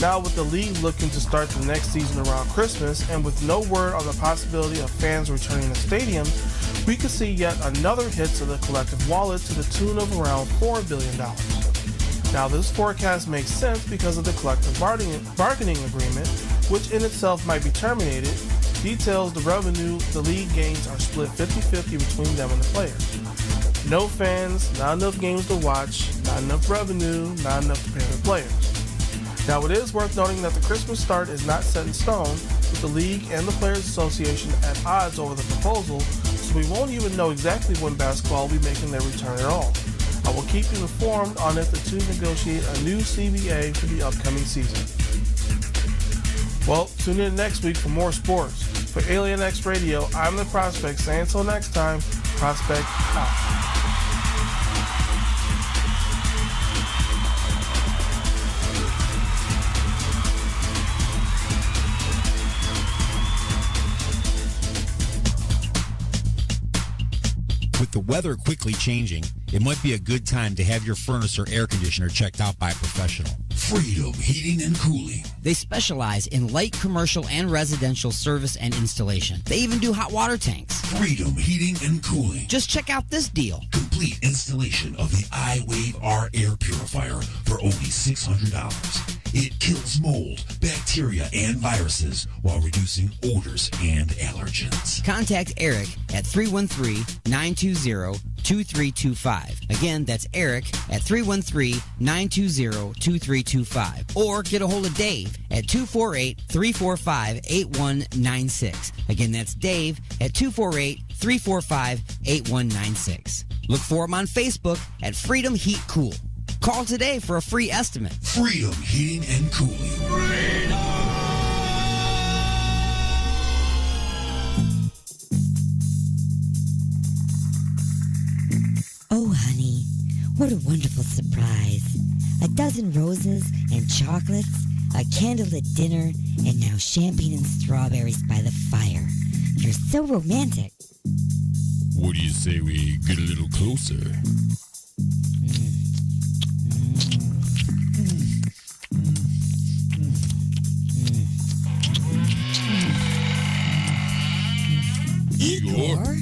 Now with the league looking to start the next season around Christmas and with no word on the possibility of fans returning to stadiums, we could see yet another hit to the collective wallet to the tune of around $4 billion. Now this forecast makes sense because of the collective bargaining agreement, which in itself might be terminated. Details the revenue the league gains are split 50-50 between them and the players. No fans, not enough games to watch, not enough revenue, not enough to pay the players. Now it is worth noting that the Christmas start is not set in stone, with the league and the Players Association at odds over the proposal, so we won't even know exactly when basketball will be making their return at all. I will keep you informed on if the two negotiate a new CBA for the upcoming season. Well, tune in next week for more sports. For Alien X Radio, I'm the Prospect, saying until next time, Prospect out. With the weather quickly changing, it might be a good time to have your furnace or air conditioner checked out by a professional. Freedom Heating and Cooling. They specialize in light commercial and residential service and installation. They even do hot water tanks. Freedom Heating and Cooling. Just check out this deal. complete installation of the iWave R air purifier for only $600. It kills mold, bacteria, and viruses while reducing odors and allergens. Contact Eric at 313-920-2325. Again, that's Eric at 313-920-2325. Or get a hold of Dave at 248-345-8196. Again, that's Dave at 248-345-8196. Look for him on Facebook at Freedom Heat Cool. Call today for a free estimate. Freedom Heating and Cooling. Oh, honey, what a wonderful surprise. A dozen roses and chocolates, a candlelit dinner, and now champagne and strawberries by the fire. You're so romantic. What do you say we get a little closer? Igor?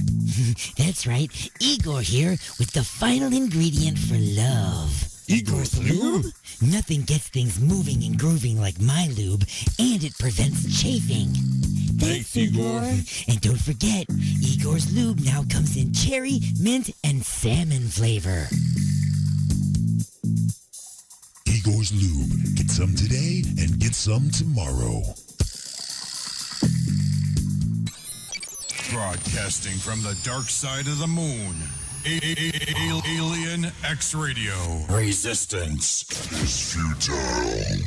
That's right, Igor here with the final ingredient for love. Igor's lube? Nothing gets things moving and grooving like my lube, and it prevents chafing. Thanks, Igor. And don't forget, Igor's lube now comes in cherry, mint, and salmon flavor. Igor's Lube. Get some today and get some tomorrow. Broadcasting from the dark side of the moon. Alien X Radio. Resistance is futile. You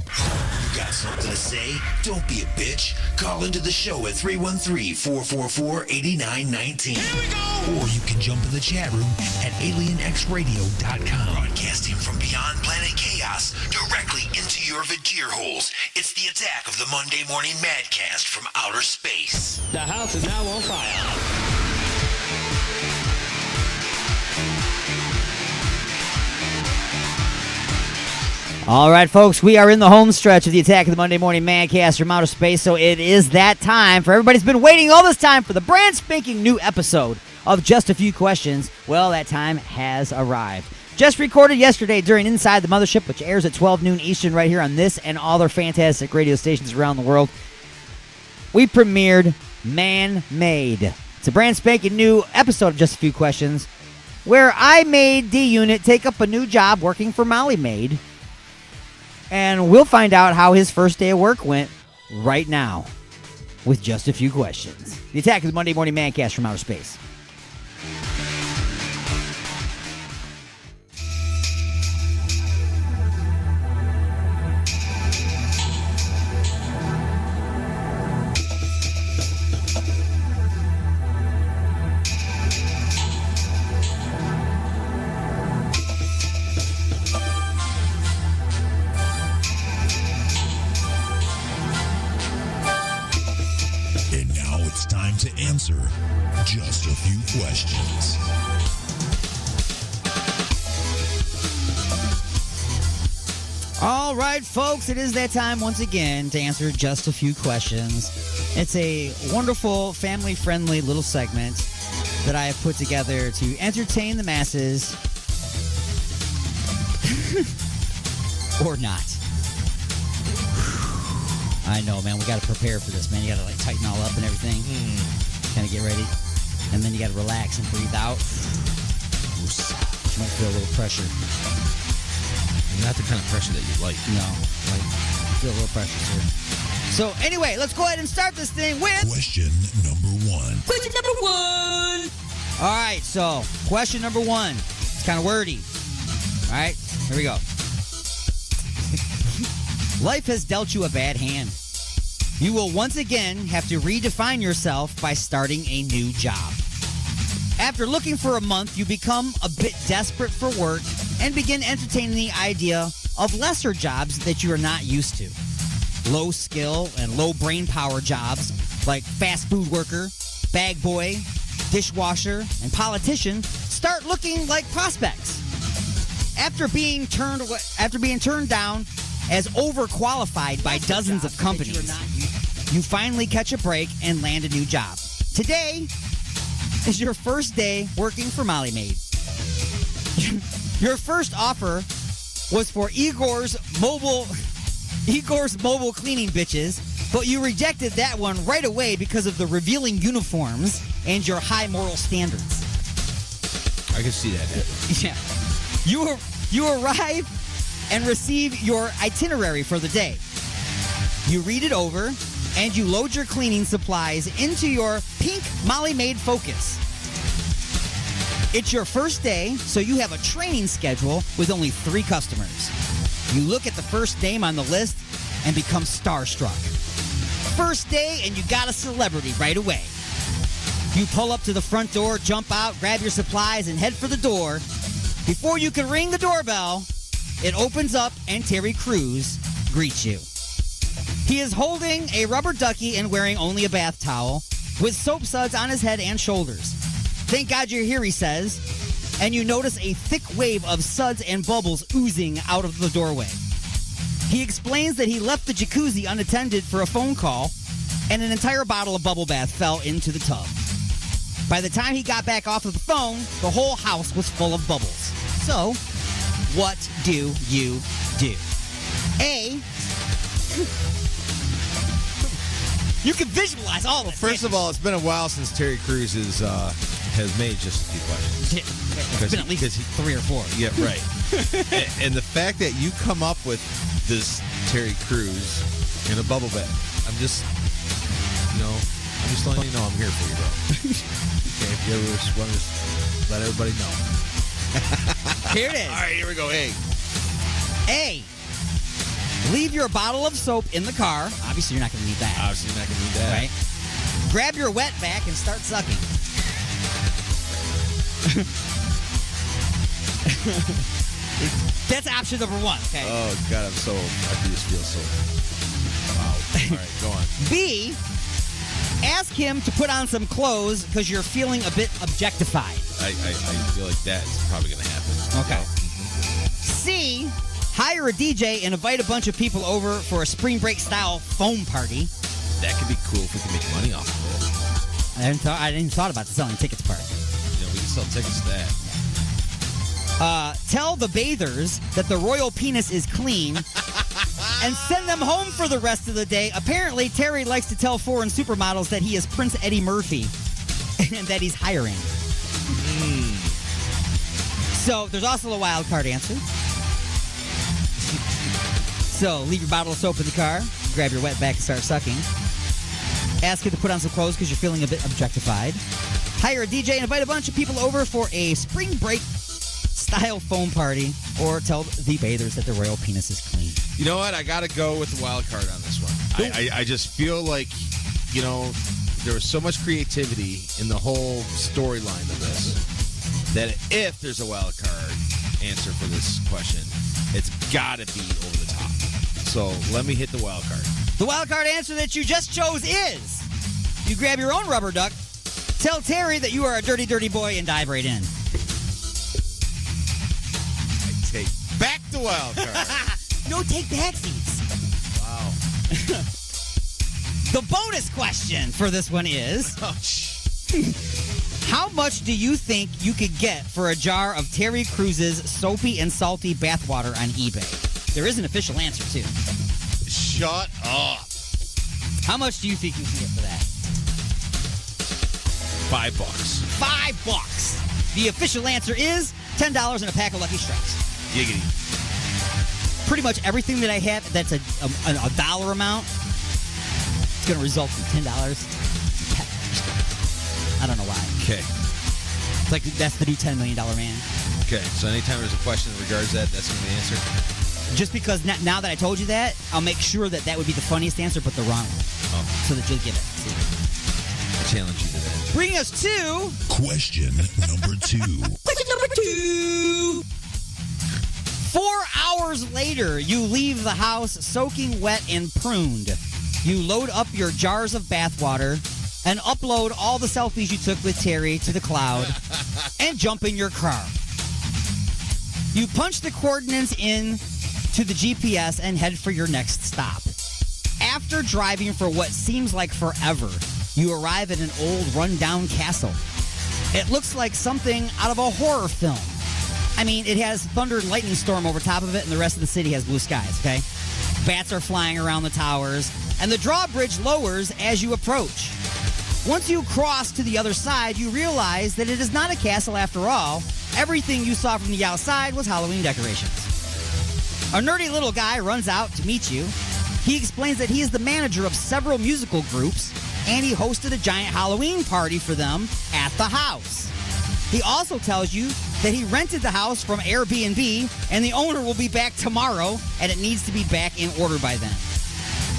got something to say? Don't be a bitch. Call into the show at 313-444-8919. Here we go! Or you can jump in the chat room at alienxradio.com. Broadcasting from beyond planet chaos directly into your Vajir holes. It's the attack of the Monday Morning Madcast from outer space. The house is now on fire. All right, folks, we are in the home stretch of the attack of the Monday Morning Madcast from outer space, so it is that time for everybody's been waiting all this time for the brand spanking new episode of Just a Few Questions. Well, that time has arrived. Just recorded yesterday during Inside the Mothership, which airs at 12 noon Eastern right here on this and all their fantastic radio stations around the world. We premiered Man-Made. It's a brand spanking new episode of Just a Few Questions where I made D-Unit take up a new job working for Molly Maid. And we'll find out how his first day of work went right now with Just a Few Questions. The attack of the Monday Morning Mancast from outer space. To answer just a few questions. All right, folks, it is that time once again to answer just a few questions. It's a wonderful, family-friendly little segment that I have put together to entertain the masses. Or not. I know, man. We got to prepare for this, man. You got to tighten all up and everything. Kind of get ready, and then you got to relax and breathe out. You might feel a little pressure. Not the kind of pressure that you like. No, feel a little pressure, sir. So anyway, let's go ahead and start this thing with question number one. Question number one. All right, so question number one. It's kind of wordy. All right, here we go. Life has dealt you a bad hand. You will once again have to redefine yourself by starting a new job. After looking for a month, you become a bit desperate for work and begin entertaining the idea of lesser jobs that you are not used to. Low skill and low brain power jobs like fast food worker, bag boy, dishwasher, and politician start looking like prospects. After being turned down as overqualified by dozens of companies, you finally catch a break and land a new job. Today is your first day working for Molly Maid. Your first offer was for Igor's mobile cleaning bitches, but you rejected that one right away because of the revealing uniforms and your high moral standards. I can see that happening. Yeah. You arrive and receive your itinerary for the day. You read it over, and you load your cleaning supplies into your pink Molly Maid Focus. It's your first day, so you have a training schedule with only 3 customers. You look at the first name on the list and become starstruck. First day, and you got a celebrity right away. You pull up to the front door, jump out, grab your supplies, and head for the door. Before you can ring the doorbell, it opens up, and Terry Crews greets you. He is holding a rubber ducky and wearing only a bath towel, with soap suds on his head and shoulders. Thank God you're here, he says, and you notice a thick wave of suds and bubbles oozing out of the doorway. He explains that he left the jacuzzi unattended for a phone call, and an entire bottle of bubble bath fell into the tub. By the time he got back off of the phone, the whole house was full of bubbles. So, what do you do? A, you can visualize all this. First of all, it's been a while since Terry Crews has made just a few questions. It's been at least 3 or 4. Yeah, right. and the fact that you come up with this Terry Crews in a bubble bath, I'm just letting you know I'm here for you, bro. Okay, if you ever want to let everybody know. Here it is. All right, here we go. A, leave your bottle of soap in the car. Obviously, you're not going to need that. Right? Grab your wet vac and start sucking. That's option number 1, okay? Oh, God, I just feel so... Wow. All right, go on. B, ask him to put on some clothes because you're feeling a bit objectified. I feel like that's probably going to happen. Okay. C, hire a DJ and invite a bunch of people over for a spring break style foam party. That could be cool if we can make money off of it. I didn't thought about the selling tickets part. Yeah, we can sell tickets to that. Tell the bathers that the royal penis is clean and send them home for the rest of the day. Apparently, Terry likes to tell foreign supermodels that he is Prince Eddie Murphy and that he's hiring. So, there's also a wild card answer. So, leave your bottle of soap in the car, grab your wet back and start sucking. Ask him to put on some clothes because you're feeling a bit objectified. Hire a DJ and invite a bunch of people over for a spring break style foam party, or tell the bathers that the royal penis is clean. You know what? I got to go with the wild card on this one. I just feel like, there was so much creativity in the whole storyline of this that if there's a wild card answer for this question, it's got to be over the top. So let me hit the wild card. The wild card answer that you just chose is you grab your own rubber duck, tell Terry that you are a dirty, dirty boy, and dive right in. Take back the wild card. No take back seats. Wow. The bonus question for this one is how much do you think you could get for a jar of Terry Crews' soapy and salty bathwater on eBay? There is an official answer, too. Shut up. How much do you think you can get for that? $5. $5. The official answer is $10 and a pack of Lucky Strikes. Giggity. Pretty much everything that I have that's a dollar amount, it's going to result in $10. I don't know why. Okay. It's like that's the new $10 million man. Okay, so anytime there's a question that regards that, that's going to be the answer? Just because now that I told you that, I'll make sure that would be the funniest answer, but the wrong one. Oh. So that you'll get it. See? I challenge you to that. Bring us to... Question number 2. Question number 2. 4 hours later, you leave the house soaking wet and pruned. You load up your jars of bathwater and upload all the selfies you took with Terry to the cloud and jump in your car. You punch the coordinates in to the GPS and head for your next stop. After driving for what seems like forever, you arrive at an old rundown castle. It looks like something out of a horror film. I mean, it has thunder and lightning storm over top of it, and the rest of the city has blue skies, okay? Bats are flying around the towers, and the drawbridge lowers as you approach. Once you cross to the other side, you realize that it is not a castle after all. Everything you saw from the outside was Halloween decorations. A nerdy little guy runs out to meet you. He explains that he is the manager of several musical groups, and he hosted a giant Halloween party for them at the house. He also tells you that he rented the house from Airbnb, and the owner will be back tomorrow, and it needs to be back in order by then.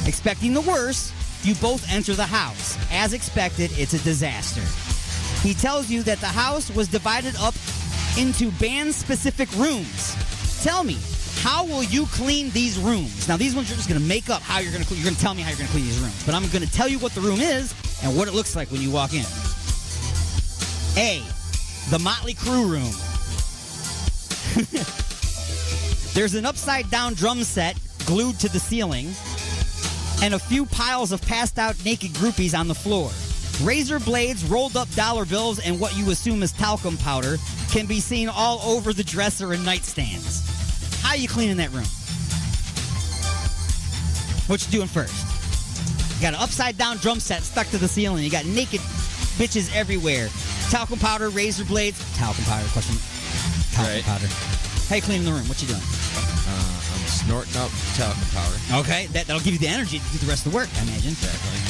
Expecting the worst, you both enter the house. As expected, it's a disaster. He tells you that the house was divided up into band-specific rooms. Tell me, how will you clean these rooms? Now, these ones you're just going to make up how you're going to clean. You're going to tell me how you're going to clean these rooms. But I'm going to tell you what the room is and what it looks like when you walk in. A, the Motley Crue room. There's an upside-down drum set glued to the ceiling and a few piles of passed-out naked groupies on the floor. Razor blades, rolled-up dollar bills, and what you assume is talcum powder can be seen all over the dresser and nightstands. How are you cleaning that room? What you doing first? You got an upside-down drum set stuck to the ceiling. You got naked bitches everywhere. Talcum powder, razor blades. Talcum powder, question. Talcum powder. How you cleaning the room? What you doing? I'm snorting up talcum powder. Okay, that'll give you the energy to do the rest of the work, I imagine. Exactly.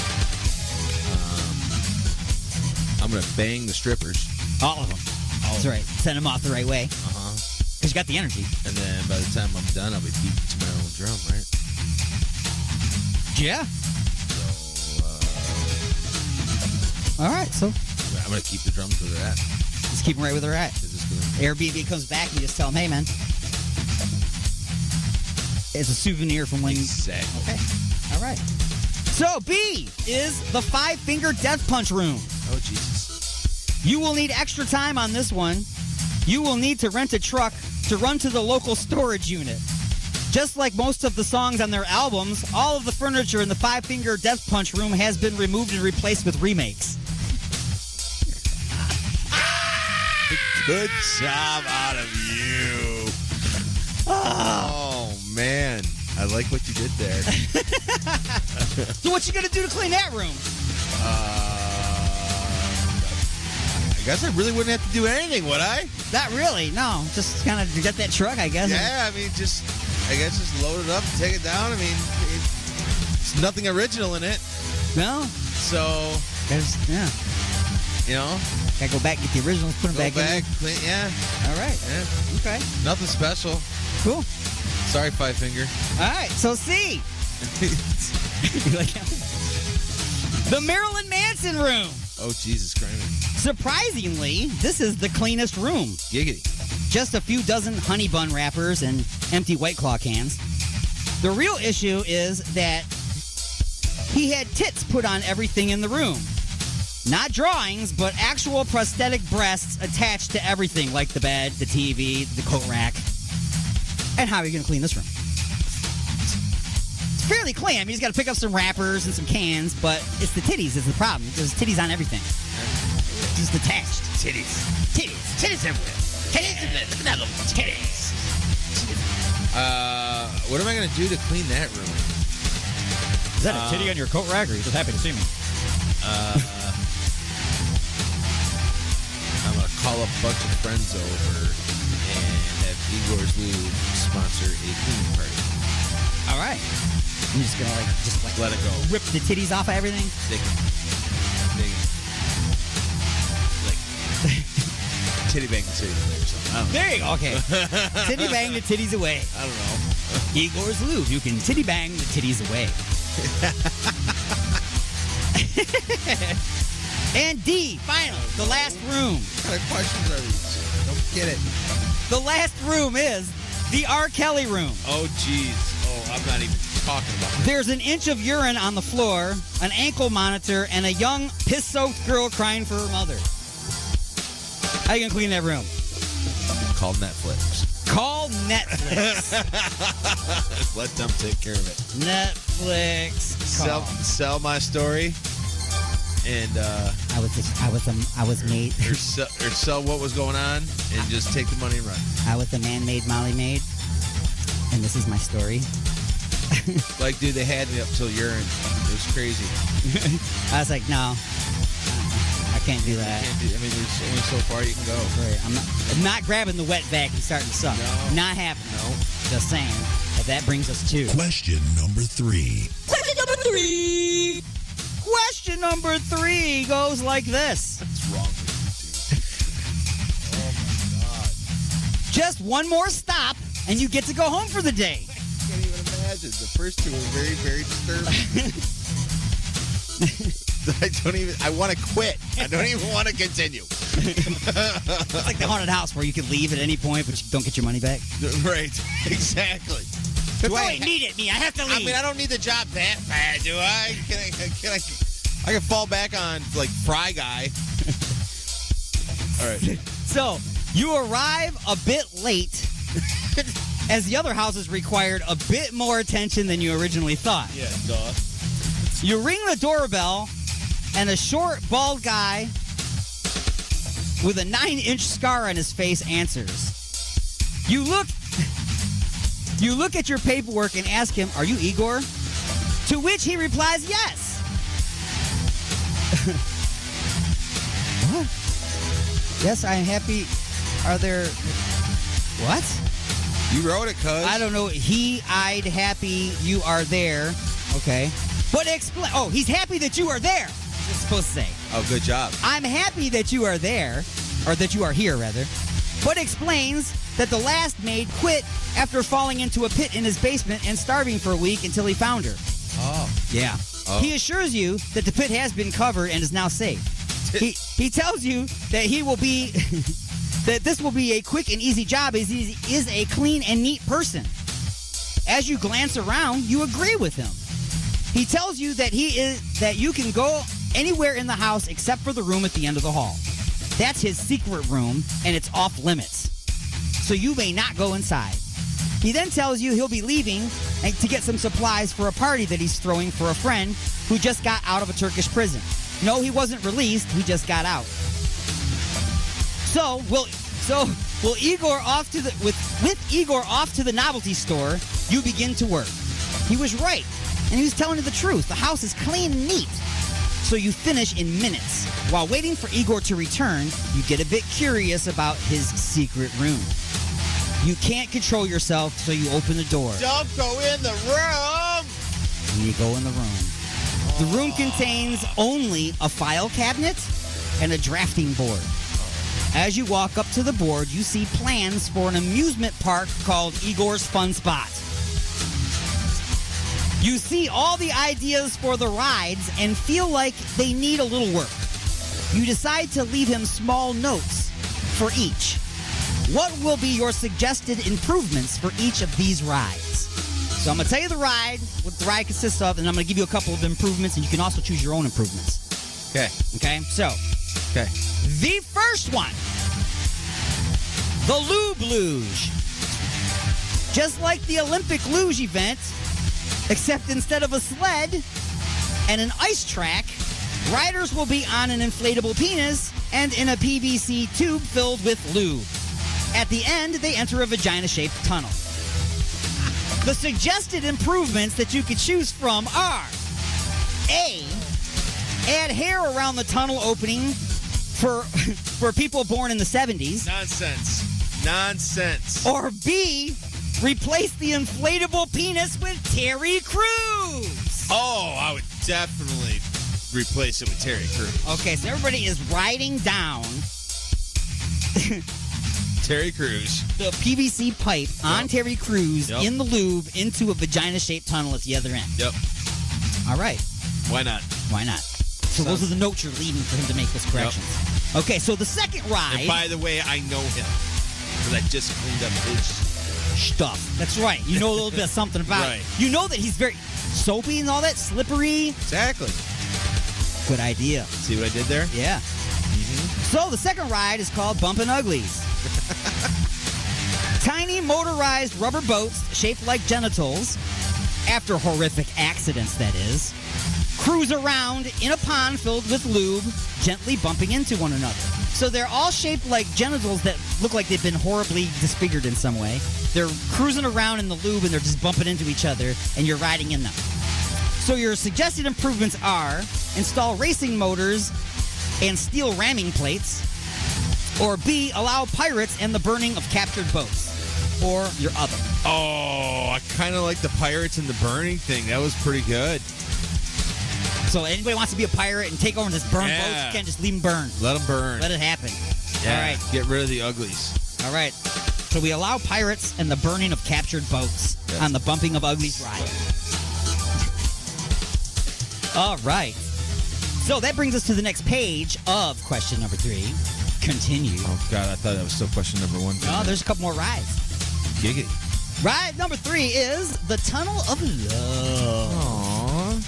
I'm going to bang the strippers. All of them. That's right. Send them off the right way. Uh-huh. Because you got the energy. And then by the time I'm done, I'll be beating to my own drum, right? Yeah. So, all right, so I'm going to keep the drums where they're at. Just keep them right where they're at. Airbnb comes back and you just tell them, hey, man. It's a souvenir from when Exactly. Okay. All right. So, B is the 5-finger death punch room. Oh, Jesus. You will need extra time on this one. You will need to rent a truck to run to the local storage unit. Just like most of the songs on their albums, all of the furniture in the 5-finger death punch room has been removed and replaced with remakes. Good job out of you. Oh, man. I like what you did there. So what you gonna do to clean that room? I guess I really wouldn't have to do anything, would I? Not really, no. Just kind of get that truck, I guess. Yeah, I mean, just load it up and take it down. I mean, it's nothing original in it. No. So, yeah. You know? Gotta go back and get the originals, put them back in. Clean, yeah. All right. Yeah. Okay. Nothing special. Cool. Sorry, 5-finger. All right, so C. You like that? The Marilyn Manson room. Oh, Jesus Christ. Surprisingly, this is the cleanest room. Giggity. Just a few dozen honey bun wrappers and empty White Claw cans. The real issue is that he had tits put on everything in the room. Not drawings, but actual prosthetic breasts attached to everything, like the bed, the TV, the coat rack. And how are you going to clean this room? It's fairly clean. I mean, he's got to pick up some wrappers and some cans, but it's the titties is the problem. There's titties on everything. Just attached. Titties. Titties everywhere. Titties everywhere. Look at that little titties. What am I going to do to clean that room? Is that a titty on your coat rack, or are you just happy to see me? I'm going to call a bunch of friends over and have Igor's Lube sponsor a cleaning party. All right. I'm just going to let it go. Rip the titties off of everything? They can titty bang the titties away or something. I don't know. There you go. Okay. Titty bang the titties away. I don't know. Igor's Lube. You can titty bang the titties away. And D, final, the last room. What kind of questions are these? Don't get it. The last room is the R. Kelly room. Oh, jeez. Oh, I'm not even talking about this. There's an inch of urine on the floor, an ankle monitor, and a young, piss-soaked girl crying for her mother. How you going to clean that room? Call Netflix. Call Netflix. Let them take care of it. Netflix. Sell my story, and I was made. or sell what was going on and just take the money and run. I was a man-made Molly maid, and this is my story. Like, dude, they had me up till urine. It was crazy. I was like, no, I can't do that. There's only so far you can go. Right. I'm not grabbing the wet vac and starting to suck. No. Not happening. No. Just saying. But that brings us to Question number 3. Question number 3. Question number 3 goes like this. What's wrong with you, dude? Oh, my God. Just one more stop, and you get to go home for the day. I can't even imagine. The first two were very, very disturbing. I want to quit. I don't even want to continue. It's like the haunted house where you can leave at any point, but you don't get your money back. Right. Exactly. Wait, need it, me. I have to leave. I mean, I don't need the job that bad, do I? I can fall back on, like, Fry Guy. All right. So, you arrive a bit late, as the other houses required a bit more attention than you originally thought. Yeah, duh. You ring the doorbell, and a short, bald guy with a 9-inch scar on his face answers. You look at your paperwork and ask him, "Are you Igor?" To which he replies, "Yes." What? Yes, I am happy. Are there... What? You wrote it, cuz. I don't know. He-eyed happy you are there. Okay. But explain... Oh, he's happy that you are there. That's what it's supposed to say. Oh, good job. I'm happy that you are there. Or that you are here, rather. But explains that the last maid quit after falling into a pit in his basement and starving for a week until he found her. Oh. Yeah. Oh. He assures you that the pit has been covered and is now safe. He tells you that he will be... that this will be a quick and easy job as he is a clean and neat person. As you glance around, you agree with him. He tells you that you can go anywhere in the house except for the room at the end of the hall. That's his secret room, and it's off limits. So you may not go inside. He then tells you he'll be leaving to get some supplies for a party that he's throwing for a friend who just got out of a Turkish prison. No, he wasn't released. He just got out. So Igor off to with Igor off to the novelty store, you begin to work. He was right, and he was telling you the truth. The house is clean and neat. So you finish in minutes. While waiting for Igor to return, you get a bit curious about his secret room. You can't control yourself, so you open the door. Don't go in the room! And you go in the room. The room contains only a file cabinet and a drafting board. As you walk up to the board, you see plans for an amusement park called Igor's Fun Spot. You see all the ideas for the rides and feel like they need a little work. You decide to leave him small notes for each. What will be your suggested improvements for each of these rides? So I'm going to tell you the ride, what the ride consists of, and I'm going to give you a couple of improvements, and you can also choose your own improvements. Okay. Okay? So, okay. The first one, the Lube Luge. Just like the Olympic luge event, except instead of a sled and an ice track, riders will be on an inflatable penis and in a PVC tube filled with lube. At the end, they enter a vagina-shaped tunnel. The suggested improvements that you could choose from are: A, add hair around the tunnel opening for people born in the 70s. Nonsense. Or B, replace the inflatable penis with Terry Crews. Oh, I would definitely replace it with Terry Crews. Okay, so everybody is riding down Terry Crews, the PVC pipe on Terry Crews in the lube into a vagina-shaped tunnel at the other end. Yep. All right. Why not? Why not? So those are the notes you're leaving for him to make those corrections. Yep. Okay, so the second ride... And by the way, I know him, because I just cleaned up his stuff. That's right. You know a little bit of something about it. You know that he's very soapy and all that, slippery. Exactly. Good idea. See what I did there? Yeah. Mm-hmm. So the second ride is called Bumpin' Uglies. Tiny motorized rubber boats shaped like genitals, after horrific accidents, that is, cruise around in a pond filled with lube, gently bumping into one another. So they're all shaped like genitals that look like they've been horribly disfigured in some way. They're cruising around in the lube and they're just bumping into each other, and you're riding in them. So your suggested improvements are install racing motors and steel ramming plates, or B, allow pirates and the burning of captured boats, or your other. Oh, I kind of like the pirates and the burning thing. That was pretty good. So anybody wants to be a pirate and take over and just burn boats, you can't just leave them burn. Let them burn. Let it happen. Yeah. All right. Get rid of the uglies. All right. So we allow pirates and the burning of captured boats on the Bumping of Uglies ride. All right. So that brings us to the next page of question number 3. Continue. Oh, God, I thought that was still question number 1. No, there's a couple more rides. Giggity. Ride number 3 is the Tunnel of Love. Aww.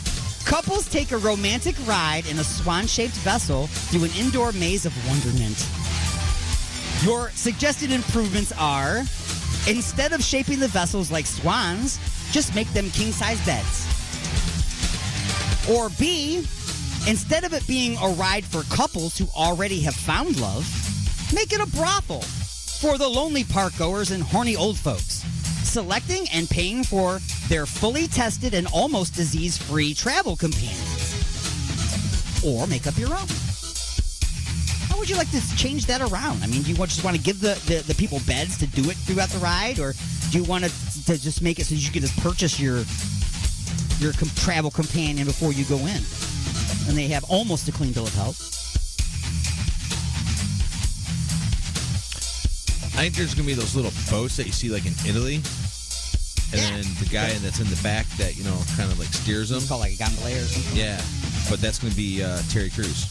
Couples take a romantic ride in a swan-shaped vessel through an indoor maze of wonderment. Your suggested improvements are, instead of shaping the vessels like swans, just make them king-size beds. Or B, instead of it being a ride for couples who already have found love, make it a brothel for the lonely park goers and horny old folks, selecting and paying for their fully tested and almost disease-free travel companions. Or make up your own. How would you like to change that around? I mean, do you just want to give the people beds to do it throughout the ride? Or do you want to just make it so you can just purchase your travel companion before you go in? And they have almost a clean bill of health. I think there's going to be those little boats that you see like in Italy. And then the guy that's in the back that, kind of like steers them. It's called like a gondolier or something. Yeah. But that's going to be Terry Crews.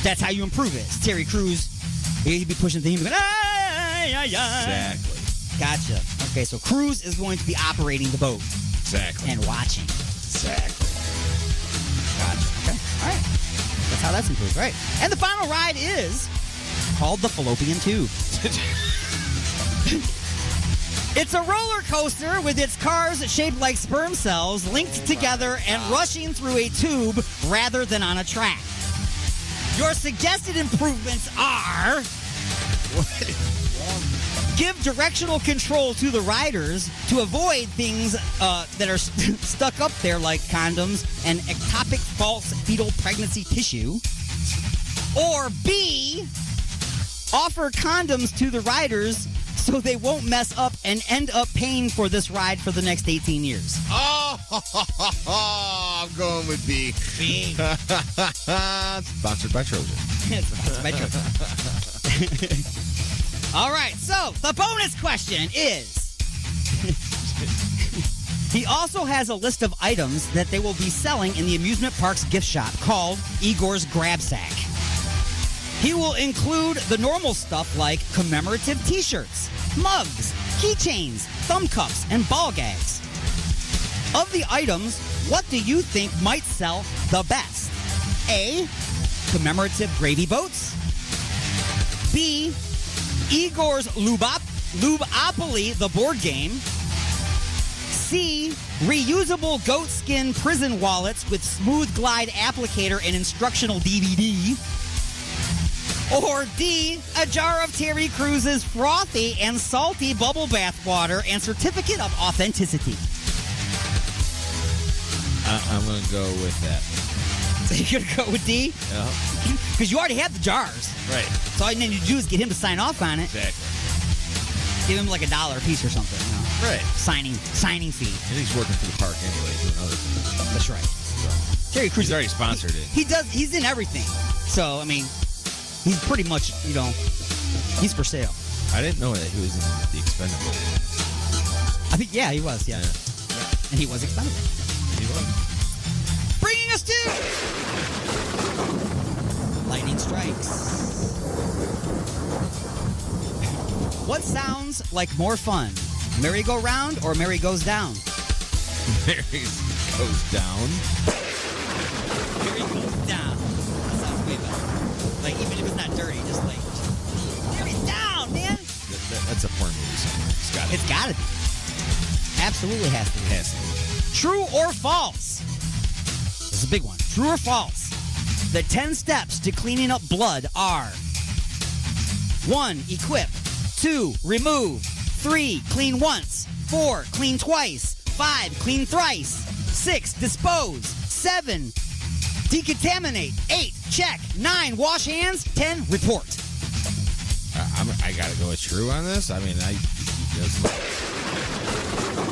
That's how you improve it. It's Terry Crews. He'd be pushing things. Exactly. Gotcha. Okay, so Crews is going to be operating the boat. Exactly. And watching. Exactly. Gotcha. Okay. All right. That's how that's improved. Right. And the final ride is called the Fallopian Tube. It's a roller coaster with its cars shaped like sperm cells linked together and rushing through a tube rather than on a track. Your suggested improvements are give directional control to the riders to avoid things that are stuck up there like condoms and ectopic false fetal pregnancy tissue. Or B, offer condoms to the riders so they won't mess up and end up paying for this ride for the next 18 years. Oh, I'm going with B. B. Sponsored by Trojan. Sponsored by Trojan. All right, so the bonus question is... He also has a list of items that they will be selling in the amusement park's gift shop called Igor's Grab Sack. He will include the normal stuff like commemorative t-shirts, mugs, keychains, thumb cups, and ball gags. Of the items, what do you think might sell the best? A, commemorative gravy boats. B, Igor's Lubeopoly, the board game. C, reusable goatskin prison wallets with smooth glide applicator and instructional DVD. Or D, a jar of Terry Crews's frothy and salty bubble bath water and certificate of authenticity. I'm going to go with that. So you're going to go with D? Yeah. Because you already have the jars. Right. So all you need to do is get him to sign off on it. Exactly. Give him like $1 a piece or something. Right. Signing fee. And he's working for the park anyway, doing other things. That's right. So, Terry Crews. He's already sponsored it. He's in everything. So, I mean, he's pretty much, he's for sale. I didn't know that he was in the Expendables. I think, yeah, he was, yeah. And he was expendable. He was. Bringing us to Lightning Strikes. What sounds like more fun? Merry-go-round or Merry Goes Down? Merry Goes Down. Merry Goes Down. That sounds way better. Like, even if it's not dirty, just like, Merry's down, man. That's a porn movie somewhere. It's got to be. Absolutely has to be. Has to be. True or false? This is a big one. True or false? The 10 steps to cleaning up blood are 1. Equip. 2. Remove. 3. Clean once. 4. Clean twice. 5. Clean thrice. 6. Dispose. 7. Decontaminate. 8. Check. 9. Wash hands. 10. Report. I gotta go with true on this. I mean,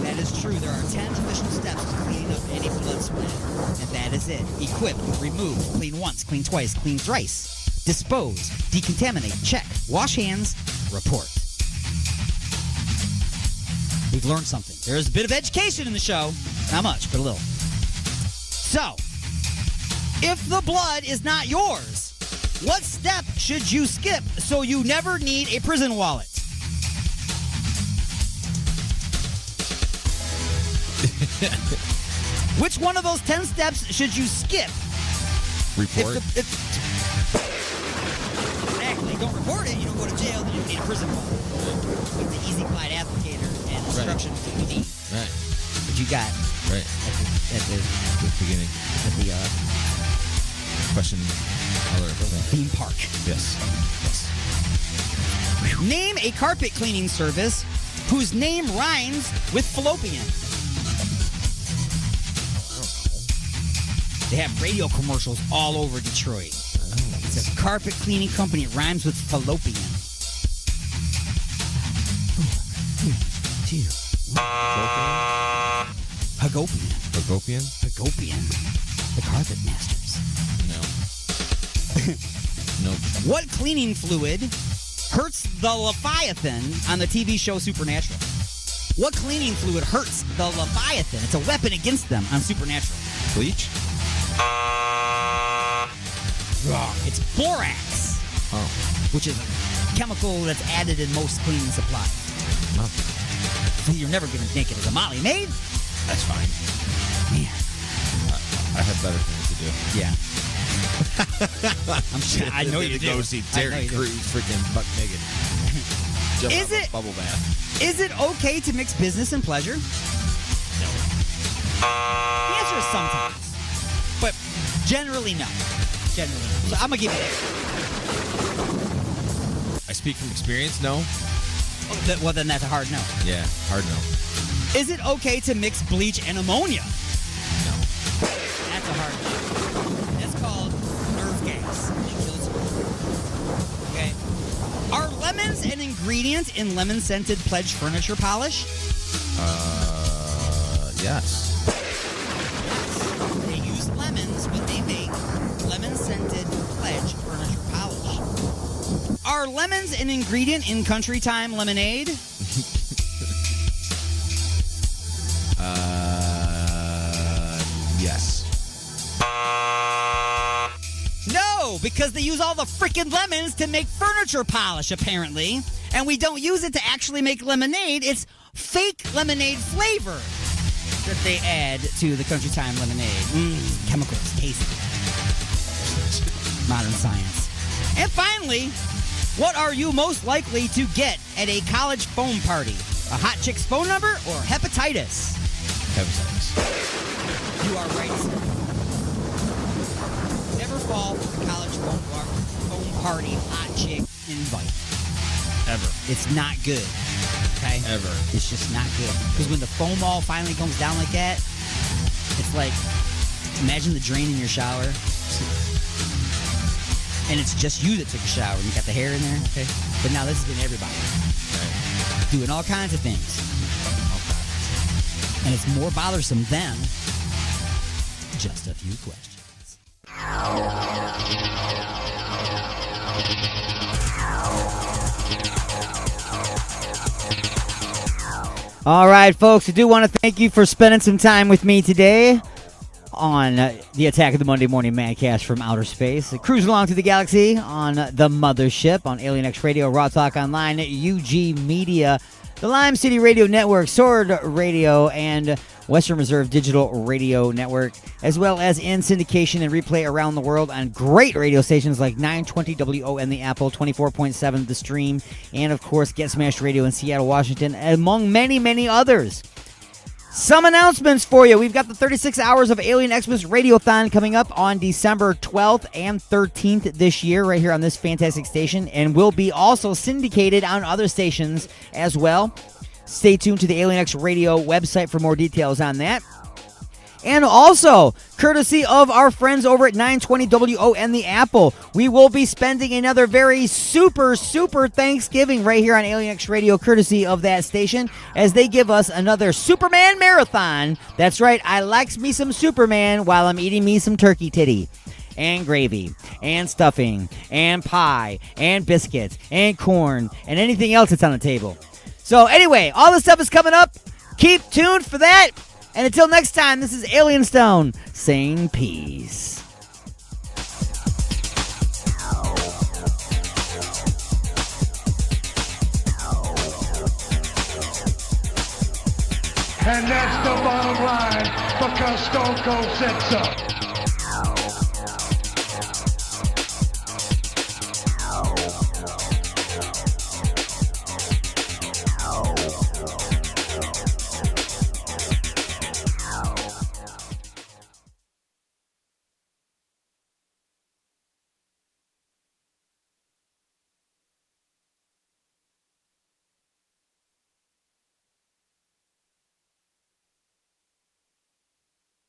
That is true. There are 10 traditional steps to cleaning up any blood splat. And that is it. Equip, remove, clean once, clean twice, clean thrice, dispose, decontaminate, check, wash hands, report. We've learned something. There's a bit of education in the show. Not much, but a little. So, if the blood is not yours, what step should you skip so you never need a prison wallet? Which one of those 10 steps should you skip? Report. Exactly. Don't report it, you don't go to jail, then you don't need a prison wallet. With the Easy Glide applicator and instructions that you need. Right. But you got right at the beginning. At the question alert theme park. Yes. Name a carpet cleaning service whose name rhymes with fallopian. They have radio commercials all over Detroit. It's a carpet cleaning company. It rhymes with fallopian. 2, 1. Hagopian? Hagopian. The Carpet Masters. No. Nope. What cleaning fluid hurts the Leviathan on the TV show Supernatural? What cleaning fluid hurts the Leviathan? It's a weapon against them on Supernatural. Bleach? Wrong. It's borax. Oh. Which is a chemical that's added in most cleaning supplies. Oh. So you're never going to make it as a Molly maid. That's fine. Man. I have better things to do. Yeah. I know you do. Go see Terry Crews freaking buck naked. Jump Is out of it a bubble bath? Is it okay to mix business and pleasure? No. The answer is sometimes, but generally no. Generally, no. So I'm gonna give you that. I speak from experience. No. Well, then that's a hard no. Yeah, hard no. Is it okay to mix bleach and ammonia? No. That's a hard no. That's called nerve gas. It kills you. Okay. Are lemons an ingredient in lemon-scented Pledge furniture polish? Yes. They use lemons when they make lemon-scented Pledge furniture polish. Are lemons an ingredient in Country Time lemonade? Yes. No, because they use all the freaking lemons to make furniture polish, apparently. And we don't use it to actually make lemonade. It's fake lemonade flavor that they add to the Country Time lemonade. Chemicals, tasty. Modern science. And finally, what are you most likely to get at a college phone party? A hot chick's phone number or hepatitis? Hepatitis. You are right, sir. Never fall for the college phone party hot chick invite. Ever. It's not good. Okay? Ever. It's just not good. Because when the foam all finally comes down like that, it's like, imagine the drain in your shower. And it's just you that took a shower. You got the hair in there. Okay. But now this has been everybody. Right. Doing all kinds of things. And it's more bothersome than just a few questions. All right, folks, I do want to thank you for spending some time with me today on the Attack of the Monday Morning Madcast from Outer Space. Cruising along through the galaxy on the Mothership, on Alien X Radio, Raw Talk Online, UG Media, the Lime City Radio Network, Sword Radio, and Western Reserve Digital Radio Network, as well as in syndication and replay around the world on great radio stations like 920 WON The Apple, 24.7 The Stream, and of course Get Smashed Radio in Seattle, Washington, among many, many others. Some announcements for you. We've got the 36 Hours of Alien Xmas Radiothon coming up on December 12th and 13th this year right here on this fantastic station, and will be also syndicated on other stations as well. Stay tuned to the Alien X Radio website for more details on that. And also, courtesy of our friends over at 920 WON The Apple, we will be spending another very super Thanksgiving right here on Alien X Radio, courtesy of that station, as they give us another Superman Marathon. That's right, I likes me some Superman while I'm eating me some turkey titty. And gravy, and stuffing, and pie, and biscuits, and corn, and anything else that's on the table. So anyway, all this stuff is coming up. Keep tuned for that. And until next time, this is Alien Stone saying peace. And that's the bottom line, because Stone Cold said so.